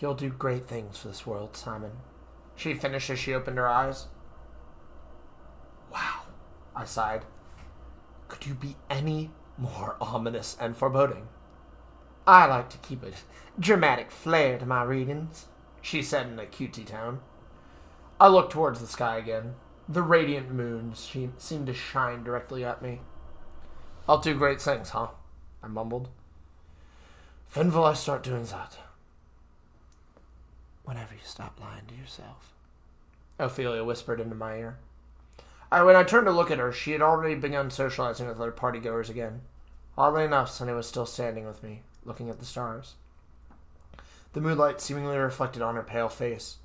You'll do great things for this world, Simon. She finished as she opened her eyes. Wow, I sighed. Could you be any more ominous and foreboding? I like to keep a dramatic flair to my readings, she said in a cutesy tone. I looked towards the sky again. The radiant moon seemed to shine directly at me. I'll do great things, huh? I mumbled. When will I start doing that? Whenever you stop lying to yourself, Ophelia whispered into my ear. When I turned to look at her, she had already begun socializing with other partygoers again. Oddly enough, Sunny was still standing with me, looking at the stars. The moonlight seemingly reflected on her pale face,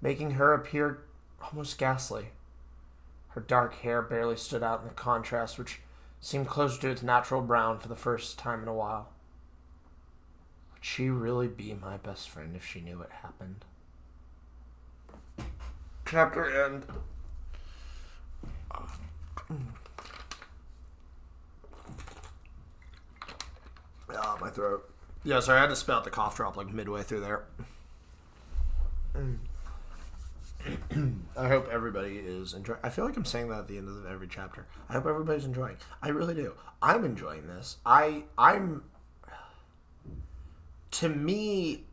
making her appear almost ghastly. Her dark hair barely stood out in the contrast, which seemed closer to its natural brown for the first time in a while. Would she really be my best friend if she knew it happened? Chapter end. Ah, my throat. Yeah, sorry, I had to spit out the cough drop like midway through there. I hope everybody is enjoying. I feel like I'm saying that at the end of every chapter. I hope everybody's enjoying. I really do. I'm enjoying this. I'm. To me,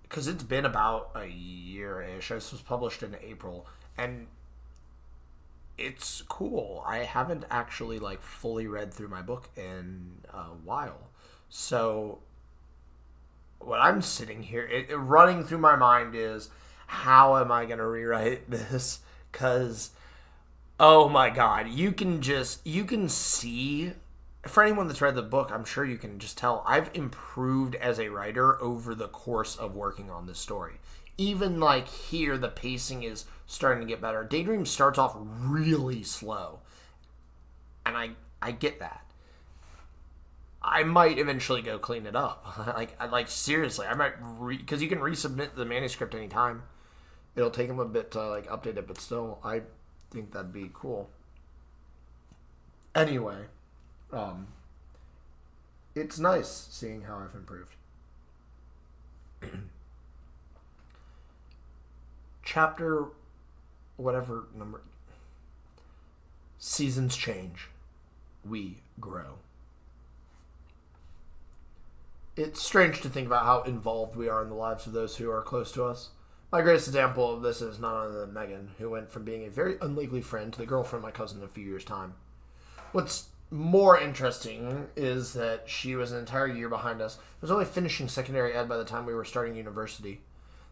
because it's been about a year-ish. This was published in April, and it's cool. I haven't actually like fully read through my book in a while, so what I'm sitting here, running through my mind is, how am I going to rewrite this? Because, oh my God, you can see, for anyone that's read the book, I'm sure you can just tell, I've improved as a writer over the course of working on this story. Even like here, the pacing is starting to get better. Daydreams starts off really slow, and I get that. I might eventually go clean it up. like seriously, I might because you can resubmit the manuscript anytime. It'll take them a bit to like update it, but still, I think that'd be cool. Anyway, It's nice seeing how I've improved. Chapter, whatever number. Seasons change. We grow. It's strange to think about how involved we are in the lives of those who are close to us. My greatest example of this is none other than Megan, who went from being a very unlikely friend to the girlfriend of my cousin in a few years' time. What's more interesting is that she was an entire year behind us. I was only finishing secondary ed by the time we were starting university.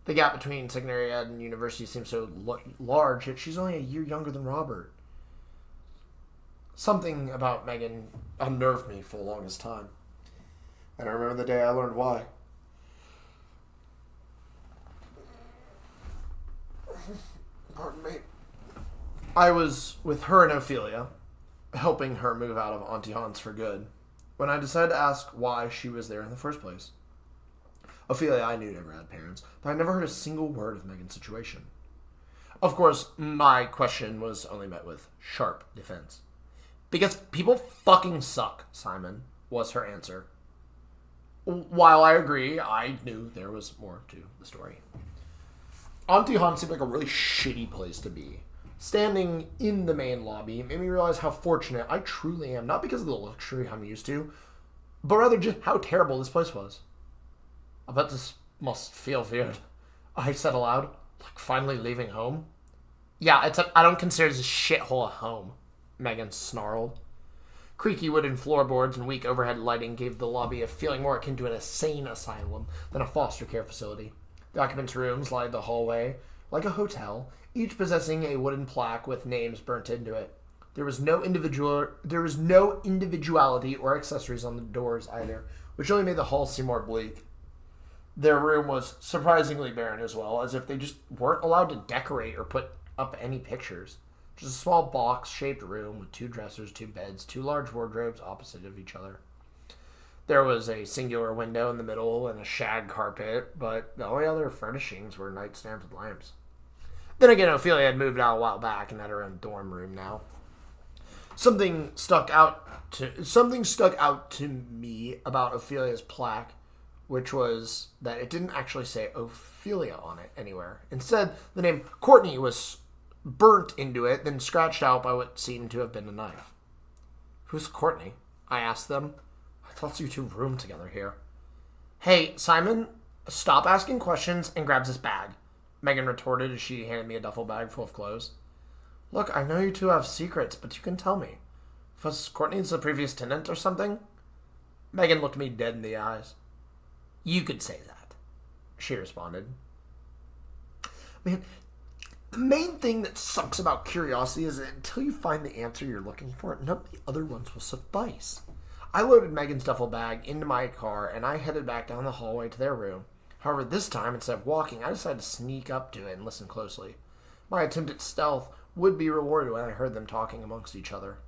The gap between secondary ed and university seems so large, yet she's only a year younger than Robert. Something about Megan unnerved me for the longest time. And I remember the day I learned why. Pardon me. I was with her and Ophelia, helping her move out of Auntie Han's for good, when I decided to ask why she was there in the first place. Ophelia, I knew, never had parents, but I never heard a single word of Megan's situation. Of course, my question was only met with sharp defense. Because people fucking suck, Simon, was her answer. While I agree, I knew there was more to the story. Auntie Han seemed like a really shitty place to be. Standing in the main lobby made me realize how fortunate I truly am, not because of the luxury I'm used to, but rather just how terrible this place was. I bet this must feel weird, I said aloud, like finally leaving home. Yeah, except I don't consider this shithole a home, Megan snarled. Creaky wooden floorboards and weak overhead lighting gave the lobby a feeling more akin to an insane asylum than a foster care facility. The occupants' rooms lined the hallway, like a hotel, each possessing a wooden plaque with names burnt into it. There was no individuality or accessories on the doors either, which only made the hall seem more bleak. Their room was surprisingly barren as well, as if they just weren't allowed to decorate or put up any pictures. Just a small box-shaped room with 2 dressers, 2 beds, 2 large wardrobes opposite of each other. There was a singular window in the middle and a shag carpet, but the only other furnishings were nightstands with lamps. Then again, Ophelia had moved out a while back and had her own dorm room now. Something stuck out to me about Ophelia's plaque, which was that it didn't actually say Ophelia on it anywhere. Instead, the name Courtney was burnt into it, then scratched out by what seemed to have been a knife. Who's Courtney? I asked them. I thought you two roomed together here. Hey, Simon, stop asking questions and grabs this bag, Megan retorted as she handed me a duffel bag full of clothes. Look, I know you two have secrets, but you can tell me. Was Courtney the previous tenant or something? Megan looked me dead in the eyes. You could say that, she responded. Man, the main thing that sucks about curiosity is that until you find the answer you're looking for, none of the other ones will suffice. I loaded Megan's duffel bag into my car, and I headed back down the hallway to their room. However, this time, instead of walking, I decided to sneak up to it and listen closely. My attempt at stealth would be rewarded when I heard them talking amongst each other.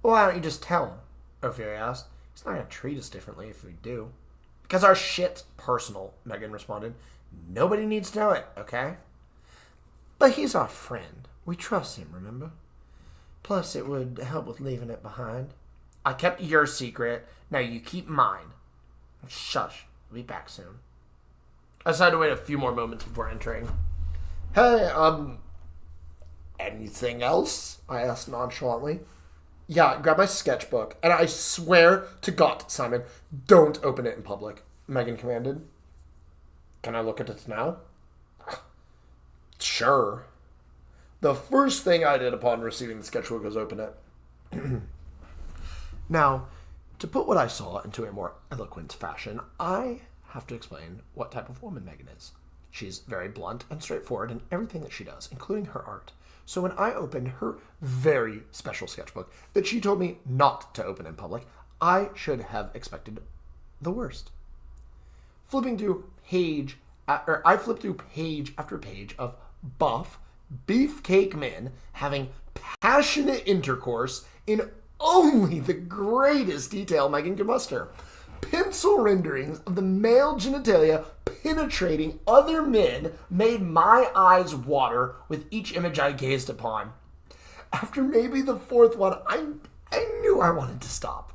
Well, why don't you just tell him? Ophelia asked. He's not going to treat us differently if we do. Because our shit's personal, Megan responded. Nobody needs to know it, okay? But he's our friend. We trust him, remember? Plus, it would help with leaving it behind. I kept your secret. Now you keep mine. Shush. I'll be back soon. I decided to wait a few more moments before entering. Hey, anything else? I asked nonchalantly. Yeah, grab my sketchbook. And I swear to God, Simon, don't open it in public, Megan commanded. Can I look at it now? Sure. The first thing I did upon receiving the sketchbook was open it. Now, to put what I saw into a more eloquent fashion, I have to explain what type of woman Megan is. She's very blunt and straightforward in everything that she does, including her art. So when I opened her very special sketchbook that she told me not to open in public, I should have expected the worst. I flipped through page after page of buff, beefcake men having passionate intercourse in only the greatest detail Megan could muster. Pencil renderings of the male genitalia penetrating other men made my eyes water with each image I gazed upon. After maybe the 4th one, I I knew I wanted to stop,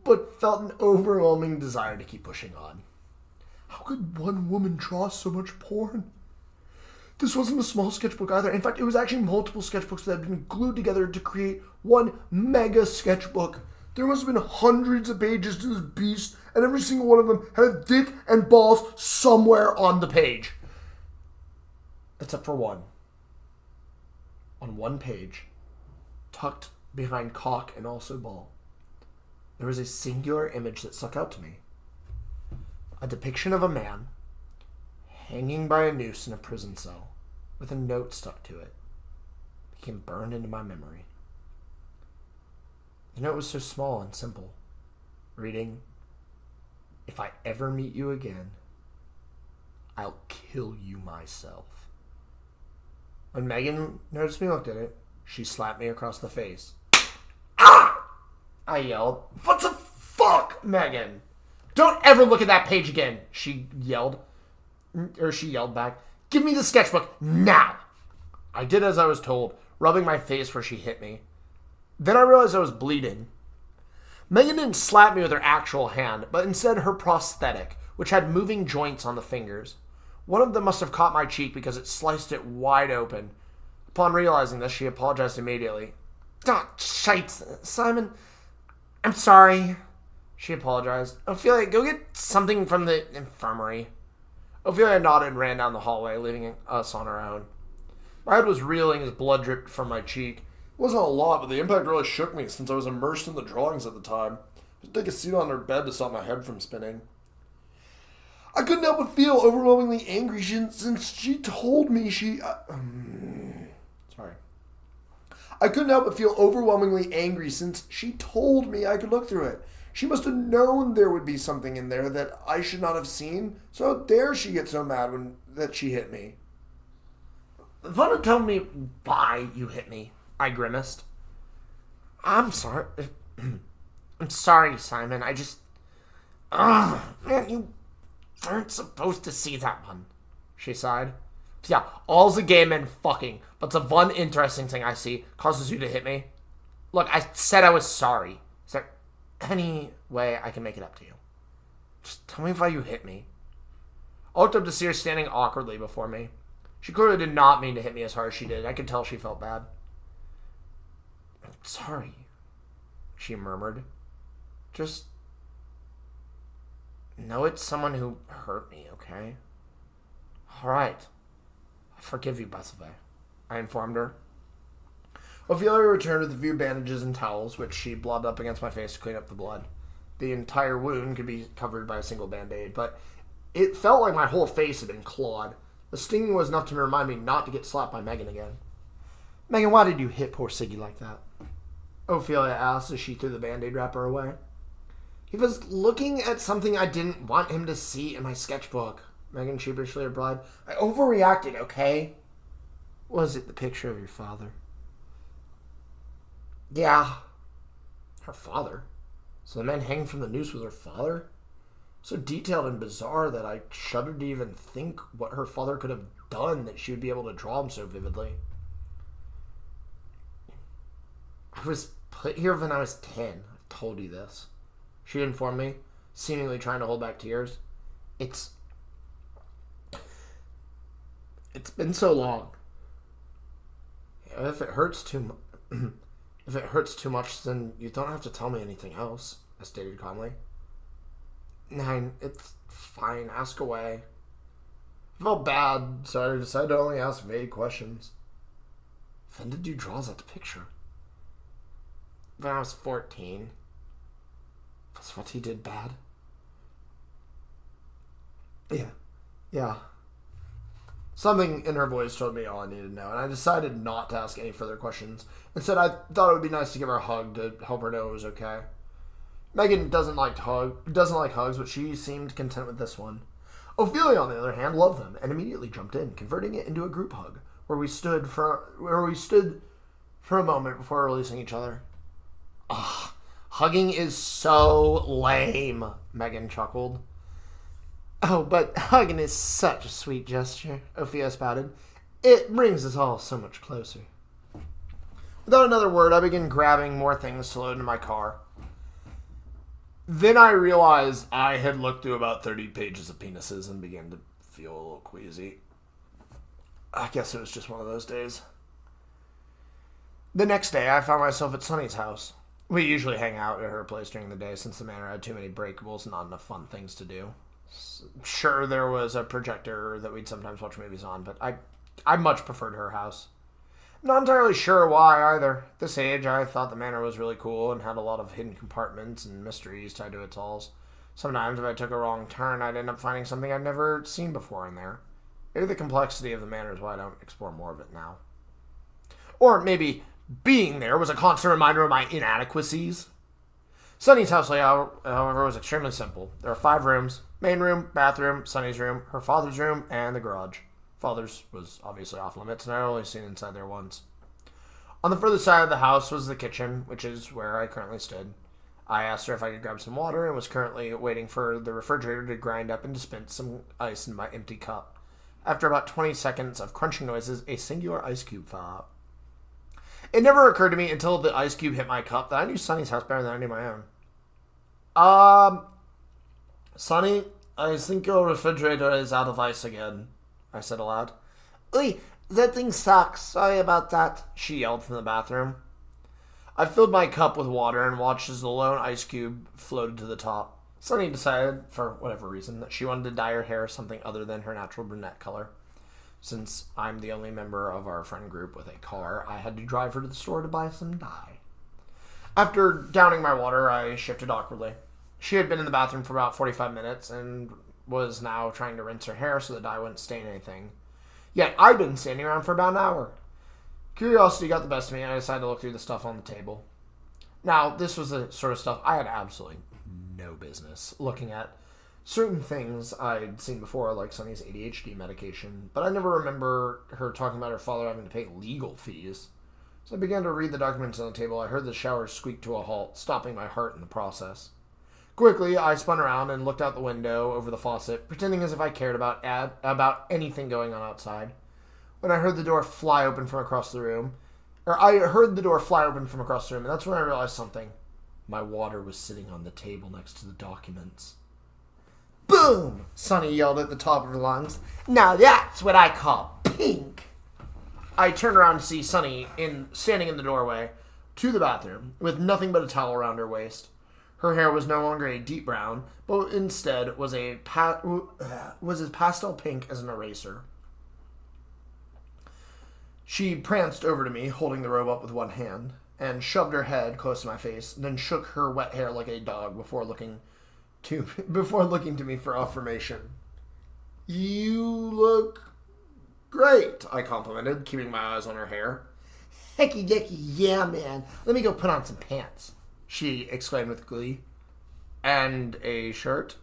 but felt an overwhelming desire to keep pushing on. How could one woman draw so much porn? This wasn't a small sketchbook either. In fact, it was actually multiple sketchbooks that had been glued together to create one mega sketchbook. There must have been hundreds of pages to this beast, and every single one of them had a dick and balls somewhere on the page. Except for one. On one page, tucked behind cock and also ball, there was a singular image that stuck out to me. A depiction of a man hanging by a noose in a prison cell with a note stuck to it. It became burned into my memory. The note was so small and simple, reading, "If I ever meet you again, I'll kill you myself." When Megan noticed me looked at it, she slapped me across the face. "Ah!" I yelled. "What the fuck, Megan? Don't ever look at that page again," she yelled. She yelled back, "Give me the sketchbook now!" I did as I was told, rubbing my face where she hit me. Then I realized I was bleeding. Megan didn't slap me with her actual hand, but instead her prosthetic, which had moving joints on the fingers. One of them must have caught my cheek because it sliced it wide open. Upon realizing this, she apologized immediately. "Ah, shite, Simon. I'm sorry," she apologized. "Ophelia, go get something from the infirmary." Ophelia nodded and ran down the hallway, leaving us on our own. My head was reeling as blood dripped from my cheek. It wasn't a lot, but the impact really shook me since I was immersed in the drawings at the time. I had to take a seat on her bed to stop my head from spinning. I couldn't help but feel overwhelmingly angry since she told me I couldn't help but feel overwhelmingly angry since she told me I could look through it. She must have known there would be something in there that I should not have seen, so how dare she get so mad that she hit me? "Want to tell me why you hit me?" I grimaced. "I'm sorry. I'm sorry, Simon. I just... man, you weren't supposed to see that one," she sighed. "Yeah, all's a game and fucking, but the one interesting thing I see causes you to hit me. Look, I said I was sorry. Is there any way I can make it up to you? Just tell me why you hit me." I looked up to see her standing awkwardly before me. She clearly did not mean to hit me as hard as she did. I could tell she felt bad. "I'm sorry," she murmured. "Just know it's someone who hurt me, okay? All right. I forgive you, Basave," I informed her. Ophelia returned with a few bandages and towels, which she blobbed up against my face to clean up the blood. The entire wound could be covered by a single band-aid, but it felt like my whole face had been clawed. The stinging was enough to remind me not to get slapped by Megan again. "Megan, why did you hit poor Siggy like that?" Ophelia asked as she threw the band-aid wrapper away. "He was looking at something I didn't want him to see in my sketchbook," Megan sheepishly replied. "I overreacted, okay?" "Was it the picture of your father?" "Yeah." Her father? So the man hanging from the noose was her father? So detailed and bizarre that I shuddered to even think what her father could have done that she would be able to draw him so vividly. "I was put here when I was 10. I've told you this," she informed me, seemingly trying to hold back tears. It's been so long. If it hurts too much, then you don't have to tell me anything else," I stated calmly. "Nine, it's fine. Ask away." I felt bad, so I decided to only ask vague questions. "When did you draw that picture?" "When I was 14. Was what he did bad?" Yeah. Something in her voice told me all I needed to know, and I decided not to ask any further questions. Instead, I thought it would be nice to give her a hug to help her know it was okay. Megan doesn't like hugs, but she seemed content with this one. Ophelia, on the other hand, loved them and immediately jumped in, converting it into a group hug, where we stood for a moment before releasing each other. "Ugh, hugging is so lame," Megan chuckled. "Oh, but hugging is such a sweet gesture," Ophelia spouted. "It brings us all so much closer." Without another word, I began grabbing more things to load into my car. Then I realized I had looked through about 30 pages of penises and began to feel a little queasy. I guess it was just one of those days. The next day, I found myself at Sunny's house. We usually hang out at her place during the day since the manor had too many breakables and not enough fun things to do. Sure, there was a projector that we'd sometimes watch movies on, but I much preferred her house. Not entirely sure why either. At this age, I thought the manor was really cool and had a lot of hidden compartments and mysteries tied to its halls. Sometimes, if I took a wrong turn, I'd end up finding something I'd never seen before in there. Maybe the complexity of the manor is why I don't explore more of it now. Or maybe being there was a constant reminder of my inadequacies. Sunny's house layout, however, was extremely simple. There are 5 rooms: main room, bathroom, Sunny's room, her father's room, and the garage. Father's was obviously off limits, and I'd only seen inside there once. On the further side of the house was the kitchen, which is where I currently stood. I asked her if I could grab some water and was currently waiting for the refrigerator to grind up and dispense some ice in my empty cup. After about 20 seconds of crunching noises, a singular ice cube fell out. It never occurred to me until the ice cube hit my cup that I knew Sunny's house better than I knew my own. Sunny, I think your refrigerator is out of ice again, I said aloud. Oi, that thing sucks. Sorry about that, she yelled from the bathroom. I filled my cup with water and watched as the lone ice cube floated to the top. Sunny decided, for whatever reason, that she wanted to dye her hair something other than her natural brunette color. Since I'm the only member of our friend group with a car, I had to drive her to the store to buy some dye. After downing my water, I shifted awkwardly. She had been in the bathroom for about 45 minutes and was now trying to rinse her hair so the dye wouldn't stain anything. Yet I'd been standing around for about an hour. Curiosity got the best of me, and I decided to look through the stuff on the table. Now, this was the sort of stuff I had absolutely no business looking at. Certain things I'd seen before, like Sunny's ADHD medication, but I never remember her talking about her father having to pay legal fees. As I began to read the documents on the table, I heard the shower squeak to a halt, stopping my heart in the process. Quickly, I spun around and looked out the window over the faucet, pretending as if I cared about anything going on outside. When I heard the door fly open from across the room, and that's when I realized something. My water was sitting on the table next to the documents. Boom! Sunny yelled at the top of her lungs. Now that's what I call pink. I turned around to see Sunny standing in the doorway to the bathroom with nothing but a towel around her waist. Her hair was no longer a deep brown, but instead was as pastel pink as an eraser. She pranced over to me, holding the robe up with one hand, and shoved her head close to my face, then shook her wet hair like a dog before looking to me for affirmation. "You look great," I complimented, keeping my eyes on her hair. "Hecky decky, yeah, man. Let me go put on some pants," she exclaimed with glee. "And a shirt?"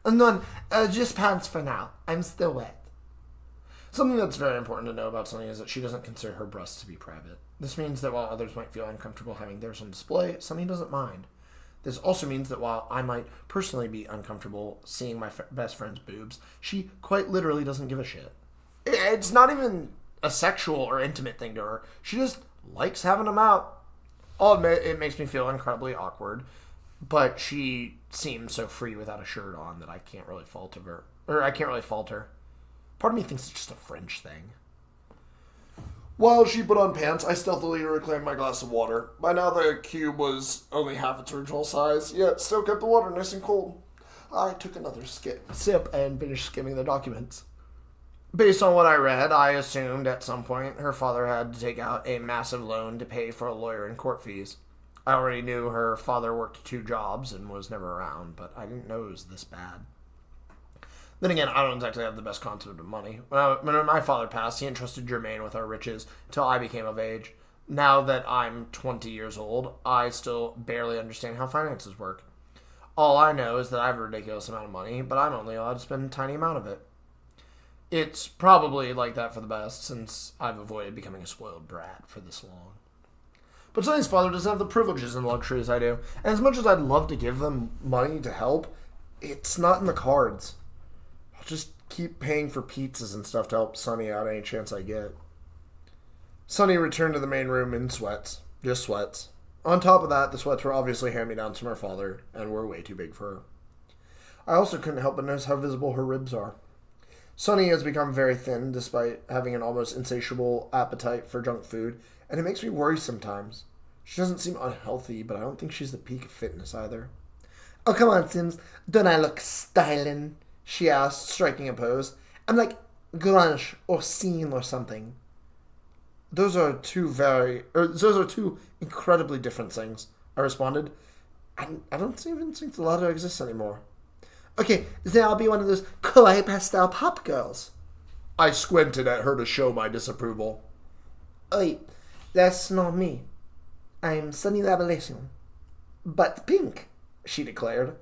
"None. Just pants for now. I'm still wet." Something that's very important to know about Sunny is that she doesn't consider her breasts to be private. This means that while others might feel uncomfortable having theirs on display, Sunny doesn't mind. This also means that while I might personally be uncomfortable seeing my best friend's boobs, she quite literally doesn't give a shit. It's not even a sexual or intimate thing to her. She just likes having them out. I'll admit, it makes me feel incredibly awkward, but she seems so free without a shirt on that I can't really fault her. Part of me thinks it's just a French thing. While she put on pants, I stealthily reclaimed my glass of water. By now the cube was only half its original size, yet still kept the water nice and cold. I took another sip and finished skimming the documents. Based on what I read, I assumed at some point her father had to take out a massive loan to pay for a lawyer and court fees. I already knew her father worked 2 jobs and was never around, but I didn't know it was this bad. Then again, I don't exactly have the best concept of money. When my father passed, he entrusted Germaine with our riches until I became of age. Now that I'm 20 years old, I still barely understand how finances work. All I know is that I have a ridiculous amount of money, but I'm only allowed to spend a tiny amount of it. It's probably like that for the best, since I've avoided becoming a spoiled brat for this long. But Sunny's father doesn't have the privileges and luxuries I do, and as much as I'd love to give them money to help, it's not in the cards. I'll just keep paying for pizzas and stuff to help Sunny out any chance I get. Sunny returned to the main room in sweats. Just sweats. On top of that, the sweats were obviously hand-me-downs from her father, and were way too big for her. I also couldn't help but notice how visible her ribs are. Sunny has become very thin, despite having an almost insatiable appetite for junk food, and it makes me worry sometimes. She doesn't seem unhealthy, but I don't think she's the peak of fitness either. Oh, come on, Sims. Don't I look styling? She asked, striking a pose. I'm like grunge or scene or something. Those are two incredibly different things, I responded. I don't even think the latter exists anymore. Okay, then I'll be one of those kawaii pastel pop girls. I squinted at her to show my disapproval. Wait, that's not me. I'm Sunny Revelation. But pink, she declared.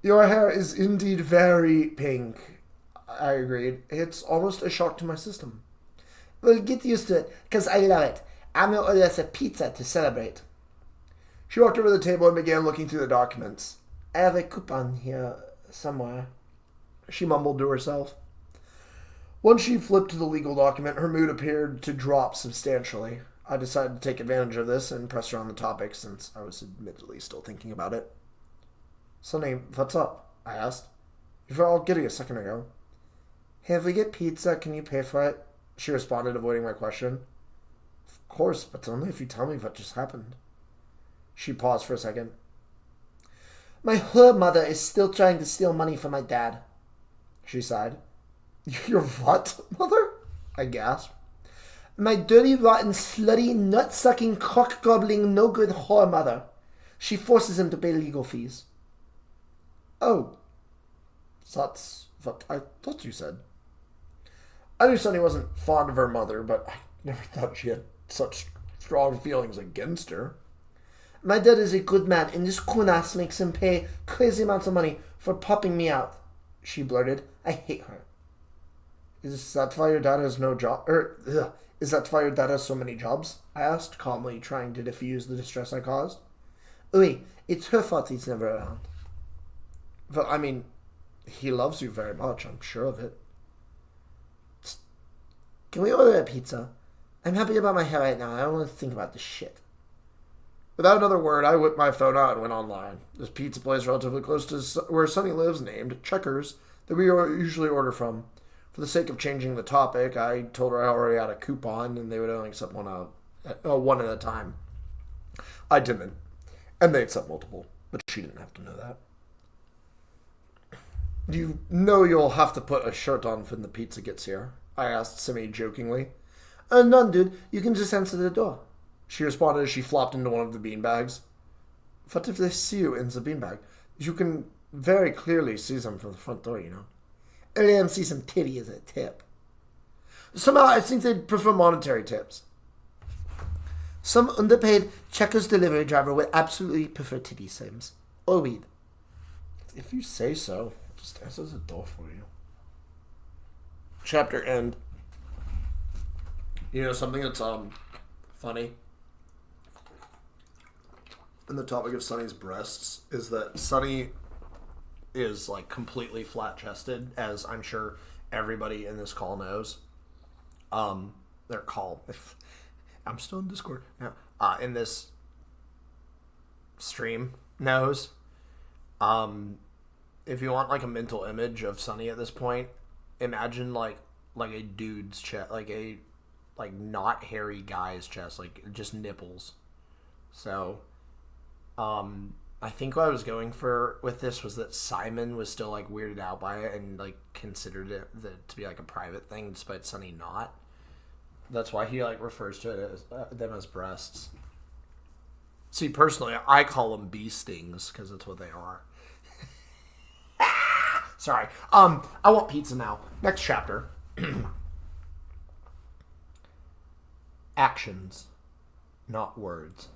Your hair is indeed very pink, I agreed. It's almost a shock to my system. Well, get used to it, because I love it. I'm going to order us a pizza to celebrate. She walked over to the table and began looking through the documents. I have a coupon here somewhere, she mumbled to herself. Once she flipped to the legal document, her mood appeared to drop substantially. I decided to take advantage of this and press her on the topic, since I was admittedly still thinking about it. Sonny, what's up? I asked. You were all giddy a second ago. Hey, if we get pizza, can you pay for it? She responded, avoiding my question. Of course, but only if you tell me what just happened. She paused for a second. My her mother is still trying to steal money from my dad. She sighed. Your what, mother? I gasped. My dirty, rotten, slutty, nut-sucking, cock-gobbling, no-good whore mother. She forces him to pay legal fees. Oh. That's what I thought you said. I knew Sunny wasn't fond of her mother, but I never thought she had such strong feelings against her. My dad is a good man, and this coon-ass makes him pay crazy amounts of money for popping me out, she blurted. I hate her. Is that why your dad has no job? Is that why your dad has so many jobs? I asked, calmly, trying to diffuse the distress I caused. Oui, it's her fault he's never around. But, I mean, he loves you very much, I'm sure of it. Can we order a pizza? I'm happy about my hair right now. I don't want to think about this shit. Without another word, I whipped my phone out and went online. This pizza place relatively close to where Sunny lives, named Checkers, that we usually order from. For the sake of changing the topic, I told her I already had a coupon and they would only accept one at a time. I didn't, and they accept multiple, but she didn't have to know that. You know you'll have to put a shirt on when the pizza gets here, I asked semi-jokingly. None, dude. You can just answer the door. She responded as she flopped into one of the beanbags. What if they see you in the beanbag? You can very clearly see them from the front door, you know. Let them see some titty as a tip. Somehow I think they'd prefer monetary tips. Some underpaid Checkers delivery driver would absolutely prefer titty sims. Or weed. If you say so, I'll just answer the door for you. Chapter end. You know something that's funny? And the topic of Sunny's breasts is that Sunny is like completely flat-chested, as I'm sure everybody in this call knows. Their call. If I'm still in Discord now. In this stream knows. If you want like a mental image of Sunny at this point, imagine like a dude's chest, like not hairy guy's chest, like just nipples. So, I think what I was going for with this was that Simon was still like weirded out by it and like considered it to be like a private thing, despite Sunny not. That's why he like refers to it as them as breasts. See, personally, I call them bee stings because that's what they are. Sorry. I want pizza now. Next chapter. Actions, not words.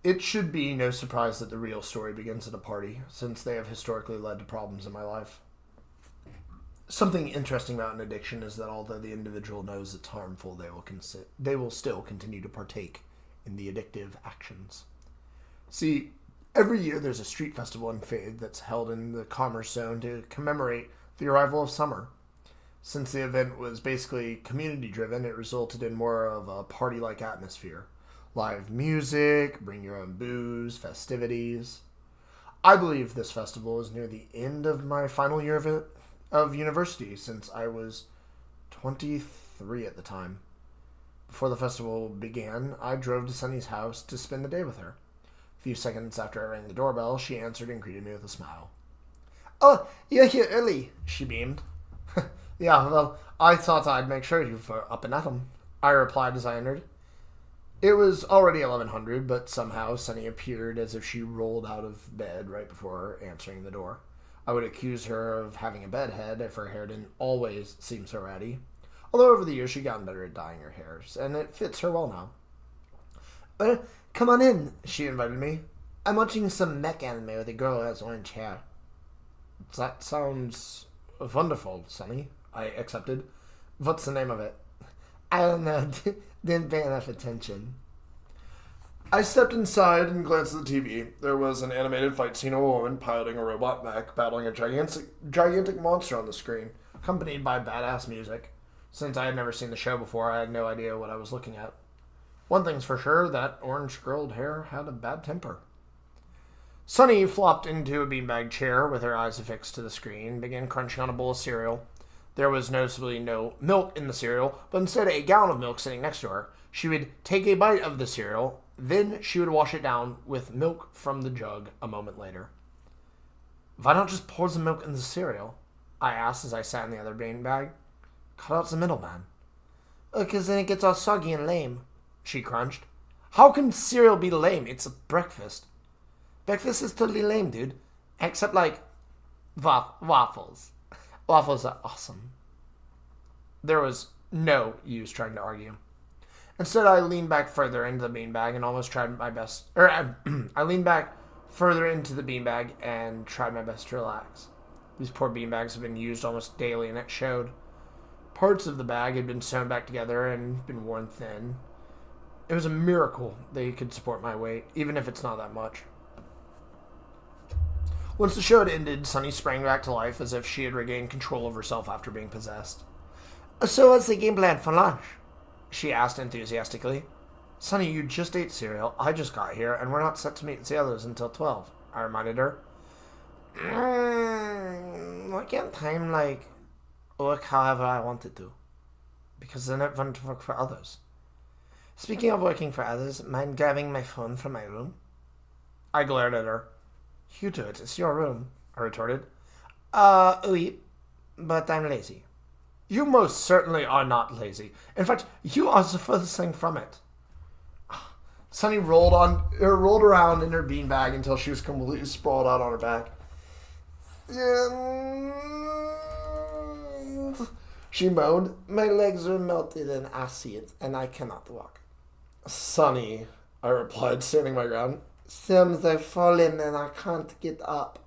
It should be no surprise that the real story begins at a party, since they have historically led to problems in my life. Something interesting about an addiction is that although the individual knows it's harmful, they will still continue to partake in the addictive actions. See, every year there's a street festival in Fade that's held in the Commerce Zone to commemorate the arrival of summer. Since the event was basically community driven, it resulted in more of a party like atmosphere. Live music, bring your own booze, festivities. I believe this festival is near the end of my final year of university, since I was 23 at the time. Before the festival began, I drove to Sunny's house to spend the day with her. A few seconds after I rang the doorbell, she answered and greeted me with a smile. Oh, you're here early, She beamed. Yeah, well, I thought I'd make sure you were up and at 'em, I replied as I entered. It was already 1100, but somehow Sunny appeared as if she rolled out of bed right before answering the door. I would accuse her of having a bedhead if her hair didn't always seem so ratty. Although over the years she'd gotten better at dyeing her hairs, and it fits her well now. Come on in, she invited me. I'm watching some mech anime with a girl who has orange hair. That sounds wonderful, Sunny, I accepted. What's the name of it? I don't know, didn't pay enough attention. I stepped inside and glanced at the TV. There was an animated fight scene of a woman piloting a robot mech, battling a gigantic monster on the screen, accompanied by badass music. Since I had never seen the show before, I had no idea what I was looking at. One thing's for sure, that orange-girled hair had a bad temper. Sunny flopped into a beanbag chair with her eyes affixed to the screen, began crunching on a bowl of cereal. There was noticeably no milk in the cereal, but instead a gallon of milk sitting next to her. She would take a bite of the cereal, then she would wash it down with milk from the jug a moment later. Why not just pour some milk in the cereal? I asked as I sat in the other beanbag. Cut out the middleman. Because then it gets all soggy and lame, she crunched. How can cereal be lame? It's a breakfast. Breakfast is totally lame, dude. Except, like, waffles. Waffles are awesome. There was no use trying to argue. Instead, I leaned back further into the beanbag and almost tried my best. I leaned back further into the beanbag and tried my best to relax. These poor beanbags have been used almost daily, and it showed. Parts of the bag had been sewn back together and been worn thin. It was a miracle they could support my weight, even if it's not that much. Once the show had ended, Sunny sprang back to life as if she had regained control of herself after being possessed. So what's the game plan for lunch? She asked enthusiastically. Sunny, you just ate cereal. I just got here, and we're not set to meet the others until 12, I reminded her. Why can't time, like, work however I want it to? Because then it won't work for others. Speaking of working for others, mind grabbing my phone from my room? I glared at her. You do it. It's your room, I retorted. Oui, but I'm lazy. You most certainly are not lazy. In fact, you are the furthest thing from it. Sunny rolled around in her beanbag until she was completely sprawled out on her back. She moaned. My legs are melted and I see it, and I cannot walk. Sunny, I replied, standing my ground. Sims, I've fallen and I can't get up.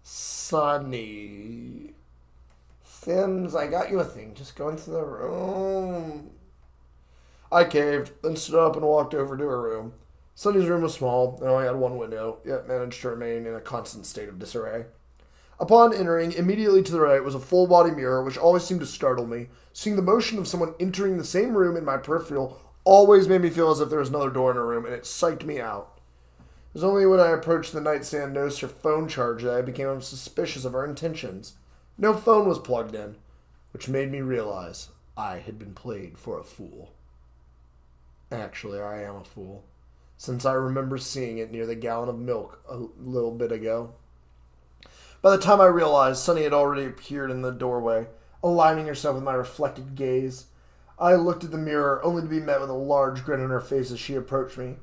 Sunny. Sims, I got you a thing. Just go into the room. I caved, then stood up and walked over to her room. Sunny's room was small and only had one window, yet managed to remain in a constant state of disarray. Upon entering, immediately to the right was a full-body mirror, which always seemed to startle me. Seeing the motion of someone entering the same room in my peripheral always made me feel as if there was another door in her room, and it psyched me out. It was only when I approached the nightstand and noticed her phone charge that I became suspicious of her intentions. No phone was plugged in, which made me realize I had been played for a fool. Actually, I am a fool, since I remember seeing it near the gallon of milk a little bit ago. By the time I realized, Sunny had already appeared in the doorway, aligning herself with my reflected gaze. I looked at the mirror, only to be met with a large grin on her face as she approached me.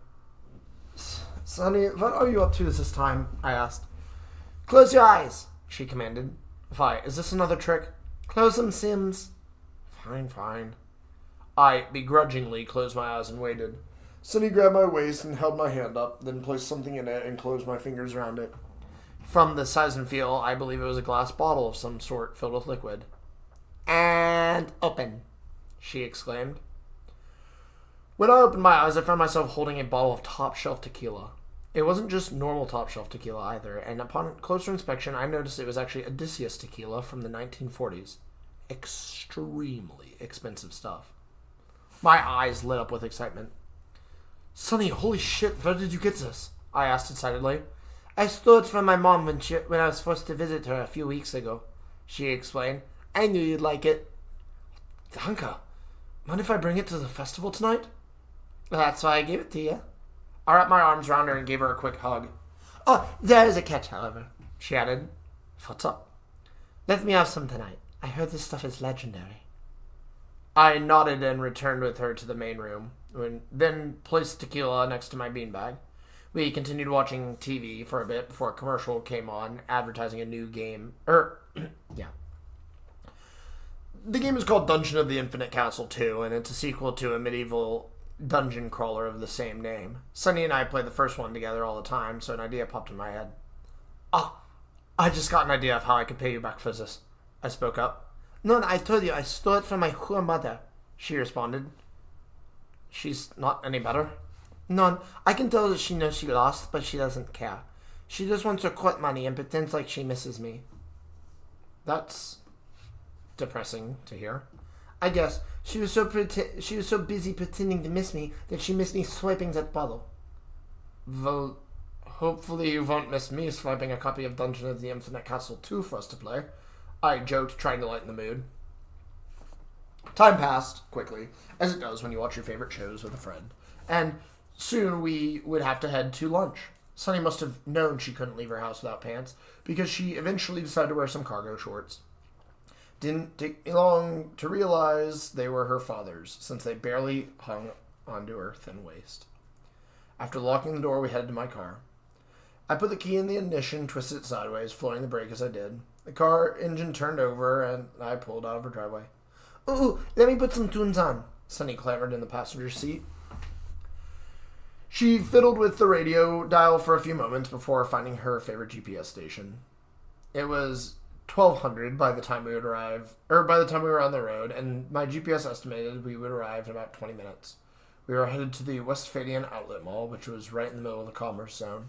Sunny, what are you up to this time? I asked. Close your eyes, she commanded. Why, is this another trick? Close them, Sims. Fine. I begrudgingly closed my eyes and waited. Sunny grabbed my waist and held my hand up, then placed something in it and closed my fingers around it. From the size and feel, I believe it was a glass bottle of some sort filled with liquid. And open, she exclaimed. When I opened my eyes, I found myself holding a bottle of top-shelf tequila. It wasn't just normal top-shelf tequila either, and upon closer inspection, I noticed it was actually Odysseus tequila from the 1940s. extremely expensive stuff. My eyes lit up with excitement. Sonny, holy shit, where did you get this? I asked excitedly. I stole it from my mom when I was forced to visit her a few weeks ago, she explained. I knew you'd like it. Danke. Mind if I bring it to the festival tonight? That's why I gave it to you. I wrapped my arms around her and gave her a quick hug. Oh, there is a catch, however, she added. What's up? Let me have some tonight. I heard this stuff is legendary. I nodded and returned with her to the main room, then placed tequila next to my beanbag. We continued watching TV for a bit before a commercial came on advertising a new game. Yeah. The game is called Dungeon of the Infinite Castle 2, and it's a sequel to a medieval dungeon crawler of the same name. Sunny and I play the first one together all the time, so an idea popped in my head. I just got an idea of how I could pay you back for this. I spoke up. No, I told you, I stole it from my poor mother, she responded. She's not any better? None. I can tell that she knows she lost, but she doesn't care. She just wants her court money and pretends like she misses me. That's depressing to hear. I guess. She was so busy pretending to miss me that she missed me swiping that bottle. Well, hopefully you won't miss me swiping a copy of Dungeon of the Infinite Castle 2 for us to play. I joked, trying to lighten the mood. Time passed quickly, as it does when you watch your favorite shows with a friend. And soon we would have to head to lunch. Sunny must have known she couldn't leave her house without pants, because she eventually decided to wear some cargo shorts. Didn't take me long to realize they were her father's, since they barely hung onto her thin waist. After locking the door, we headed to my car. I put the key in the ignition, twisted it sideways, flooring the brake as I did. The car engine turned over, and I pulled out of her driveway. Ooh, let me put some tunes on, Sunny clamored in the passenger seat. She fiddled with the radio dial for a few moments before finding her favorite GPS station. It was 1200 by the time we were on the road, and my GPS estimated we would arrive in about 20 minutes. We were headed to the Westphalian Outlet Mall, which was right in the middle of the commerce zone.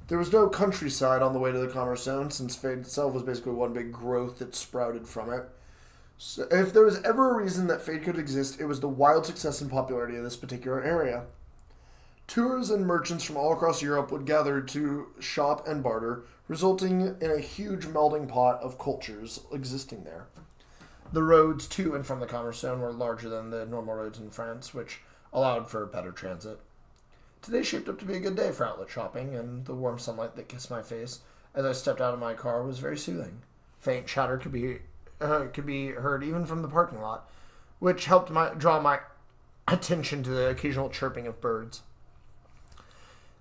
There was no countryside on the way to the commerce zone, since Fade itself was basically one big growth that sprouted from it. So if there was ever a reason that Fade could exist, it was the wild success and popularity of this particular area. Tours and merchants from all across Europe would gather to shop and barter, resulting in a huge melding pot of cultures existing there. The roads to and from the commerce zone were larger than the normal roads in France, which allowed for better transit. Today shaped up to be a good day for outlet shopping, and the warm sunlight that kissed my face as I stepped out of my car was very soothing. Faint chatter could be heard even from the parking lot, which helped draw my attention to the occasional chirping of birds.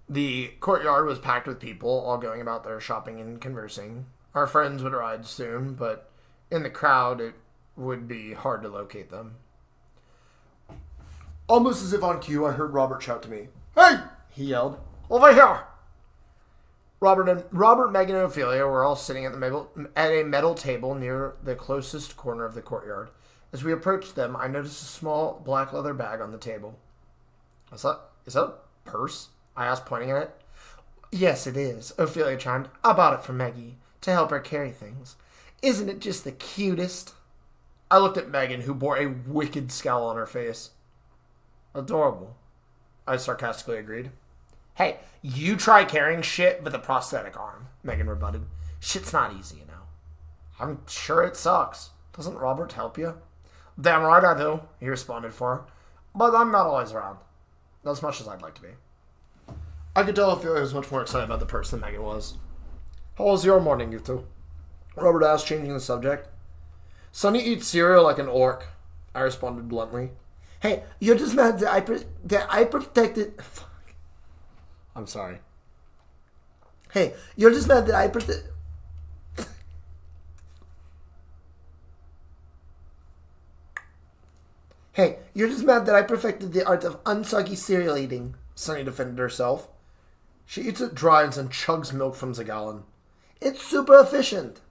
The courtyard was packed with people, all going about their shopping and conversing. Our friends would arrive soon, but in the crowd it would be hard to locate them. Almost as if on cue, I heard Robert shout to me. "Hey!" he yelled. "Over here!" Robert, Megan, and Ophelia were all sitting at a metal table near the closest corner of the courtyard. As we approached them, I noticed a small black leather bag on the table. Is that a purse? I asked, pointing at it. Yes, it is, Ophelia chimed. I bought it for Maggie, to help her carry things. Isn't it just the cutest? I looked at Megan, who bore a wicked scowl on her face. Adorable, I sarcastically agreed. Hey, you try carrying shit with a prosthetic arm, Megan rebutted. Shit's not easy, you know. I'm sure it sucks. Doesn't Robert help you? Damn right I do, he responded for her. But I'm not always around. As much as I'd like to be. I could tell Ophelia was much more excited about the purse than Megan was. How was your morning, you two? Robert asked, changing the subject. Sonny eats cereal like an orc, I responded bluntly. Hey, you're just mad that I protected... Fuck. I'm sorry. Hey, you're just mad that I protected... Hey, you're just mad that I perfected the art of unsoggy cereal eating, Sonny defended herself. She eats it dry and then chugs milk from the gallon. It's super efficient.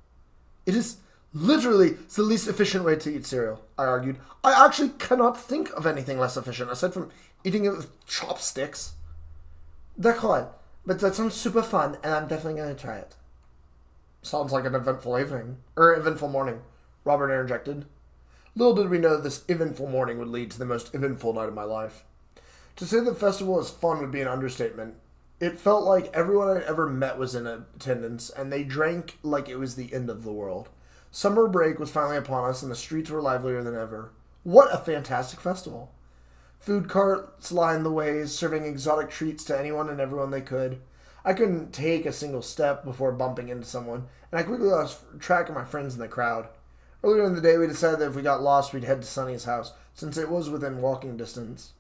It is literally the least efficient way to eat cereal, I argued. I actually cannot think of anything less efficient, aside from eating it with chopsticks. D'accord, but that sounds super fun, and I'm definitely going to try it. Sounds like an eventful evening. Eventful morning. Robert interjected. Little did we know this eventful morning would lead to the most eventful night of my life. To say the festival was fun would be an understatement. It felt like everyone I'd ever met was in attendance, and they drank like it was the end of the world. Summer break was finally upon us, and the streets were livelier than ever. What a fantastic festival! Food carts lined the ways, serving exotic treats to anyone and everyone they could. I couldn't take a single step before bumping into someone, and I quickly lost track of my friends in the crowd. Earlier in the day, we decided that if we got lost, we'd head to Sonny's house, since it was within walking distance.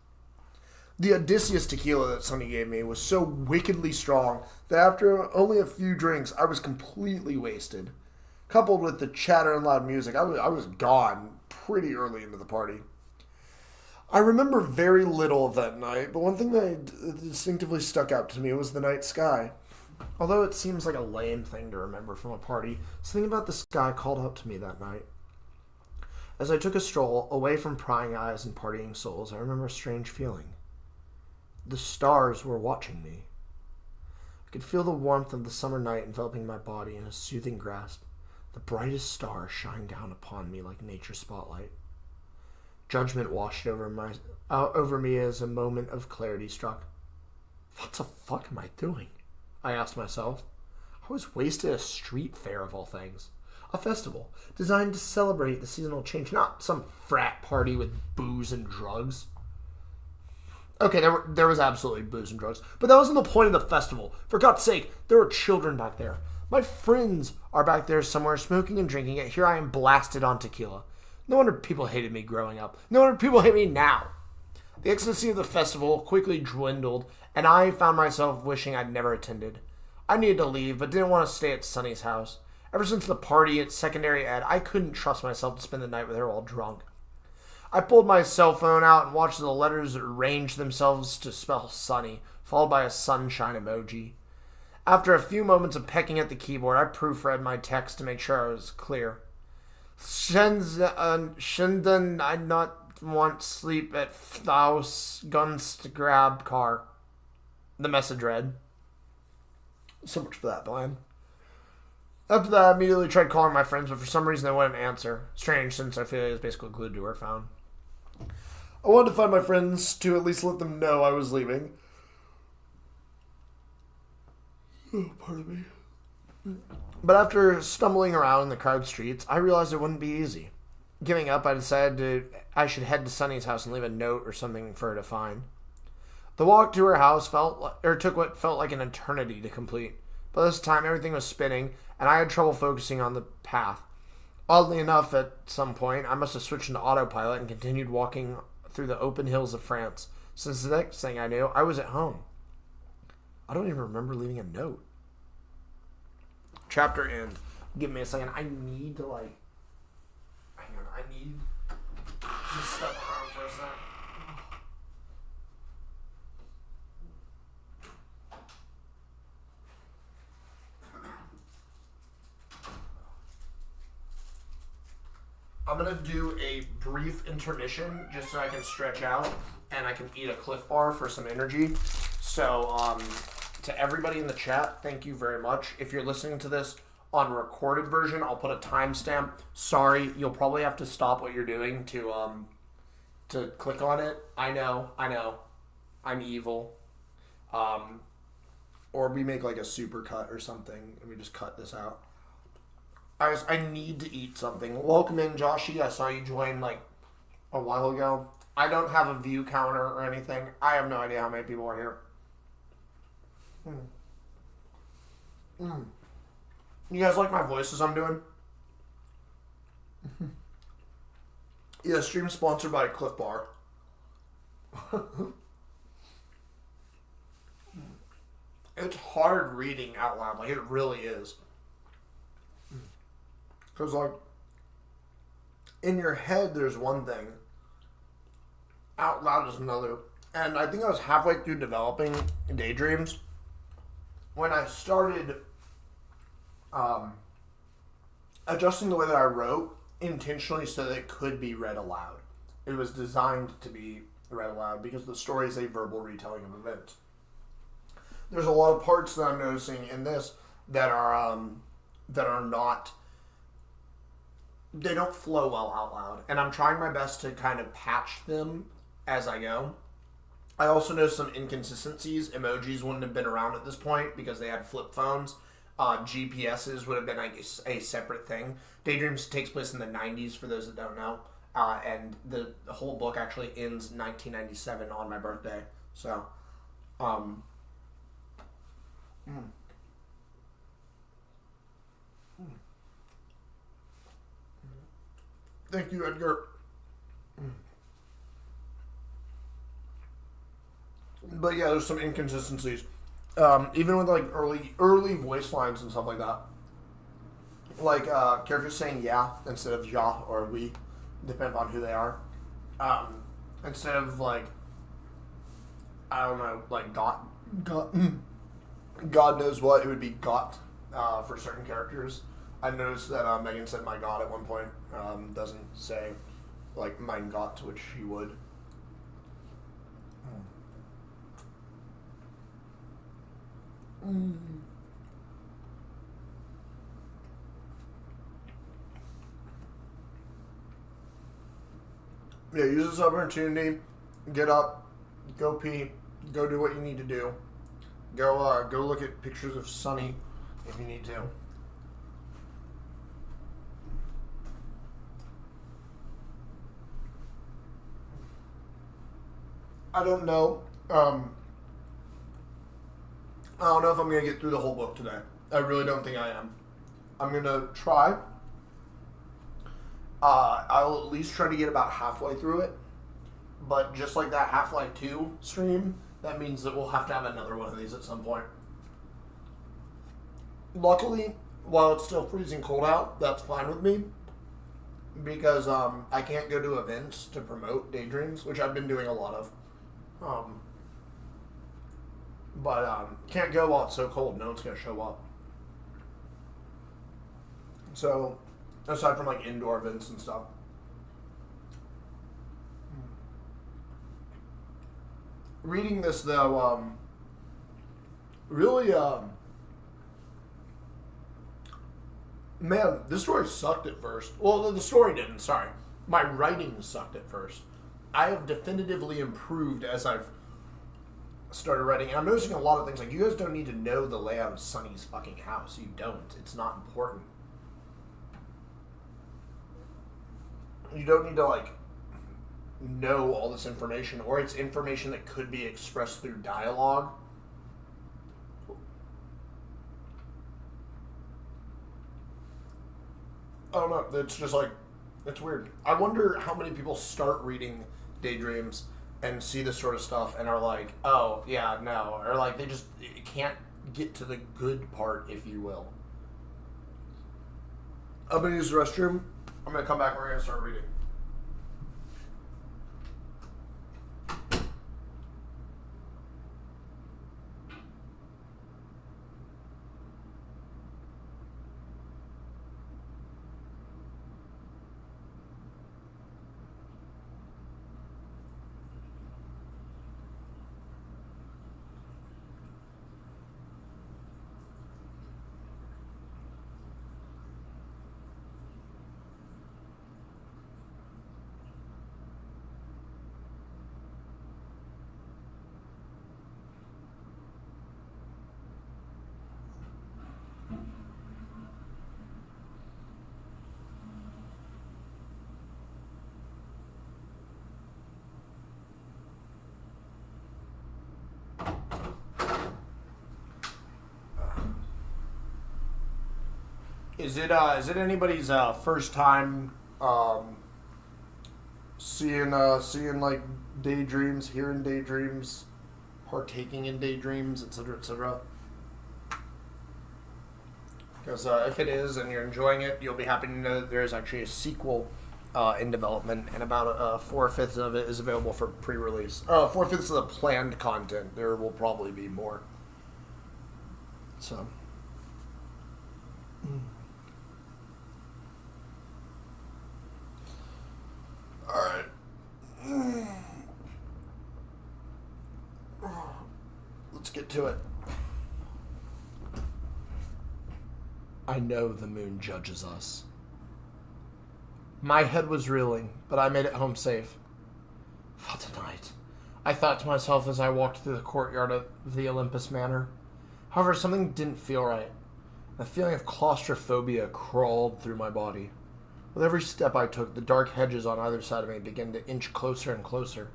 The Odysseus tequila that Sonny gave me was so wickedly strong that after only a few drinks, I was completely wasted. Coupled with the chatter and loud music, I was gone pretty early into the party. I remember very little of that night, but one thing that distinctively stuck out to me was the night sky. Although it seems like a lame thing to remember from a party, something about the sky called out to me that night. As I took a stroll away from prying eyes and partying souls, I remember a strange feeling. The stars were watching me. I could feel the warmth of the summer night enveloping my body in a soothing grasp. The brightest stars shined down upon me like nature's spotlight. Judgment washed over me as a moment of clarity struck. What the fuck am I doing? I asked myself. I was wasted at a street fair of all things. A festival designed to celebrate the seasonal change, not some frat party with booze and drugs. Okay, there was absolutely booze and drugs, but that wasn't the point of the festival. For God's sake, there were children back there. My friends are back there somewhere smoking and drinking, yet here I am blasted on tequila. No wonder people hated me growing up. No wonder people hate me now. The ecstasy of the festival quickly dwindled, and I found myself wishing I'd never attended. I needed to leave, but didn't want to stay at Sonny's house. Ever since the party at secondary ed, I couldn't trust myself to spend the night with her all drunk. I pulled my cell phone out and watched the letters arrange themselves to spell Sunny, followed by a sunshine emoji. After a few moments of pecking at the keyboard, I proofread my text to make sure I was clear. Shinden, I not want sleep at Flaus Gunst grab car. The message read. So much for that, Blind. After that, I immediately tried calling my friends, but for some reason they wouldn't answer. Strange, since I feel it was basically glued to her phone. I wanted to find my friends to at least let them know I was leaving. Oh, pardon me. But after stumbling around in the crowded streets, I realized it wouldn't be easy. Giving up, I decided I should head to Sunny's house and leave a note or something for her to find. The walk to her house took what felt like an eternity to complete. By this time, everything was spinning, and I had trouble focusing on the path. Oddly enough, at some point, I must have switched into autopilot and continued walking through the open hills of France, since the next thing I knew, I was at home. I don't even remember leaving a note. Chapter end. Give me a second. I need to, hang on. I need to step around for a second. I'm going to do a brief intermission just so I can stretch out and I can eat a Cliff Bar for some energy. So, to everybody in the chat, thank you very much. If you're listening to this on recorded version, I'll put a timestamp. Sorry, you'll probably have to stop what you're doing to click on it. I know. I'm evil. Or we make like a super cut or something and we just cut this out. I need to eat something. Welcome in, Joshy. I saw you join a while ago. I don't have a view counter or anything. I have no idea how many people are here. You guys like my voices I'm doing? Yeah, stream sponsored by Cliff Bar. It's hard reading out loud. It really is. Because, in your head, there's one thing. Out loud is another. And I think I was halfway through developing Daydreams when I started adjusting the way that I wrote intentionally so that it could be read aloud. It was designed to be read aloud because the story is a verbal retelling of events. There's a lot of parts that I'm noticing in this that are not they don't flow well out loud. And I'm trying my best to kind of patch them as I go. I also know some inconsistencies. Emojis wouldn't have been around at this point because they had flip phones. GPSs would have been like a separate thing. Daydreams takes place in the 90s, for those that don't know. And the whole book actually ends 1997 on my birthday. So, Thank you, Edgar. But yeah, there's some inconsistencies. Even with like early voice lines and stuff like that. Like characters saying yeah instead of ja or we, depending on who they are. Instead of like, I don't know, like God knows what, it would be got for certain characters. I noticed that Megan said my God at one point. Doesn't say like mein Gott, which she would. Yeah, use this opportunity. Get up, go pee, go do what you need to do. Go look at pictures of Sunny if you need to. I don't know. I don't know if I'm going to get through the whole book today. I really don't think I am. I'm going to try. I'll at least try to get about halfway through it. But just like that Half-Life 2 stream, that means that we'll have to have another one of these at some point. Luckily, while it's still freezing cold out, that's fine with me. Because I can't go to events to promote Daydreams, which I've been doing a lot of. But can't go while it's so cold. No one's going to show up. So, aside from like indoor events and stuff. Reading this though, really, man, this story sucked at first. Well, the story didn't, sorry. My writing sucked at first. I have definitively improved as I've started writing. And I'm noticing a lot of things. Like, you guys don't need to know the layout of Sunny's fucking house. You don't. It's not important. You don't need to, like, know all this information. Or it's information that could be expressed through dialogue. I don't know. It's just like, it's weird. I wonder how many people start reading Daydreams and see this sort of stuff and are like, oh, yeah, no. Or like, they just can't get to the good part, if you will. I'm going to use the restroom. I'm going to come back and we're going to start reading. Is it anybody's first time seeing like Daydreams, hearing Daydreams, partaking in Daydreams, etc., etc.? Because if it is and you're enjoying it, you'll be happy to know that there is actually a sequel in development, and about 4/5 of it is available for pre-release. 4/5 of the planned content. There will probably be more. So. Alright. Let's get to it. I know the moon judges us. My head was reeling, but I made it home safe. What a night, I thought to myself as I walked through the courtyard of the Olympus Manor. However, something didn't feel right. A feeling of claustrophobia crawled through my body. With every step I took, the dark hedges on either side of me began to inch closer and closer.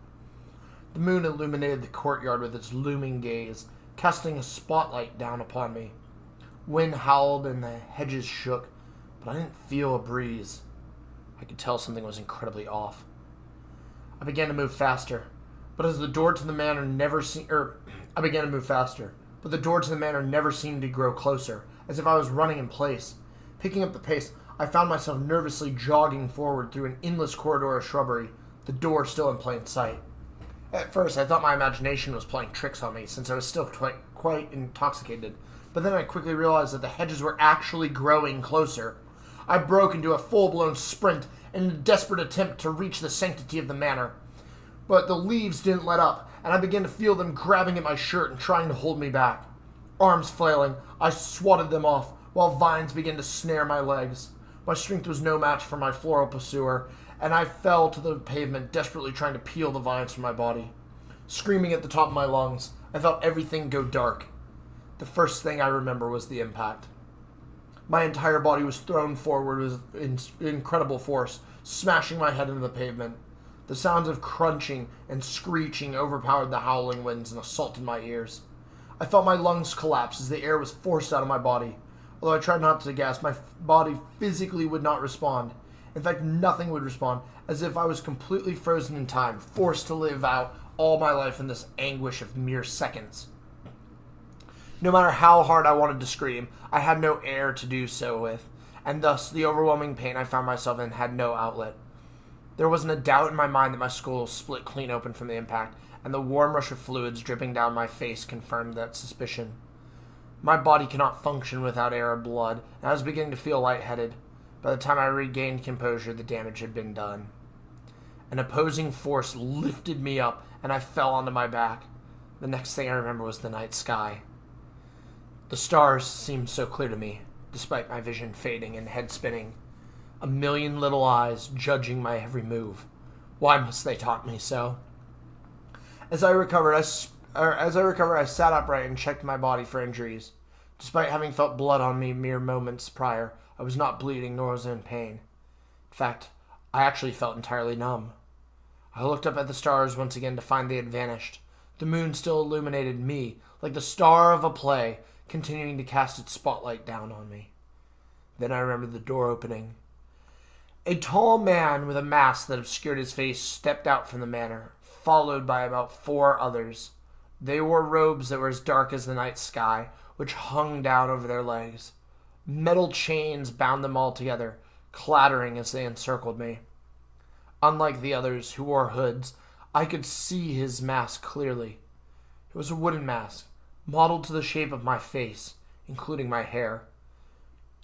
The moon illuminated the courtyard with its looming gaze, casting a spotlight down upon me. Wind howled and the hedges shook, but I didn't feel a breeze. I could tell something was incredibly off. I began to move faster, but the door to the manor never seemed to grow closer, as if I was running in place. Picking up the pace, I found myself nervously jogging forward through an endless corridor of shrubbery, the door still in plain sight. At first, I thought my imagination was playing tricks on me, since I was still quite intoxicated, but then I quickly realized that the hedges were actually growing closer. I broke into a full-blown sprint in a desperate attempt to reach the sanctity of the manor. But the leaves didn't let up, and I began to feel them grabbing at my shirt and trying to hold me back. Arms flailing, I swatted them off, while vines began to snare my legs. My strength was no match for my floral pursuer, and I fell to the pavement, desperately trying to peel the vines from my body. Screaming at the top of my lungs, I felt everything go dark. The first thing I remember was the impact. My entire body was thrown forward with incredible force, smashing my head into the pavement. The sounds of crunching and screeching overpowered the howling winds and assaulted my ears. I felt my lungs collapse as the air was forced out of my body. Although I tried not to gasp, my body physically would not respond. In fact, nothing would respond, as if I was completely frozen in time, forced to live out all my life in this anguish of mere seconds. No matter how hard I wanted to scream, I had no air to do so with, and thus the overwhelming pain I found myself in had no outlet. There wasn't a doubt in my mind that my skull split clean open from the impact, and the warm rush of fluids dripping down my face confirmed that suspicion. My body cannot function without air or blood, and I was beginning to feel lightheaded. By the time I regained composure, the damage had been done. An opposing force lifted me up, and I fell onto my back. The next thing I remember was the night sky. The stars seemed so clear to me, despite my vision fading and head spinning. A million little eyes judging my every move. Why must they taunt me so? As I recovered, I sat upright and checked my body for injuries. Despite having felt blood on me mere moments prior, I was not bleeding nor was in pain. In fact, I actually felt entirely numb. I looked up at the stars once again to find they had vanished. The moon still illuminated me, like the star of a play, continuing to cast its spotlight down on me. Then I remembered the door opening. A tall man with a mask that obscured his face stepped out from the manor, followed by about 4 others. They wore robes that were as dark as the night sky, which hung down over their legs. Metal chains bound them all together, clattering as they encircled me. Unlike the others, who wore hoods, I could see his mask clearly. It was a wooden mask, modeled to the shape of my face, including my hair.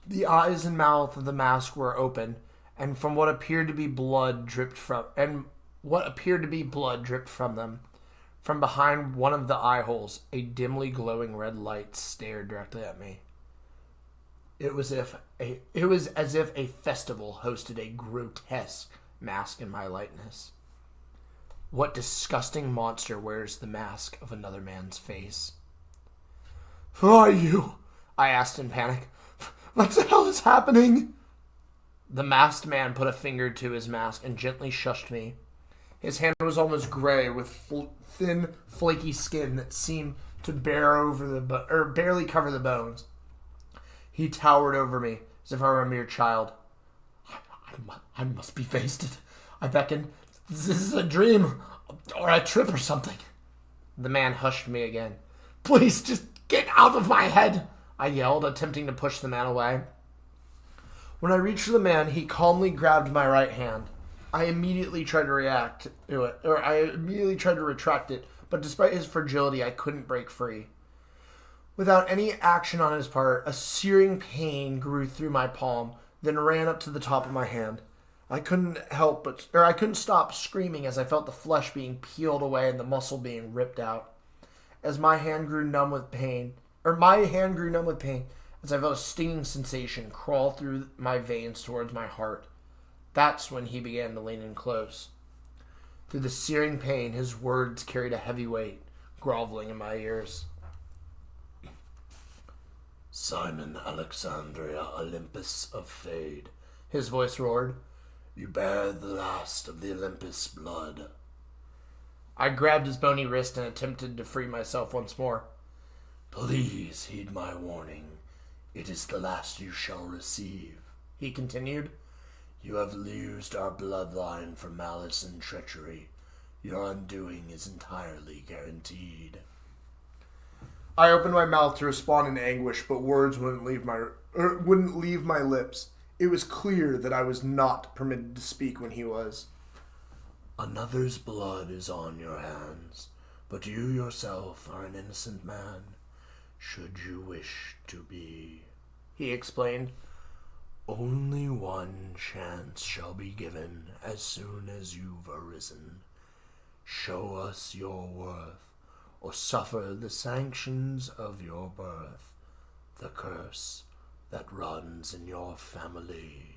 The eyes and mouth of the mask were open, and what appeared to be blood dripped from them. From behind one of the eye holes, a dimly glowing red light stared directly at me. It was as if a festival hosted a grotesque mask in my likeness. What disgusting monster wears the mask of another man's face? "Who are you?" I asked in panic. "What the hell is happening?" The masked man put a finger to his mask and gently shushed me. His hand was almost gray, with thin, flaky skin that seemed to barely cover the bones. He towered over me, as if I were a mere child. I must be wasted. I beckoned. "This is a dream, or a trip or something." The man hushed me again. "Please, just get out of my head," I yelled, attempting to push the man away. When I reached for the man, he calmly grabbed my right hand. I immediately tried to retract it, but despite his fragility, I couldn't break free. Without any action on his part, a searing pain grew through my palm, then ran up to the top of my hand. I couldn't stop screaming as I felt the flesh being peeled away and the muscle being ripped out. As my hand grew numb with pain, as I felt a stinging sensation crawl through my veins towards my heart. That's when he began to lean in close. Through the searing pain, his words carried a heavy weight, groveling in my ears. Simon Alexandria Olympus of Fade, His voice roared. you bear the last of the Olympus blood. I grabbed his bony wrist and attempted to free myself once more. Please heed my warning. It is the last you shall receive. He continued. You have used our bloodline for malice and treachery. Your undoing is entirely guaranteed. I opened my mouth to respond in anguish, but words wouldn't leave my lips. It was clear that I was not permitted to speak when he was. Another's blood is on your hands, but you yourself are an innocent man, should you wish to be. He explained. Only one chance shall be given as soon as you've arisen. Show us your worth, or suffer the sanctions of your birth, the curse that runs in your family.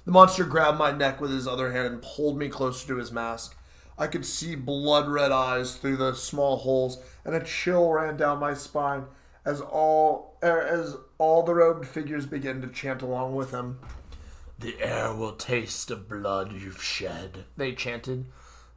The monster grabbed my neck with his other hand and pulled me closer to his mask. I could see blood-red eyes through the small holes, and a chill ran down my spine as all the robed figures began to chant along with him. The air will taste of blood you've shed, They chanted.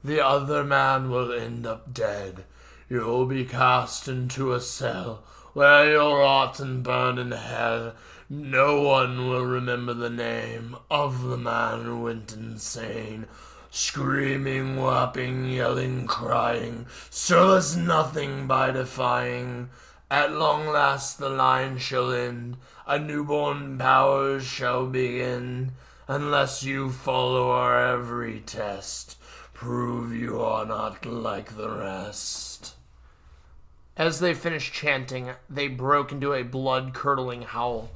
The other man will end up dead. You'll be cast into a cell where you'll rot and burn in hell. No one will remember the name of the man who went insane. Screaming, whopping, yelling, crying, serve us nothing by defying. At long last the line shall end, a newborn power shall begin. Unless you follow our every test, prove you are not like the rest. As they finished chanting, they broke into a blood-curdling howl.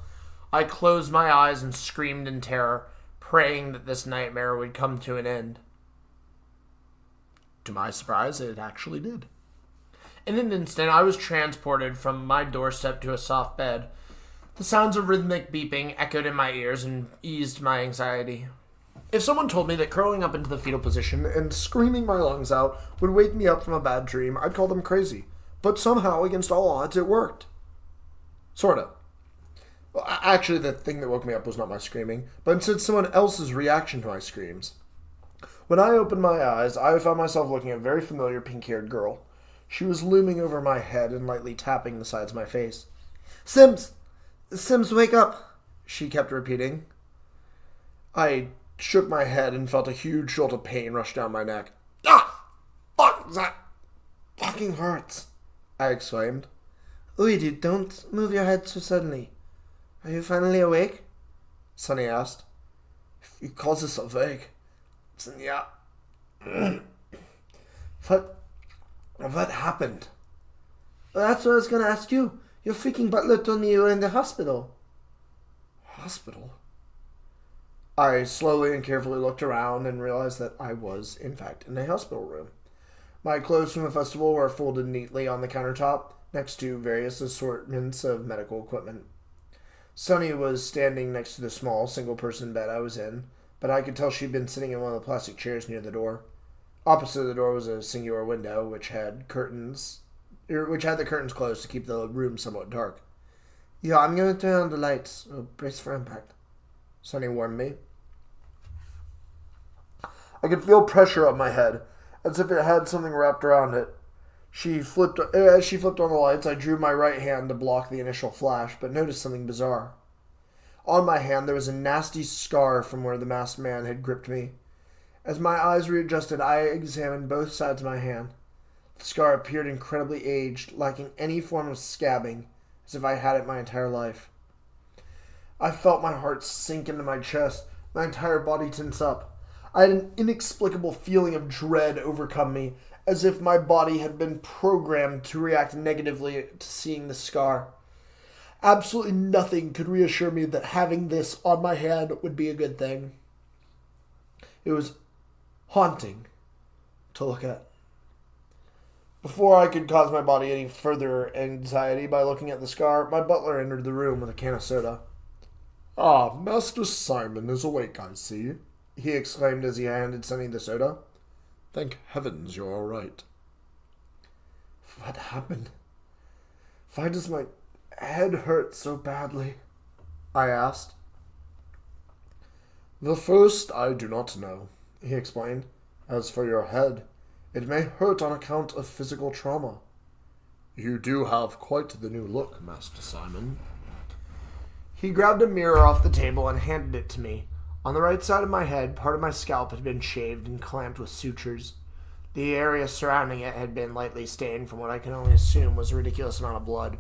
I closed my eyes and screamed in terror, praying that this nightmare would come to an end. To my surprise, it actually did. In an instant, I was transported from my doorstep to a soft bed. The sounds of rhythmic beeping echoed in my ears and eased my anxiety. If someone told me that curling up into the fetal position and screaming my lungs out would wake me up from a bad dream, I'd call them crazy. But somehow, against all odds, it worked. Sort of. Well, actually, the thing that woke me up was not my screaming, but instead someone else's reaction to my screams. When I opened my eyes, I found myself looking at a very familiar pink-haired girl. She was looming over my head and lightly tapping the sides of my face. "Sims! Sims, wake up!" she kept repeating. I shook my head and felt a huge jolt of pain rush down my neck. "Ah! Fuck! That fucking hurts!" I exclaimed. "Luigi, don't move your head so suddenly. Are you finally awake?" Sonny asked. "If you call this awake, then yeah." What happened? That's what I was going to ask you. Your freaking butler told me you were in the hospital. Hospital? I slowly and carefully looked around and realized that I was, in fact, in a hospital room. My clothes from the festival were folded neatly on the countertop, next to various assortments of medical equipment. Sunny was standing next to the small, single-person bed I was in, but I could tell she'd been sitting in one of the plastic chairs near the door. Opposite the door was a singular window, which had the curtains closed to keep the room somewhat dark. "Yeah, I'm going to turn on the lights. Brace for impact," Sunny warned me. I could feel pressure on my head, as if it had something wrapped around it. As she flipped on the lights, I drew my right hand to block the initial flash, but noticed something bizarre. On my hand, there was a nasty scar from where the masked man had gripped me. As my eyes readjusted, I examined both sides of my hand. The scar appeared incredibly aged, lacking any form of scabbing, as if I had it my entire life. I felt my heart sink into my chest, my entire body tense up. I had an inexplicable feeling of dread overcome me, as if my body had been programmed to react negatively to seeing the scar. Absolutely nothing could reassure me that having this on my hand would be a good thing. It was haunting to look at. Before I could cause my body any further anxiety by looking at the scar, my butler entered the room with a can of soda. Ah, Master Simon is awake, I see, he exclaimed as he handed Sonny the soda. Thank heavens you're all right. What happened? Why does my head hurt so badly? I asked. The first I do not know, he explained. As for your head, it may hurt on account of physical trauma. You do have quite the new look, Master Simon. He grabbed a mirror off the table and handed it to me. On the right side of my head, part of my scalp had been shaved and clamped with sutures. The area surrounding it had been lightly stained from what I can only assume was a ridiculous amount of blood.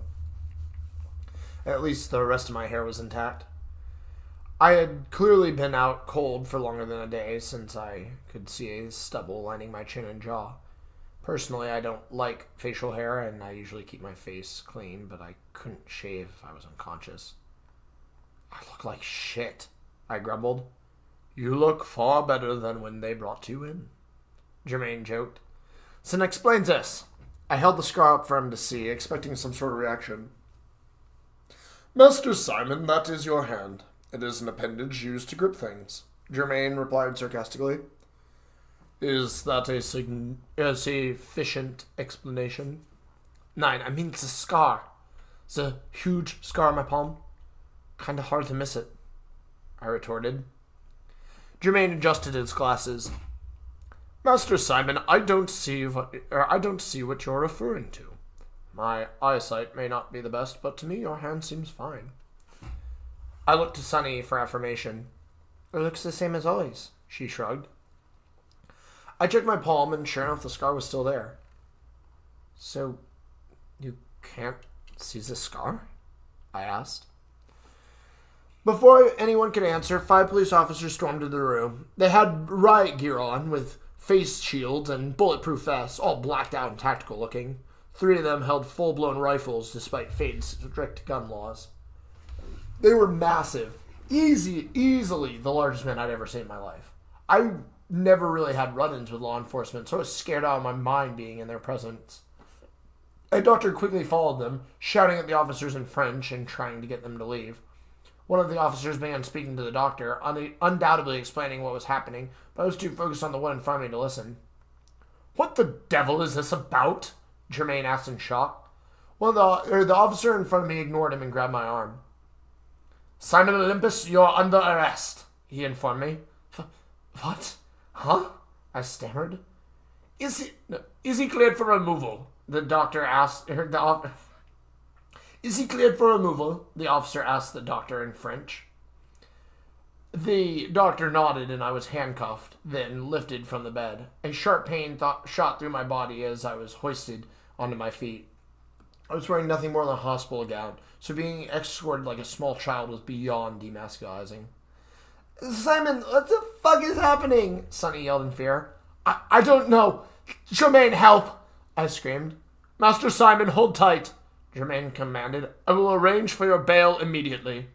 At least the rest of my hair was intact. I had clearly been out cold for longer than a day, since I could see a stubble lining my chin and jaw. Personally, I don't like facial hair, and I usually keep my face clean, but I couldn't shave if I was unconscious. I look like shit, I grumbled. You look far better than when they brought you in, Jermaine joked. So then explain this. I held the scar up for him to see, expecting some sort of reaction. Master Simon, that is your hand. It is an appendage used to grip things, Jermaine replied sarcastically. Is that a sufficient explanation? Nine, I mean it's a scar. It's a huge scar on my palm. Kinda hard to miss it, I retorted. Jermaine adjusted his glasses. Master Simon, I don't see what you're referring to. My eyesight may not be the best, but to me your hand seems fine. I looked to Sunny for affirmation. It looks the same as always, she shrugged. I checked my palm, and sure enough, the scar was still there. So, you can't see the scar? I asked. Before anyone could answer, 5 police officers stormed into the room. They had riot gear on, with face shields and bulletproof vests, all blacked out and tactical looking. 3 of them held full-blown rifles, despite Fade's strict gun laws. They were massive. Easily the largest men I'd ever seen in my life. I never really had run-ins with law enforcement, so I was scared out of my mind being in their presence. A doctor quickly followed them, shouting at the officers in French and trying to get them to leave. One of the officers began speaking to the doctor, undoubtedly explaining what was happening, but I was too focused on the one in front of me to listen. What the devil is this about? Jermaine asked in shock. The officer in front of me ignored him and grabbed my arm. Simon Olympus, you're under arrest, he informed me. What? Huh? I stammered. Is he cleared for removal? The doctor asked. Is he cleared for removal? The officer asked the doctor in French. The doctor nodded and I was handcuffed, then lifted from the bed. A sharp pain shot through my body as I was hoisted onto my feet. I was wearing nothing more than a hospital gown, so being escorted like a small child was beyond demasculizing. Simon, what the fuck is happening? Sonny yelled in fear. I don't know. Jermaine, help! I screamed. Master Simon, hold tight, Jermaine commanded. I will arrange for your bail immediately.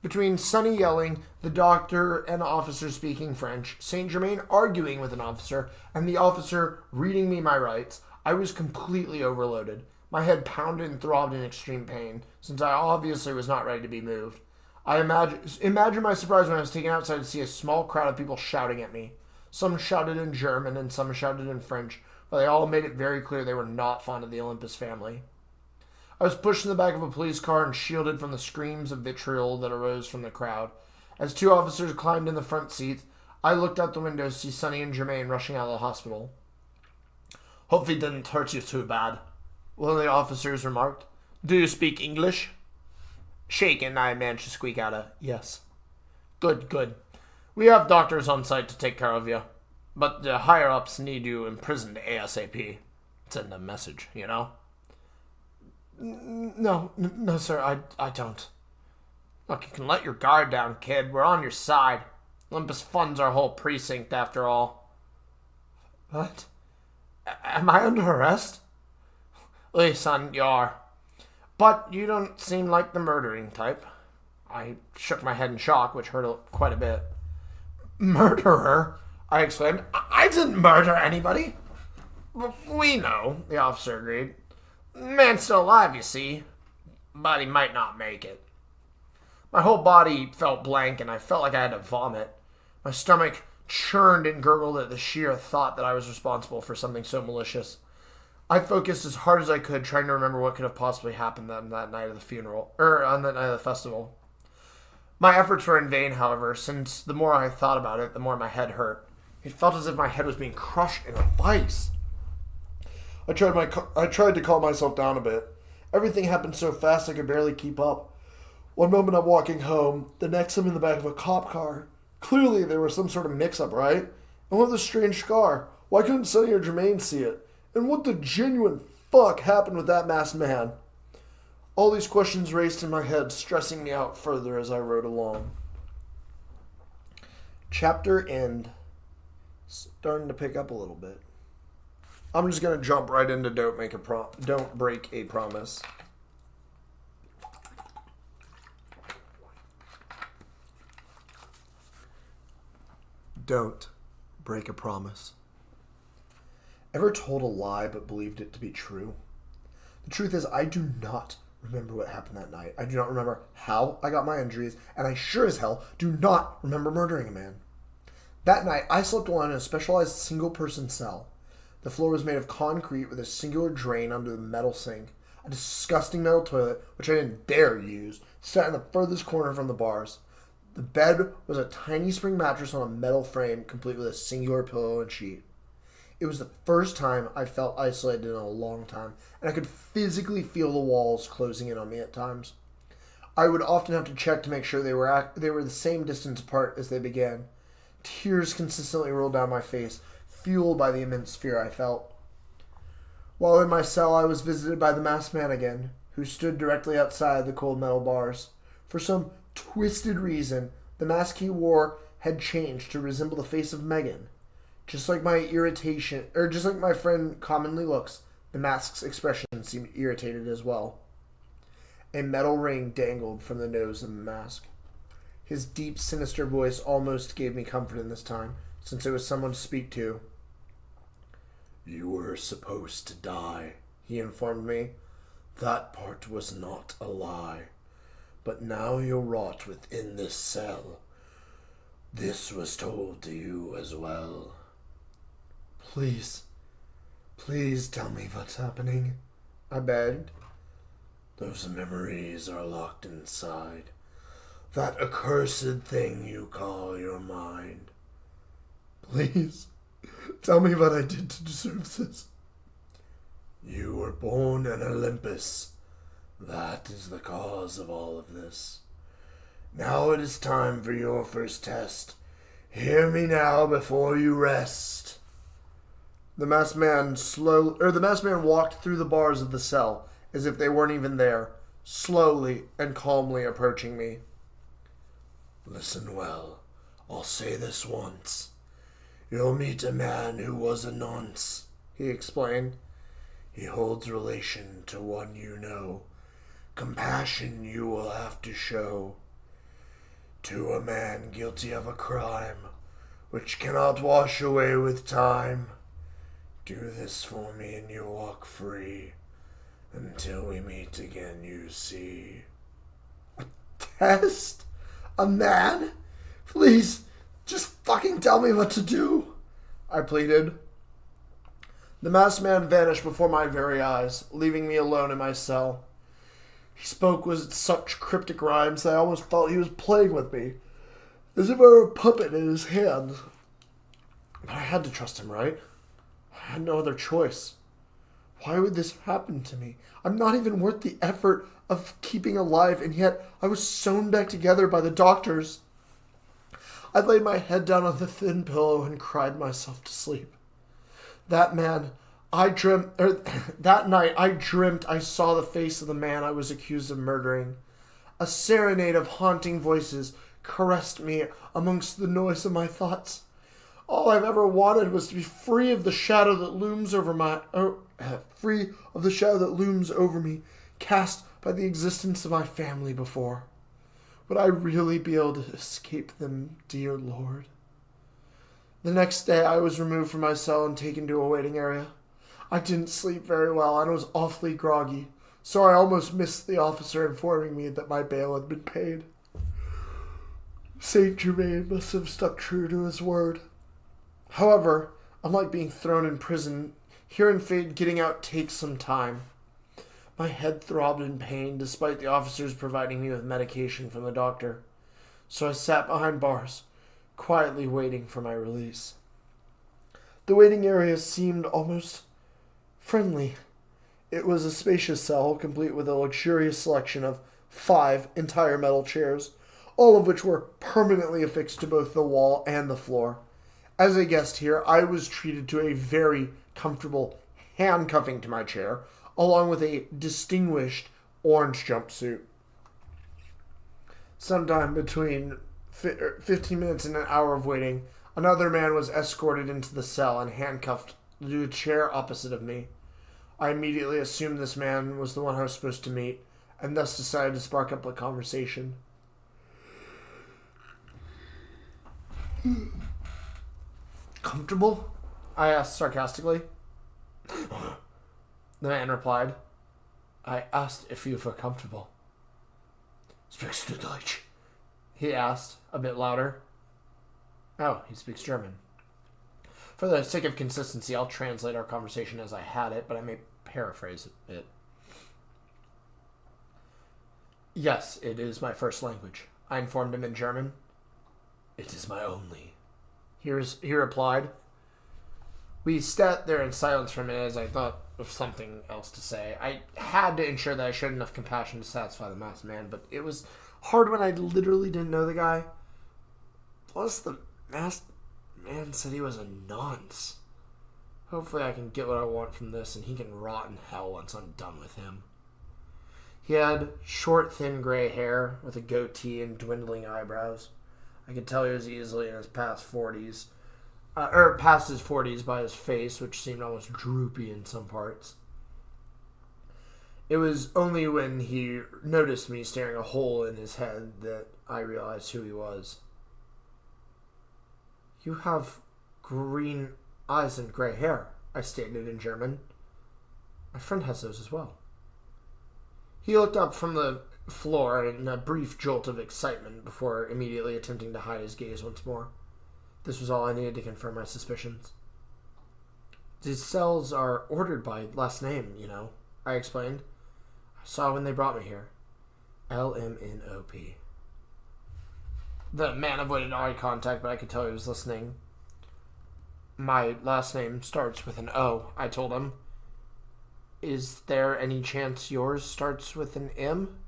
Between Sonny yelling, the doctor and officer speaking French, Saint Germain arguing with an officer, and the officer reading me my rights, I was completely overloaded. My head pounded and throbbed in extreme pain, since I obviously was not ready to be moved. I imagine my surprise when I was taken outside to see a small crowd of people shouting at me. Some shouted in German and some shouted in French, but they all made it very clear they were not fond of the Olympus family. I was pushed in the back of a police car and shielded from the screams of vitriol that arose from the crowd. As 2 officers climbed in the front seats, I looked out the window to see Sonny and Jermaine rushing out of the hospital. Hope he didn't hurt you too bad, one of the officers remarked. Do you speak English? Shaken, I managed to squeak out a yes. Good. We have doctors on site to take care of you, but the higher-ups need you imprisoned ASAP. Send a message, you know? No, sir, I don't. Look, you can let your guard down, kid. We're on your side. Olympus funds our whole precinct, after all. What? Am I under arrest? Oui, son, you are. But you don't seem like the murdering type. I shook my head in shock, which hurt quite a bit. Murderer? I exclaimed. I didn't murder anybody. We know, the officer agreed. The man's still alive, you see. But he might not make it. My whole body felt blank, and I felt like I had to vomit. My stomach churned and gurgled at the sheer thought that I was responsible for something so malicious. I focused as hard as I could, trying to remember what could have possibly happened on that night of the funeral, or on that night of the festival. My efforts were in vain, however, since the more I thought about it, the more my head hurt. It felt as if my head was being crushed in a vice. I tried to calm myself down a bit. Everything happened so fast I could barely keep up. One moment I'm walking home, the next I'm in the back of a cop car. Clearly there was some sort of mix-up, right? And what the strange scar? Why couldn't Sonny or Jermaine see it? And what the genuine fuck happened with that masked man? All these questions raced in my head, stressing me out further as I rode along. Chapter end. Starting to pick up a little bit. I'm just gonna jump right into don't break a promise. Don't break a promise. Ever told a lie but believed it to be true? The truth is, I do not remember what happened that night. I do not remember how I got my injuries, and I sure as hell do not remember murdering a man. That night, I slept alone in a specialized single-person cell. The floor was made of concrete with a singular drain under the metal sink. A disgusting metal toilet, which I didn't dare use, sat in the furthest corner from the bars. The bed was a tiny spring mattress on a metal frame, complete with a singular pillow and sheet. It was the first time I felt isolated in a long time, and I could physically feel the walls closing in on me at times. I would often have to check to make sure they were the same distance apart as they began. Tears consistently rolled down my face, fueled by the immense fear I felt. While in my cell, I was visited by the masked man again, who stood directly outside the cold metal bars. For some twisted reason, the mask he wore had changed to resemble the face of Megan. Just like my friend commonly looks, the mask's expression seemed irritated as well. A metal ring dangled from the nose of the mask. His deep, sinister voice almost gave me comfort in this time, since it was someone to speak to. "You were supposed to die," he informed me. "That part was not a lie. But now you'll rot within this cell. This was told to you as well." Please tell me what's happening," I begged. "Those memories are locked inside. That accursed thing you call your mind. Please, tell me what I did to deserve this." "You were born in Olympus. That is the cause of all of this. Now it is time for your first test. Hear me now before you rest." The masked man walked through the bars of the cell, as if they weren't even there, slowly and calmly approaching me. "Listen well. I'll say this once. You'll meet a man who was a nonce," he explained. "He holds relation to one you know. Compassion you will have to show to a man guilty of a crime which cannot wash away with time. Do this for me and you'll walk free. Until we meet again, you see." "A test? A man? Please, just fucking tell me what to do," I pleaded. The masked man vanished before my very eyes, leaving me alone in my cell. He spoke with such cryptic rhymes that I almost felt he was playing with me, as if I were a puppet in his hands. But I had to trust him, right? I had no other choice. Why would this happen to me? I'm not even worth the effort of keeping alive, and yet I was sewn back together by the doctors. I laid my head down on the thin pillow and cried myself to sleep. That night I dreamt I saw the face of the man I was accused of murdering. A serenade of haunting voices caressed me amongst the noise of my thoughts. All I've ever wanted was to be free of the shadow that looms over me, cast by the existence of my family before. Would I really be able to escape them, dear Lord? The next day I was removed from my cell and taken to a waiting area. I didn't sleep very well and was awfully groggy, so I almost missed the officer informing me that my bail had been paid. Saint Germain must have stuck true to his word. However, unlike being thrown in prison, here in Fade, getting out takes some time. My head throbbed in pain despite the officers providing me with medication from the doctor. So I sat behind bars, quietly waiting for my release. The waiting area seemed almost friendly. It was a spacious cell, complete with a luxurious selection of 5 entire metal chairs, all of which were permanently affixed to both the wall and the floor. As a guest here, I was treated to a very comfortable handcuffing to my chair, along with a distinguished orange jumpsuit. Sometime between 15 minutes and an hour of waiting, another man was escorted into the cell and handcuffed to a chair opposite of me. I immediately assumed this man was the one I was supposed to meet, and thus decided to spark up a conversation. "Comfortable?" I asked sarcastically. The man replied, "I asked if you were comfortable." "Sprichst du Deutsch?" he asked, a bit louder. Oh, he speaks German. For the sake of consistency, I'll translate our conversation as I had it, but I may paraphrase it. "Yes, it is my first language," I informed him in German. "It is my only," he replied. We sat there in silence for a minute as I thought of something else to say. I had to ensure that I showed enough compassion to satisfy the masked man, but it was hard when I literally didn't know the guy. Plus, the masked man said he was a nonce. Hopefully I can get what I want from this, and he can rot in hell once I'm done with him. He had short, thin gray hair with a goatee and dwindling eyebrows. I could tell he was easily in his past his 40s by his face, which seemed almost droopy in some parts. It was only when he noticed me staring a hole in his head that I realized who he was. "You have green eyes and gray hair," I stated in German. "My friend has those as well." He looked up from the floor in a brief jolt of excitement before immediately attempting to hide his gaze once more. This was all I needed to confirm my suspicions. "These cells are ordered by last name, you know," I explained. "I saw when they brought me here. LMNOP. The man avoided eye contact, but I could tell he was listening. "My last name starts with an O," I told him. "Is there any chance yours starts with an M?"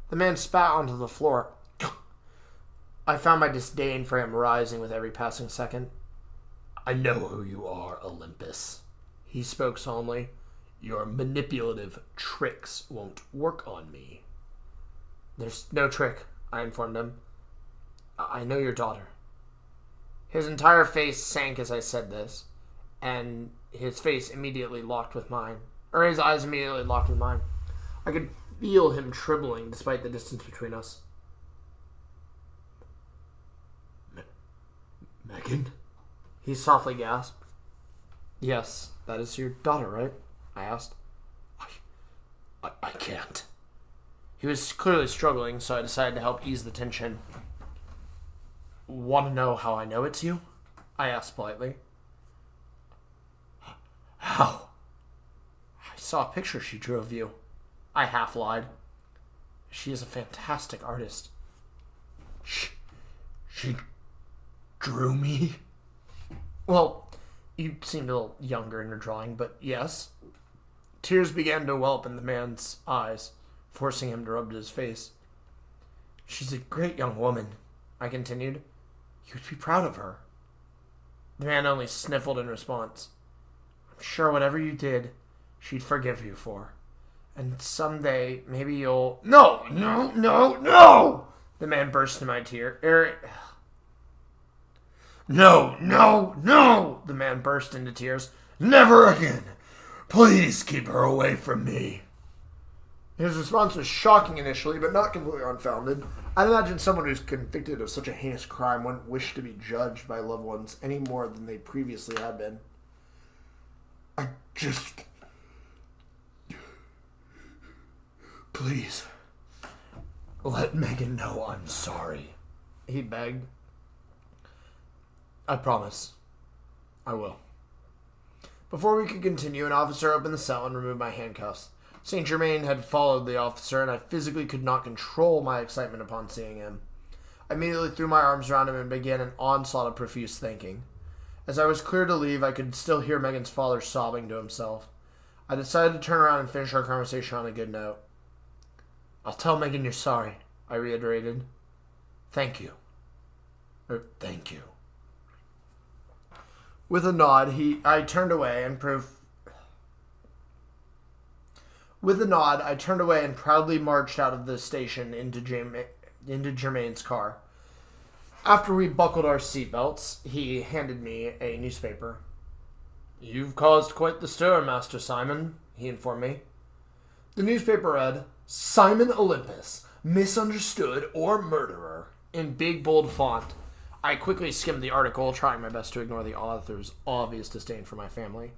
The man spat onto the floor. I found my disdain for him rising with every passing second. "I know who you are, Olympus," he spoke solemnly. "Your manipulative tricks won't work on me." "There's no trick," I informed him. "I know your daughter." His entire face sank as I said this, and his face immediately locked with mine. Or his eyes immediately locked with mine. I could feel him trembling despite the distance between us. "Megan?" he softly gasped. "Yes, that is your daughter, right?" I asked. I can't." He was clearly struggling, so I decided to help ease the tension. "Want to know how I know it's you?" I asked politely. "How?" "I saw a picture she drew of you," I half lied. "She is a fantastic artist." She drew me?" "Well, you seemed a little younger in your drawing, but yes." Tears began to well up in the man's eyes, forcing him to rub his face. "She's a great young woman," I continued. "You would be proud of her." The man only sniffled in response. "I'm sure whatever you did, she'd forgive you for. And someday, maybe you'll..." "No! The man burst into my tear. No! The man burst into tears. "Never again! Please keep her away from me." His response was shocking initially, but not completely unfounded. I'd imagine someone who's convicted of such a heinous crime wouldn't wish to be judged by loved ones any more than they previously had been. "I just... Please, let Megan know I'm sorry." he begged. I promise. I will. Before we could continue, an officer opened the cell and removed my handcuffs. Saint Germain had followed the officer, and I physically could not control my excitement upon seeing him. I immediately threw my arms around him and began an onslaught of profuse thanking. As I was cleared to leave, I could still hear Megan's father sobbing to himself. I decided to turn around and finish our conversation on a good note. I'll tell Megan you're sorry, I reiterated. Thank you. Thank you. With a nod, I turned away and proudly marched out of the station into Germain's car. After we buckled our seatbelts, he handed me a newspaper. You've caused quite the stir, Master Simon, he informed me. The newspaper read, Simon Olympus, misunderstood or murderer, in big bold font. I quickly skimmed the article, trying my best to ignore the author's obvious disdain for my family.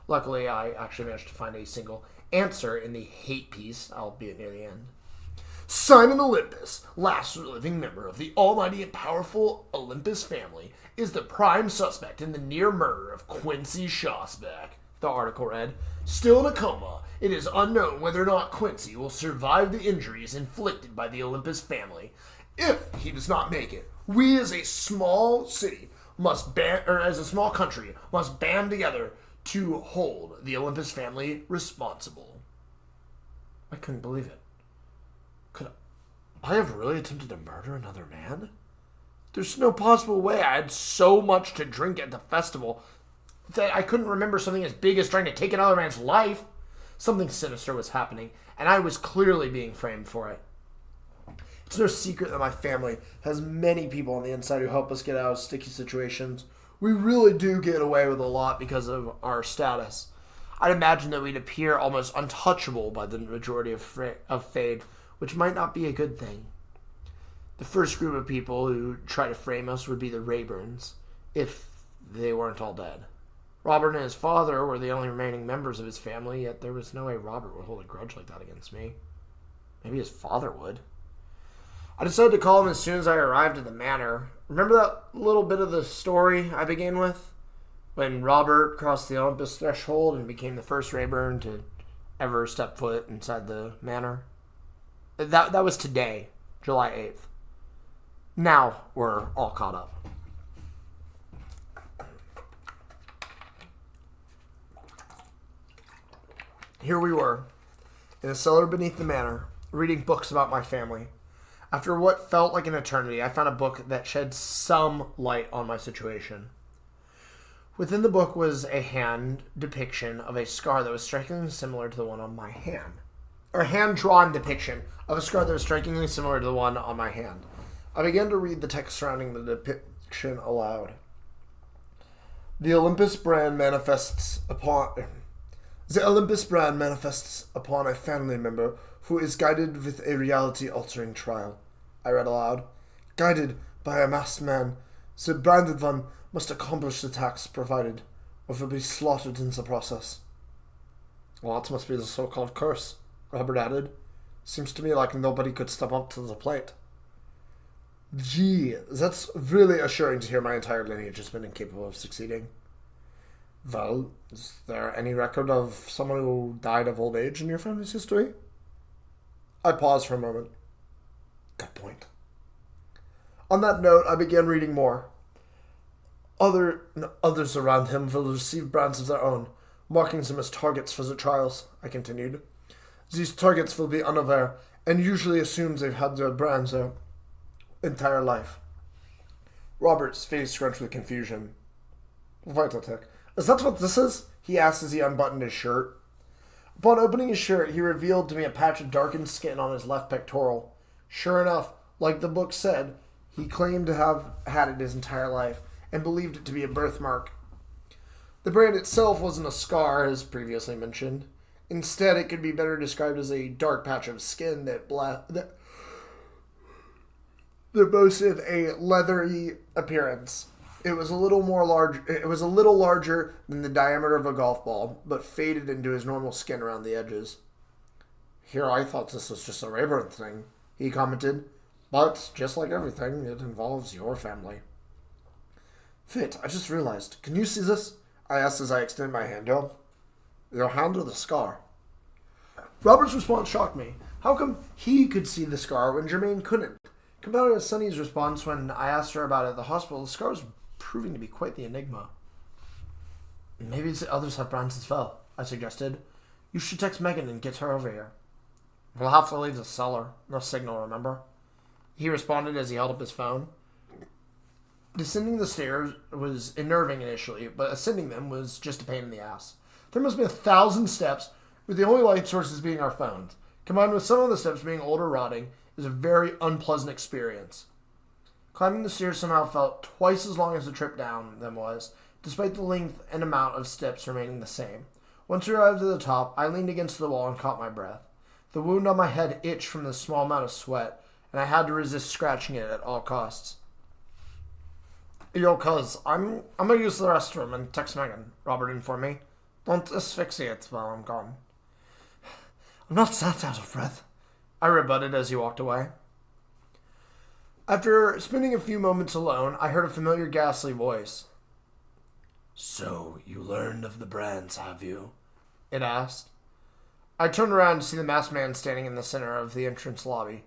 Luckily, I actually managed to find a single answer in the hate piece, albeit near the end. Simon Olympus, last living member of the almighty and powerful Olympus family, is the prime suspect in the near murder of Quincy Shosbeck, the article read. Still in a coma, it is unknown whether or not Quincy will survive the injuries inflicted by the Olympus family. If he does not make it, we as a small city as a small country must band together to hold the Olympus family responsible. I couldn't believe it. Could I have really attempted to murder another man? There's no possible way. I had so much to drink at the festival that I couldn't remember something as big as trying to take another man's life. Something sinister was happening, and I was clearly being framed for it. It's no secret that my family has many people on the inside who help us get out of sticky situations. We really do get away with a lot because of our status. I'd imagine that we'd appear almost untouchable by the majority of Fade, which might not be a good thing. The first group of people who try to frame us would be the Rayburns, if they weren't all dead. Robert and his father were the only remaining members of his family, yet there was no way Robert would hold a grudge like that against me. Maybe his father would. I decided to call him as soon as I arrived at the manor. Remember that little bit of the story I began with? When Robert crossed the Olympus threshold and became the first Rayburn to ever step foot inside the manor? That was today, July 8th. Now we're all caught up. Here we were, in a cellar beneath the manor, reading books about my family. After what felt like an eternity, I found a book that shed some light on my situation. Within the book was a hand depiction of a scar that was strikingly similar to the one on my hand. Or a hand-drawn depiction of a scar that was strikingly similar to the one on my hand. I began to read the text surrounding the depiction aloud. The Olympus brand manifests upon a family member who is guided with a reality-altering trial. I read aloud. Guided by a masked man, the branded one must accomplish the task provided, or will be slaughtered in the process. Well, that must be the so-called curse, Robert added. Seems to me like nobody could step up to the plate. Gee, that's really assuring to hear my entire lineage has been incapable of succeeding. Well, is there any record of someone who died of old age in your family's history? I paused for a moment. Good point. On that note, I began reading more. Others around him will receive brands of their own, marking them as targets for the trials, I continued. These targets will be unaware, and usually assume they've had their brands their entire life. Robert's face scrunched with confusion. Wait a tick. Is that what this is? He asked as he unbuttoned his shirt. Upon opening his shirt, he revealed to me a patch of darkened skin on his left pectoral. Sure enough, like the book said, he claimed to have had it his entire life, and believed it to be a birthmark. The brand itself wasn't a scar, as previously mentioned. Instead, it could be better described as a dark patch of skin that boasted a leathery appearance. It was a little larger than the diameter of a golf ball, but faded into his normal skin around the edges. Here I thought this was just a Rayburn thing, he commented. But, just like everything, it involves your family. Fit, I just realized. Can you see this? I asked as I extended my hand to him. Your hand or the scar? Robert's response shocked me. How come he could see the scar when Jermaine couldn't? Compared to Sunny's response when I asked her about it at the hospital, the scar was proving to be quite the enigma. Maybe the others have brands as well, I suggested. You should text Megan and get her over here. We'll have to leave the cellar. No signal, remember? He responded as he held up his phone. Descending the stairs was unnerving initially, but ascending them was just a pain in the ass. There must be 1,000 steps, with the only light sources being our phones. Combined with some of the steps being old or rotting, is a very unpleasant experience. Climbing the stairs somehow felt twice as long as the trip down them was, despite the length and amount of steps remaining the same. Once we arrived at the top, I leaned against the wall and caught my breath. The wound on my head itched from the small amount of sweat, and I had to resist scratching it at all costs. Yo, cuz, I'm gonna use the restroom and text Megan, Robert informed me. Don't asphyxiate while I'm gone. I'm not that out of breath, I rebutted as he walked away. After spending a few moments alone, I heard a familiar ghastly voice. So, you learned of the brands, have you? It asked. I turned around to see the masked man standing in the center of the entrance lobby.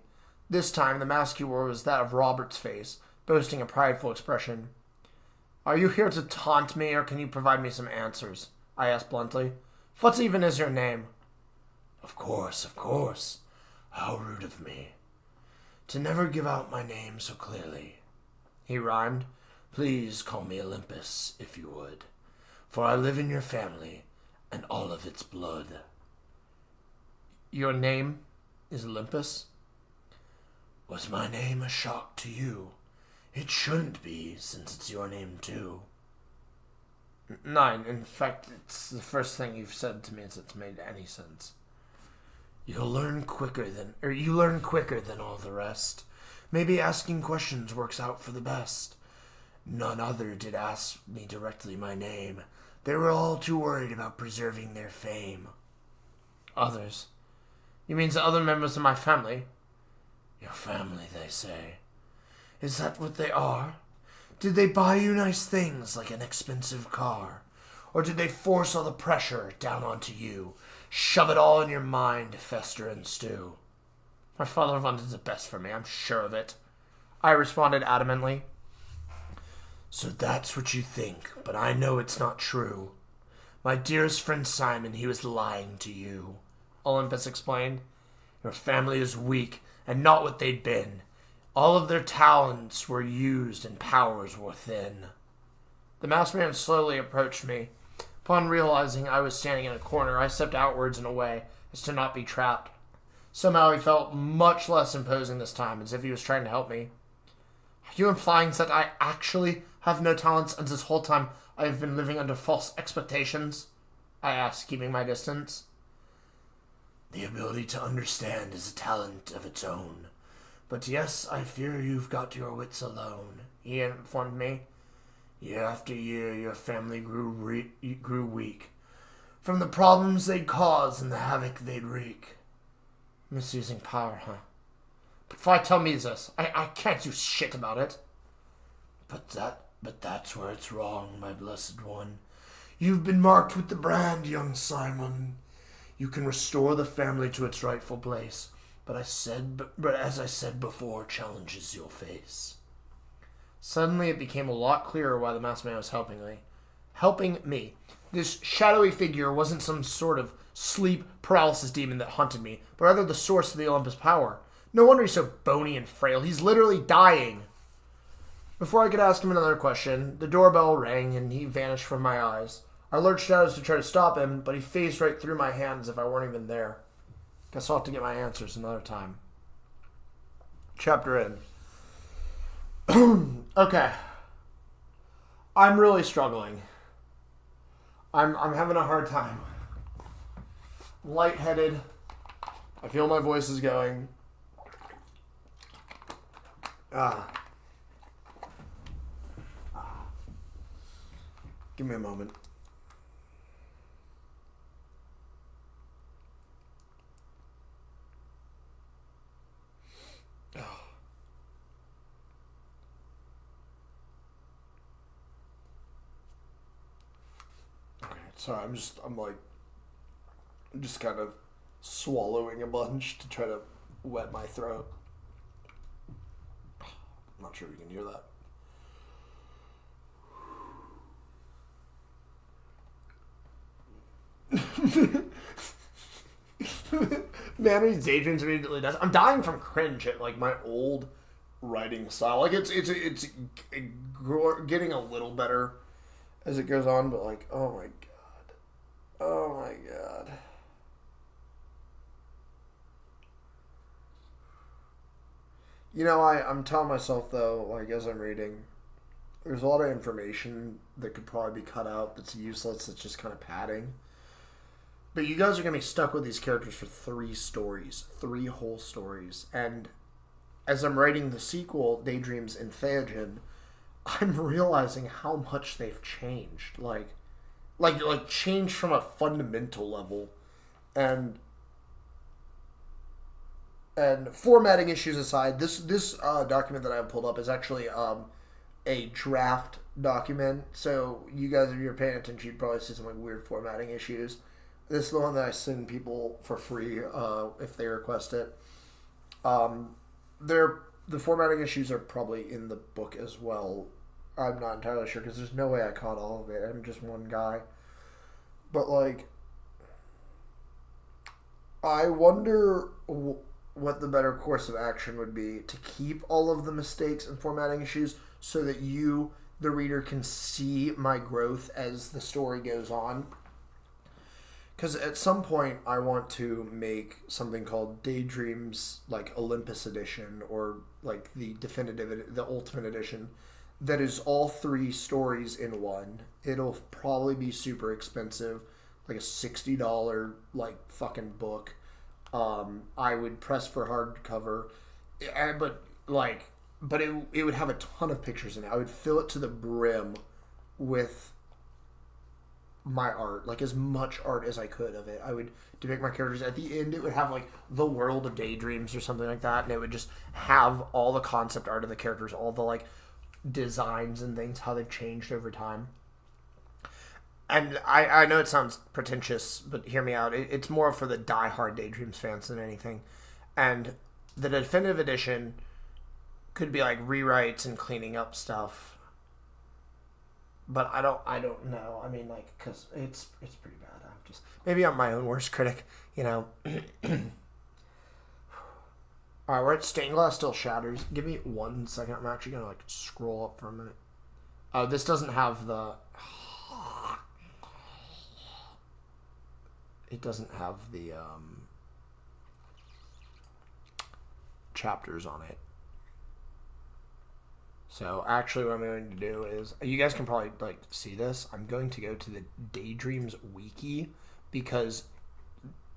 This time, the mask he wore was that of Robert's face, boasting a prideful expression. Are you here to taunt me, or can you provide me some answers? I asked bluntly. What even is your name? Of course, of course. How rude of me. To never give out my name so clearly. He rhymed. Please call me Olympus, if you would, for I live in your family and all of its blood. Your name is Olympus? Was my name a shock to you? It shouldn't be, since it's your name too. Nine. In fact, it's the first thing you've said to me that's made any sense. You learn quicker than all the rest. Maybe asking questions works out for the best. None other did ask me directly my name. They were all too worried about preserving their fame. Others? You mean the other members of my family? Your family, they say. Is that what they are? Did they buy you nice things like an expensive car? Or did they force all the pressure down onto you? Shove it all in your mind to fester and stew? My father wanted the best for me, I'm sure of it. I responded adamantly. So that's what you think, but I know it's not true. My dearest friend Simon, he was lying to you, Olympus explained. Your family is weak and not what they'd been. All of their talents were used and powers were thin. The masked man slowly approached me. Upon realizing I was standing in a corner, I stepped outwards and away, as to not be trapped. Somehow he felt much less imposing this time, as if he was trying to help me. Are you implying that I actually have no talents, and this whole time I have been living under false expectations? I asked, keeping my distance. The ability to understand is a talent of its own. But yes, I fear you've got your wits alone, he informed me. Year after year, your family grew weak, from the problems they'd cause and the havoc they'd wreak. Misusing power, huh? But if I tell me this, I can't do shit about it. But that's where it's wrong, my blessed one. You've been marked with the brand, young Simon. You can restore the family to its rightful place. But as I said before, challenges you'll face. Suddenly it became a lot clearer why the masked man was helping me. This shadowy figure wasn't some sort of sleep paralysis demon that hunted me, but rather the source of the Olympus power. No wonder he's so bony and frail. He's literally dying. Before I could ask him another question, the doorbell rang and he vanished from my eyes. I lurched out as to try to stop him, but he phased right through my hand as if I weren't even there. Guess I'll have to get my answers another time. Chapter in. Okay. I'm really struggling. I'm having a hard time. Lightheaded. I feel my voice is going. Give me a moment. Sorry, I'm just kind of swallowing a bunch to try to wet my throat. I'm not sure if you can hear that. Manny's Daydreams immediately does. I'm dying from cringe at Like my old writing style. Like it's getting a little better as it goes on, but like, oh my god. Oh my god. You know, I'm telling myself though, like as I'm reading, there's a lot of information that could probably be cut out that's useless, that's just kind of padding. But you guys are going to be stuck with these characters for 3 stories, 3 whole stories. And as I'm writing the sequel, Daydreams and Theogen, I'm realizing how much they've changed. Like changed from a fundamental level. And formatting issues aside, this document that I have pulled up is actually a draft document. So you guys, if you're paying attention, you'd probably see some like weird formatting issues. This is the one that I send people for free if they request it. The formatting issues are probably in the book as well. I'm not entirely sure because there's no way I caught all of it. I'm just one guy. But like, I wonder what the better course of action would be to keep all of the mistakes and formatting issues so that you, the reader, can see my growth as the story goes on. Because at some point, I want to make something called Daydreams, like Olympus Edition, or like the Ultimate Edition, that is all 3 stories in one. It'll probably be super expensive, like a $60 like fucking book. I would press for hardcover, but it would have a ton of pictures in it. I would fill it to the brim with my art, like as much art as I could of it. I would depict my characters. At the end, it would have like the world of Daydreams or something like that, and it would just have all the concept art of the characters, all the like designs and things, how they've changed over time. And I know it sounds pretentious, but hear me out. It's more for the die-hard Daydreams fans than anything. And the definitive edition could be like rewrites and cleaning up stuff. But I don't know. I mean, like, because it's pretty bad. Maybe I'm my own worst critic, you know. All right, we're at Stained Glass Still Shatters. Give me 1 second. I'm actually going to, like, scroll up for a minute. Oh, this doesn't have the... It doesn't have the chapters on it. So actually what I'm going to do is, you guys can probably like see this. I'm going to go to the Daydreams wiki because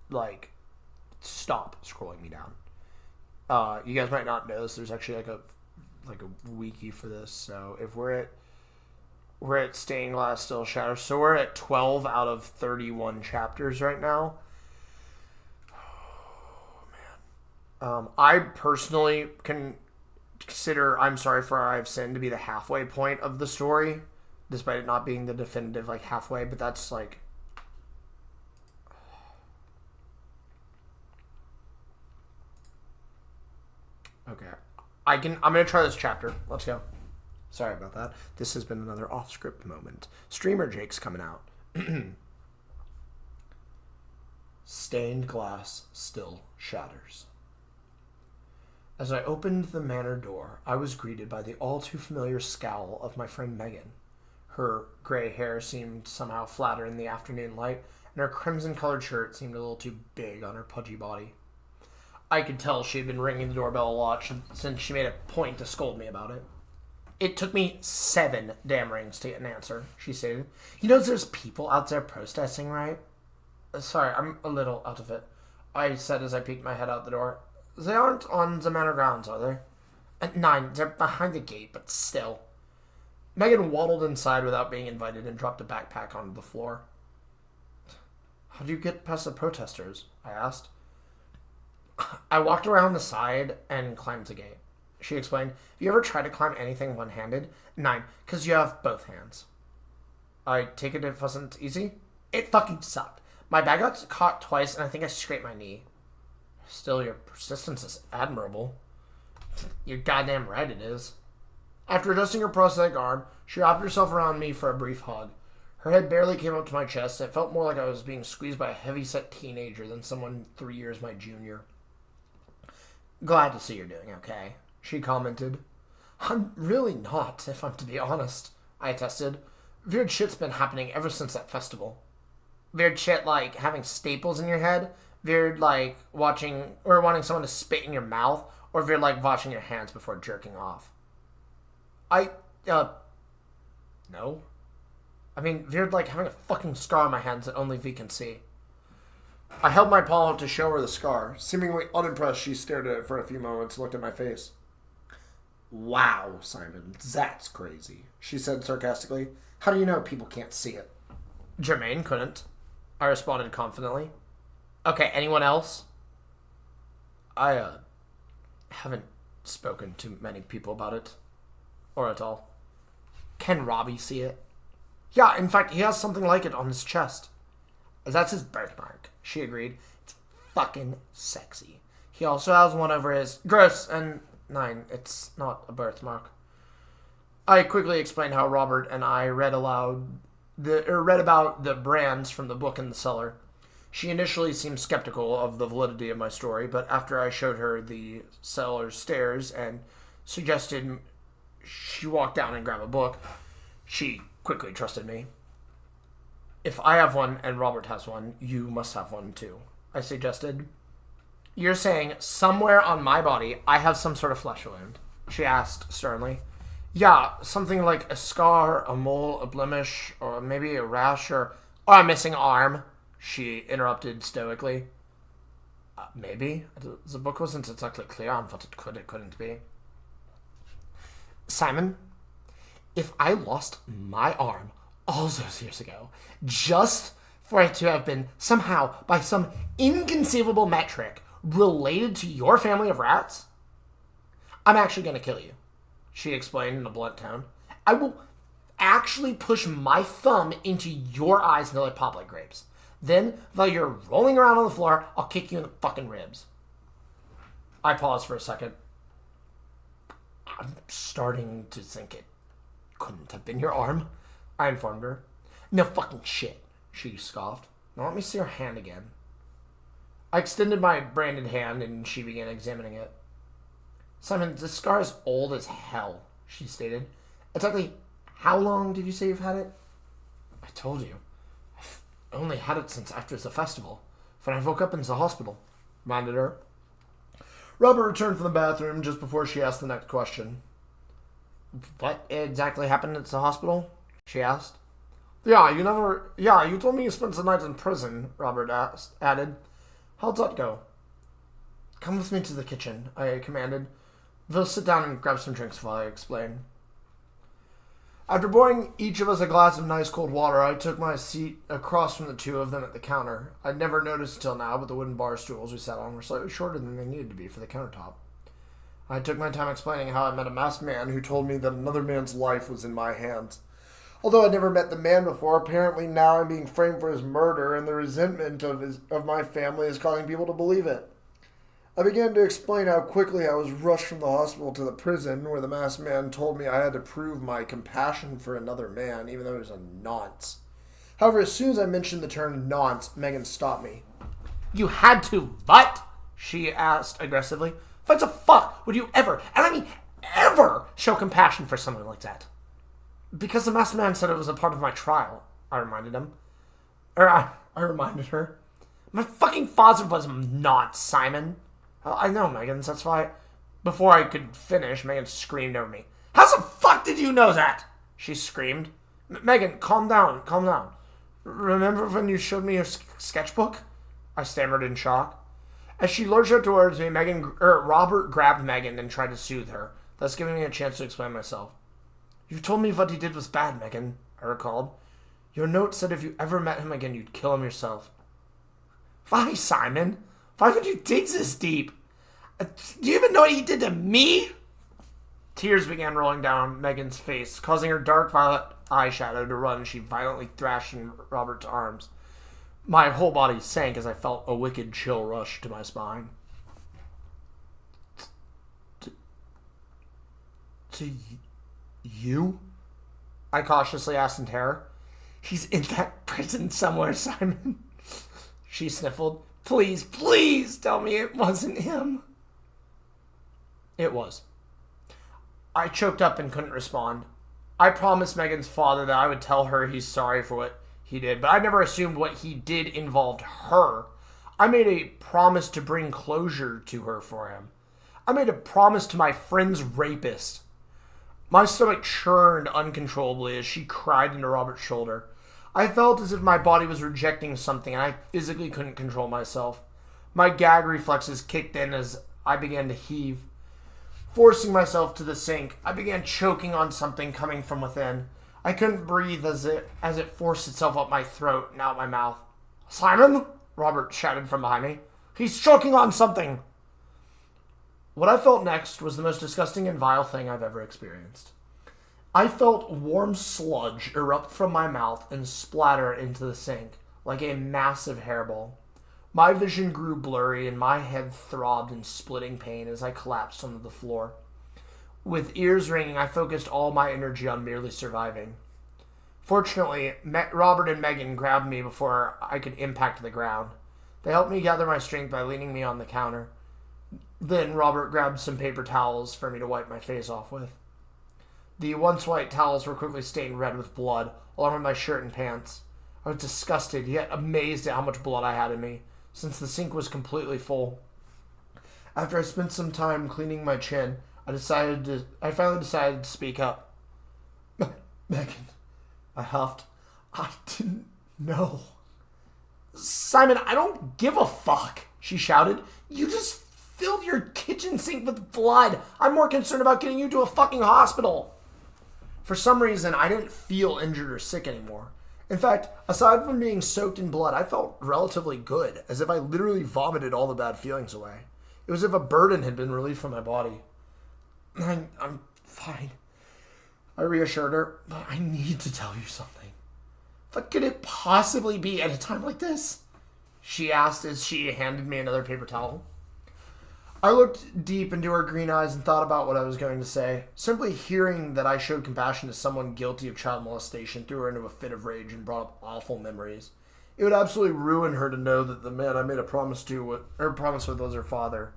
like, stop scrolling me down. You guys might not know this. There's actually like a wiki for this. So if we're at Stained Glass Still Shatters. So we're at 12 out of 31 chapters right now. Oh man. I personally consider I'm Sorry for I've Sinned to be the halfway point of the story, despite it not being the definitive like halfway, but that's like okay. I'm gonna try this chapter. Let's go. Sorry about that. This has been another off-script moment. Streamer Jake's coming out. Stained Glass Still Shatters. As I opened the manor door, I was greeted by the all-too-familiar scowl of my friend Megan. Her gray hair seemed somehow flatter in the afternoon light, and her crimson-colored shirt seemed a little too big on her pudgy body. I could tell she had been ringing the doorbell a lot since she made a point to scold me about it. It took me 7 damn rings to get an answer, she stated. You know there's people out there protesting, right? Sorry, I'm a little out of it, I said as I peeked my head out the door. They aren't on the manor grounds, are they? At 9, they're behind the gate, but still. Megan waddled inside without being invited and dropped a backpack onto the floor. How do you get past the protesters? I asked. I walked around the side and climbed the gate. She explained, have you ever tried to climb anything one-handed? 9, because you have both hands. I take it wasn't easy? It fucking sucked. My bag got caught twice, and I think I scraped my knee. Still, your persistence is admirable. You're goddamn right it is. After adjusting her prosthetic arm, she wrapped herself around me for a brief hug. Her head barely came up to my chest, and it felt more like I was being squeezed by a heavy-set teenager than someone 3 years my junior. Glad to see you're doing okay, she commented. I'm really not, if I'm to be honest, I attested. Weird shit's been happening ever since that festival. Weird shit like having staples in your head, weird like wanting someone to spit in your mouth, or weird like washing your hands before jerking off. No. I mean, weird like having a fucking scar on my hands that only we can see. I held my palm up to show her the scar. Seemingly unimpressed, she stared at it for a few moments, looked at my face. Wow, Simon, that's crazy, she said sarcastically. How do you know people can't see it? Jermaine couldn't, I responded confidently. Okay, anyone else? I haven't spoken to many people about it. Or at all. Can Robbie see it? Yeah, in fact, he has something like it on his chest. That's his birthmark, she agreed. It's fucking sexy. He also has one over his... Gross, and 9. It's not a birthmark. I quickly explained how Robert and I read about the brands from the book in the cellar. She initially seemed skeptical of the validity of my story, but after I showed her the cellar stairs and suggested she walk down and grab a book, she quickly trusted me. If I have one and Robert has one, you must have one too, I suggested. You're saying somewhere on my body I have some sort of flesh wound? She asked sternly. Yeah, something like a scar, a mole, a blemish, or maybe a rash, or a missing arm, she interrupted stoically. Maybe. The book wasn't exactly clear on what it could and couldn't be. Simon, if I lost my arm all those years ago, just for it to have been somehow, by some inconceivable metric, related to your family of rats, I'm actually going to kill you, she explained in a blunt tone. I will actually push my thumb into your eyes until they pop like grapes. Then, while you're rolling around on the floor, I'll kick you in the fucking ribs. I paused for a second. I'm starting to think it couldn't have been your arm, I informed her. No fucking shit, she scoffed. Now let me see your hand again. I extended my branded hand and she began examining it. Simon, this scar is old as hell, she stated. Exactly how long did you say you've had it? I told you. I've only had it since after the festival, when I woke up in the hospital, reminded her. Robert returned from the bathroom just before she asked the next question. What exactly happened at the hospital? She asked. You told me you spent the night in prison, Robert added. How'd that go? Come with me to the kitchen, I commanded. We'll sit down and grab some drinks while I explain. After pouring each of us a glass of nice cold water, I took my seat across from the two of them at the counter. I'd never noticed until now, but the wooden bar stools we sat on were slightly shorter than they needed to be for the countertop. I took my time explaining how I met a masked man who told me that another man's life was in my hands. Although I'd never met the man before, apparently now I'm being framed for his murder, and the resentment of my family is causing people to believe it. I began to explain how quickly I was rushed from the hospital to the prison, where the masked man told me I had to prove my compassion for another man, even though he was a nonce. However, as soon as I mentioned the term nonce, Megan stopped me. You had to what? She asked aggressively. What the fuck would you ever, and I mean ever, show compassion for someone like that? Because the masked man said it was a part of my trial, I reminded him. I reminded her. My fucking father was not Simon. I know, Megan, that's why... Before I could finish, Megan screamed over me. How the fuck did you know that? She screamed. Megan, calm down. Remember when you showed me your sketchbook? I stammered in shock. As she lurched up towards me, Robert grabbed Megan and tried to soothe her, thus giving me a chance to explain myself. You told me what he did was bad, Megan, I recalled. Your note said if you ever met him again, you'd kill him yourself. Why, Simon? Why would you dig this deep? Do you even know what he did to me? Tears began rolling down Megan's face, causing her dark violet eyeshadow to run. She violently thrashed in Robert's arms. My whole body sank as I felt a wicked chill rush to my spine. To you? I cautiously asked in terror. He's in that prison somewhere, Simon. She sniffled. Please, please tell me it wasn't him. It was. I choked up and couldn't respond. I promised Megan's father that I would tell her he's sorry for what he did, but I never assumed what he did involved her. I made a promise to bring closure to her for him. I made a promise to my friend's rapist. My stomach churned uncontrollably as she cried into Robert's shoulder. I felt as if my body was rejecting something and I physically couldn't control myself. My gag reflexes kicked in as I began to heave. Forcing myself to the sink, I began choking on something coming from within. I couldn't breathe as it forced itself up my throat and out my mouth. Simon! Robert shouted from behind me. He's choking on something! What I felt next was the most disgusting and vile thing I've ever experienced. I felt warm sludge erupt from my mouth and splatter into the sink like a massive hairball. My vision grew blurry and my head throbbed in splitting pain as I collapsed onto the floor. With ears ringing, I focused all my energy on merely surviving. Fortunately, Robert and Megan grabbed me before I could impact the ground. They helped me gather my strength by leaning me on the counter. Then Robert grabbed some paper towels for me to wipe my face off with. The once white towels were quickly stained red with blood, along with my shirt and pants. I was disgusted, yet amazed at how much blood I had in me, since the sink was completely full. After I spent some time cleaning my chin, I finally decided to speak up. Megan, I huffed. I didn't know. Simon, I don't give a fuck, she shouted. You just filled your kitchen sink with blood. I'm more concerned about getting you to a fucking hospital. For some reason, I didn't feel injured or sick anymore. In fact, aside from being soaked in blood, I felt relatively good, as if I literally vomited all the bad feelings away. It was as if a burden had been relieved from my body. I'm fine, I reassured her, but I need to tell you something. What could it possibly be at a time like this? She asked as she handed me another paper towel. I looked deep into her green eyes and thought about what I was going to say. Simply hearing that I showed compassion to someone guilty of child molestation threw her into a fit of rage and brought up awful memories. It would absolutely ruin her to know that the man I made a promise with was her father.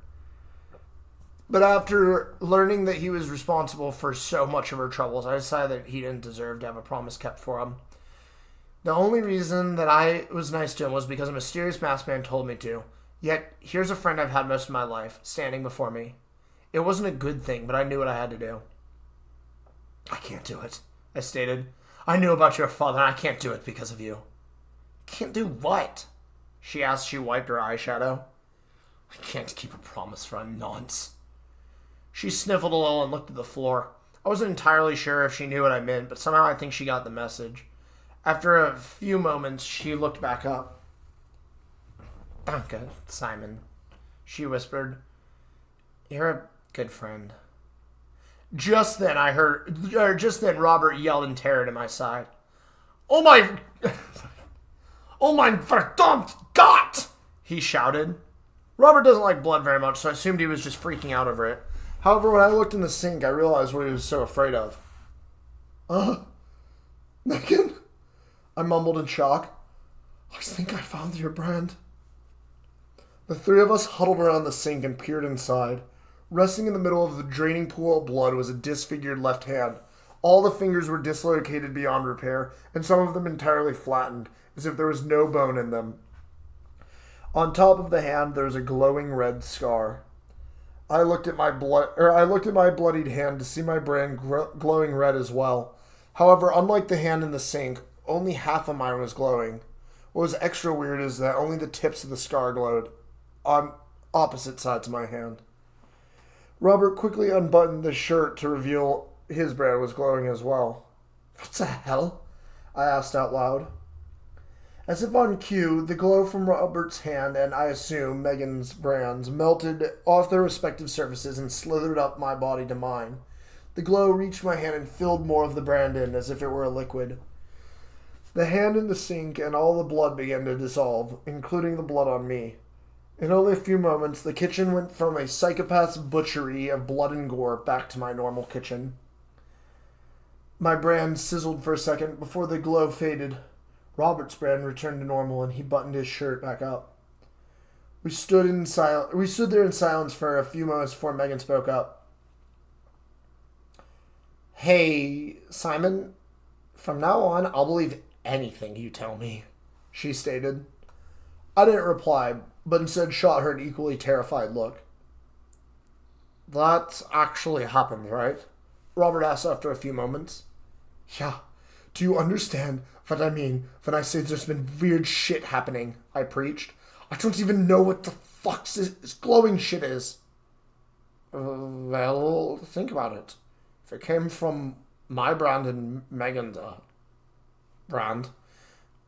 But after learning that he was responsible for so much of her troubles, I decided that he didn't deserve to have a promise kept for him. The only reason that I was nice to him was because a mysterious masked man told me to. Yet, here's a friend I've had most of my life, standing before me. It wasn't a good thing, but I knew what I had to do. I can't do it, I stated. I knew about your father, and I can't do it because of you. Can't do what? She asked. She wiped her eyeshadow. I can't keep a promise for a nonce. She sniffled a little and looked at the floor. I wasn't entirely sure if she knew what I meant, but somehow I think she got the message. After a few moments, she looked back up. Danke, Simon, she whispered. You're a good friend. Just then Robert yelled in terror to my side. Oh my verdammt Gott! He shouted. Robert doesn't like blood very much, so I assumed he was just freaking out over it. However, when I looked in the sink, I realized what he was so afraid of. Megan? I mumbled in shock. I think I found your brand. The three of us huddled around the sink and peered inside. Resting in the middle of the draining pool of blood was a disfigured left hand. All the fingers were dislocated beyond repair, and some of them entirely flattened, as if there was no bone in them. On top of the hand, there was a glowing red scar. I looked at my bloodied hand to see my brand glowing red as well. However, unlike the hand in the sink, only half of mine was glowing. What was extra weird is that only the tips of the scar glowed, on opposite sides of my hand. Robert quickly unbuttoned the shirt to reveal his brand was glowing as well. What the hell? I asked out loud. As if on cue, the glow from Robert's hand and, I assume, Megan's brands melted off their respective surfaces and slithered up my body to mine. The glow reached my hand and filled more of the brand in as if it were a liquid. The hand in the sink and all the blood began to dissolve, including the blood on me. In only a few moments, the kitchen went from a psychopath's butchery of blood and gore back to my normal kitchen. My brand sizzled for a second before the glow faded. Robert's brand returned to normal and he buttoned his shirt back up. We stood there in silence for a few moments before Megan spoke up. "Hey, Simon, from now on, I'll believe anything you tell me," she stated. I didn't reply, but instead shot her an equally terrified look. "That actually happened, right?" Robert asked after a few moments. "Yeah. Do you understand what I mean when I say there's been weird shit happening?" I preached. "I don't even know what the fuck this glowing shit is." Well, think about it. If it came from my brand and Megan's brand,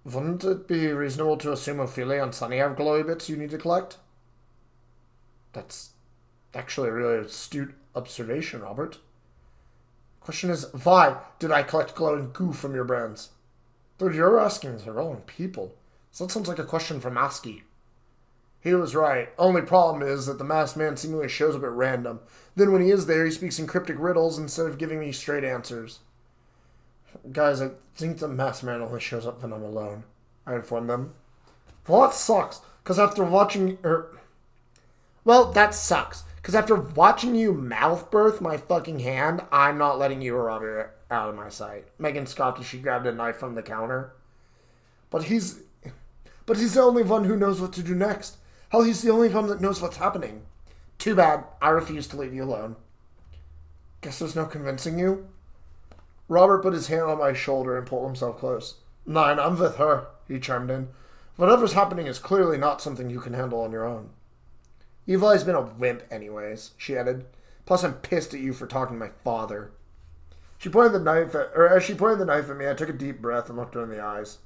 wouldn't it be reasonable to assume Ophelia and Sunny have glowy bits you need to collect? That's actually a really astute observation, Robert. Question is, why did I collect glowing goo from your brands? Dude, you're asking the wrong people. So that sounds like a question from Askey. He was right. Only problem is that the masked man seemingly shows up at random. Then when he is there, he speaks in cryptic riddles instead of giving me straight answers. Guys, I think the masked man only shows up when I'm alone, I informed them. Well, that sucks, because after watching... that sucks, because after watching you mouth birth my fucking hand, I'm not letting you or Robert out of my sight. Megan scoffed as she grabbed a knife from the counter. But he's the only one who knows what to do next. Hell, he's the only one that knows what's happening. Too bad. I refuse to leave you alone. Guess there's no convincing you? Robert put his hand on my shoulder and pulled himself close. "Nine, I'm with her," he chimed in. "Whatever's happening is clearly not something you can handle on your own." "You've always been a wimp anyways," she added. "Plus I'm pissed at you for talking to my father." As she pointed the knife at me, I took a deep breath and looked her in the eyes.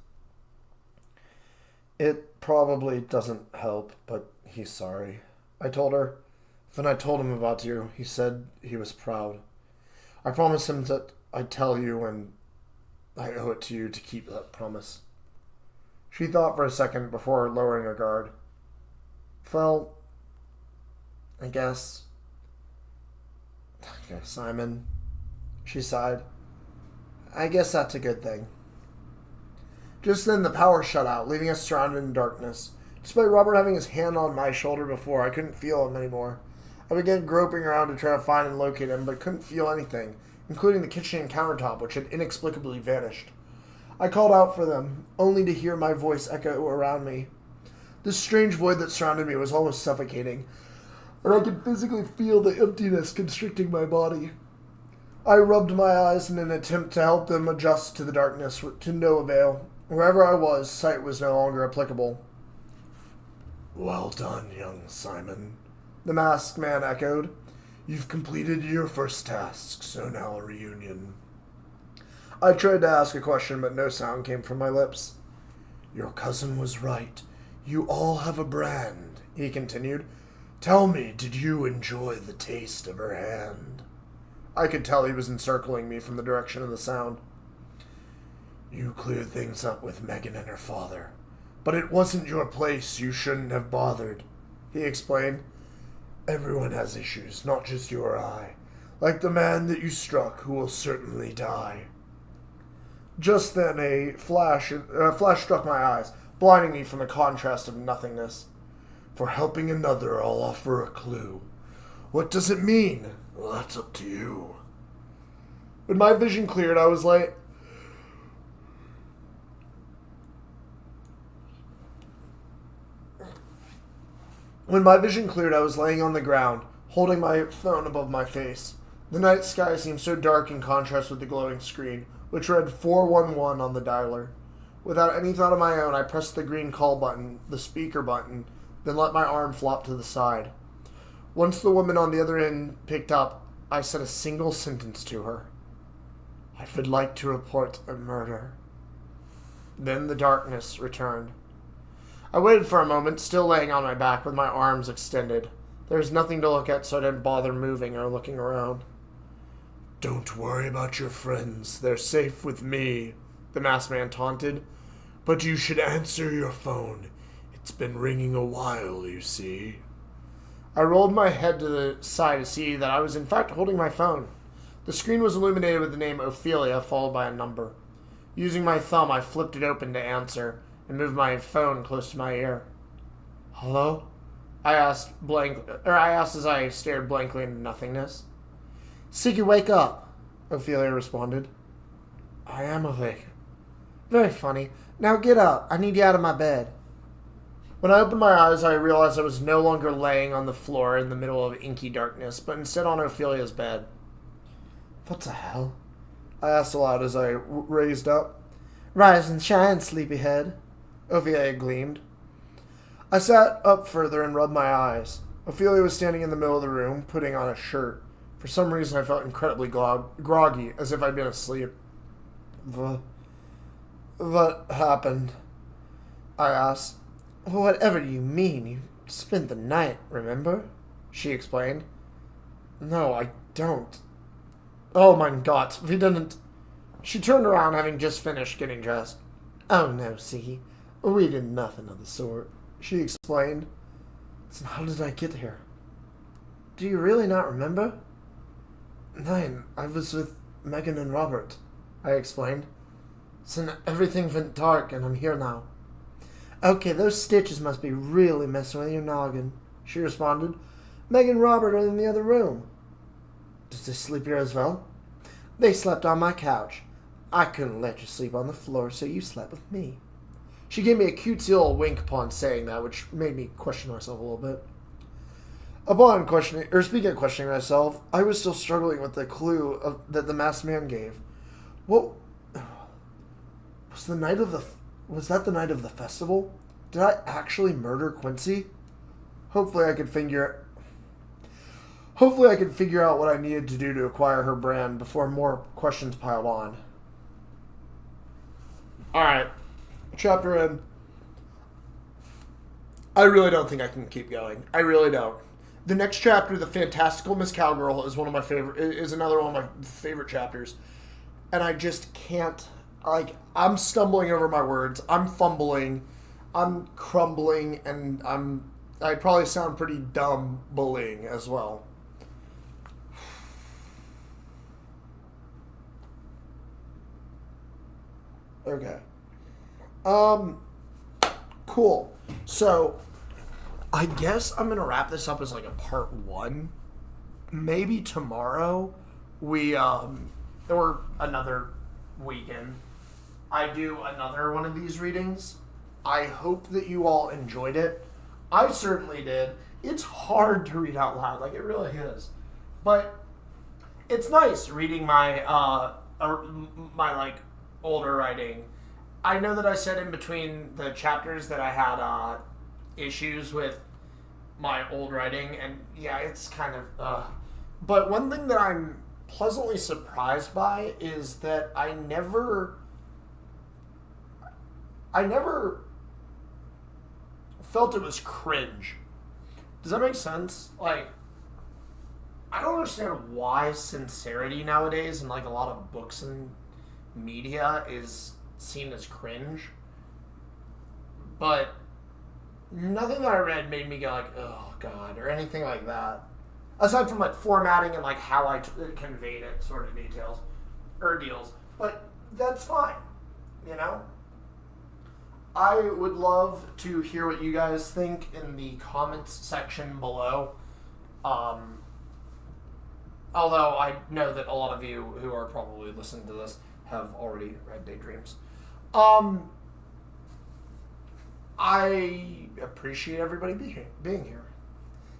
"It probably doesn't help, but he's sorry," I told her. When I told him about you, he said he was proud. I promised him that I'd tell you, and I owe it to you to keep that promise. She thought for a second before lowering her guard. "Well, I guess, Simon," she sighed. "I guess that's a good thing." Just then the power shut out, leaving us surrounded in darkness. Despite Robert having his hand on my shoulder before, I couldn't feel him anymore. I began groping around to try to find and locate him, but couldn't feel anything, including the kitchen and countertop, which had inexplicably vanished. I called out for them, only to hear my voice echo around me. This strange void that surrounded me was almost suffocating, and I could physically feel the emptiness constricting my body. I rubbed my eyes in an attempt to help them adjust to the darkness, to no avail. Wherever I was, sight was no longer applicable. "Well done, young Simon," the masked man echoed. "You've completed your first task, so now a reunion." I tried to ask a question, but no sound came from my lips. "Your cousin was right. You all have a brand," he continued. "Tell me, did you enjoy the taste of her hand?" I could tell he was encircling me from the direction of the sound. "You cleared things up with Megan and her father, but it wasn't your place. You shouldn't have bothered," he explained. "Everyone has issues, not just you or I. Like the man that you struck, who will certainly die." Just then a flash struck my eyes, blinding me from the contrast of nothingness. "For helping another, I'll offer a clue. What does it mean? Well, that's up to you." When my vision cleared, I was laying on the ground, holding my phone above my face. The night sky seemed so dark in contrast with the glowing screen, which read 411 on the dialer. Without any thought of my own, I pressed the green call button, the speaker button, then let my arm flop to the side. Once the woman on the other end picked up, I said a single sentence to her. "I would like to report a murder." Then the darkness returned. I waited for a moment, still laying on my back with my arms extended. There was nothing to look at, so I didn't bother moving or looking around. Don't worry about your friends. They're safe with me, the masked man taunted. But you should answer your phone. It's been ringing a while, you see. I rolled my head to the side to see that I was in fact holding my phone. The screen was illuminated with the name Ophelia, followed by a number. Using my thumb, I flipped it open to answer and moved my phone close to my ear. Hello? I asked as I stared blankly into nothingness. Siggy, wake up, Ophelia responded. I am awake. Very funny. Now get up. I need you out of my bed. When I opened my eyes, I realized I was no longer laying on the floor in the middle of inky darkness, but instead on Ophelia's bed. What the hell? I asked aloud as I raised up. Rise and shine, sleepyhead, Ophelia gleamed. I sat up further and rubbed my eyes. Ophelia was standing in the middle of the room, putting on a shirt. For some reason, I felt incredibly groggy, as if I'd been asleep. What happened? I asked. Whatever you mean. You spent the night, remember? She explained. No, I don't. Oh my God, we didn't. She turned around, having just finished getting dressed. Oh no, see, we did nothing of the sort, she explained. So how did I get here? Do you really not remember? No, I was with Megan and Robert, I explained. So everything went dark and I'm here now. Okay, those stitches must be really messing with your noggin, she responded. Megan and Robert are in the other room. Does they sleep here as well? They slept on my couch. I couldn't let you sleep on the floor, so you slept with me. She gave me a cutesy little wink upon saying that, which made me question myself a little bit. Speaking of questioning myself, I was still struggling with the clue that the masked man gave. What was the night of the? Was that the night of the festival? Did I actually murder Quincy? Hopefully, I could figure out what I needed to do to acquire her brand before more questions piled on. Alright. Chapter in. I really don't think I can keep going. I really don't. The next chapter, The Fantastical Miss Cowgirl, is another one of my favorite chapters. And I just can't, I'm stumbling over my words. I'm fumbling. I'm crumbling. And I probably sound pretty dumb bullying as well. Okay. Cool. So, I guess I'm gonna wrap this up as like a part 1. Maybe tomorrow or another weekend, I do another one of these readings. I hope that you all enjoyed it. I certainly did. It's hard to read out loud, like it really is. But it's nice reading my older writing. I know that I said in between the chapters that I had issues with my old writing, and yeah, it's kind of but one thing that I'm pleasantly surprised by is that I never felt it was cringe. Does that make sense? Like, I don't understand why sincerity nowadays in like a lot of books and media is seen as cringe, but nothing that I read made me go like, oh God, or anything like that, aside from like formatting and like how I conveyed it sort of deals, but that's fine, you know. I would love to hear what you guys think in the comments section below. Although I know that a lot of you who are probably listening to this have already read Daydreams. I appreciate everybody being here.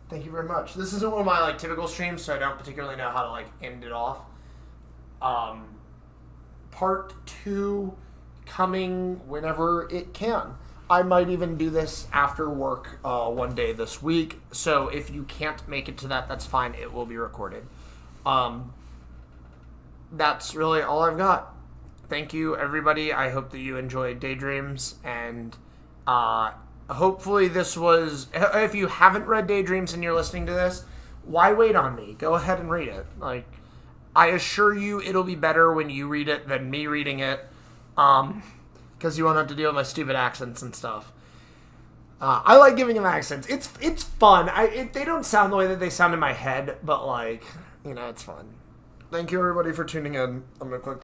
Thank you very much. This isn't one of my typical streams, so I don't particularly know how to end it off. Part 2 coming whenever it can. I might even do this after work one day this week. So if you can't make it to that, that's fine. It will be recorded. That's really all I've got. Thank you, everybody. I hope that you enjoyed Daydreams, and hopefully this was... If you haven't read Daydreams and you're listening to this, why wait on me? Go ahead and read it. I assure you it'll be better when you read it than me reading it. Because you won't have to deal with my stupid accents and stuff. I like giving them accents. It's fun. They don't sound the way that they sound in my head, but like, it's fun. Thank you, everybody, for tuning in. I'm going to click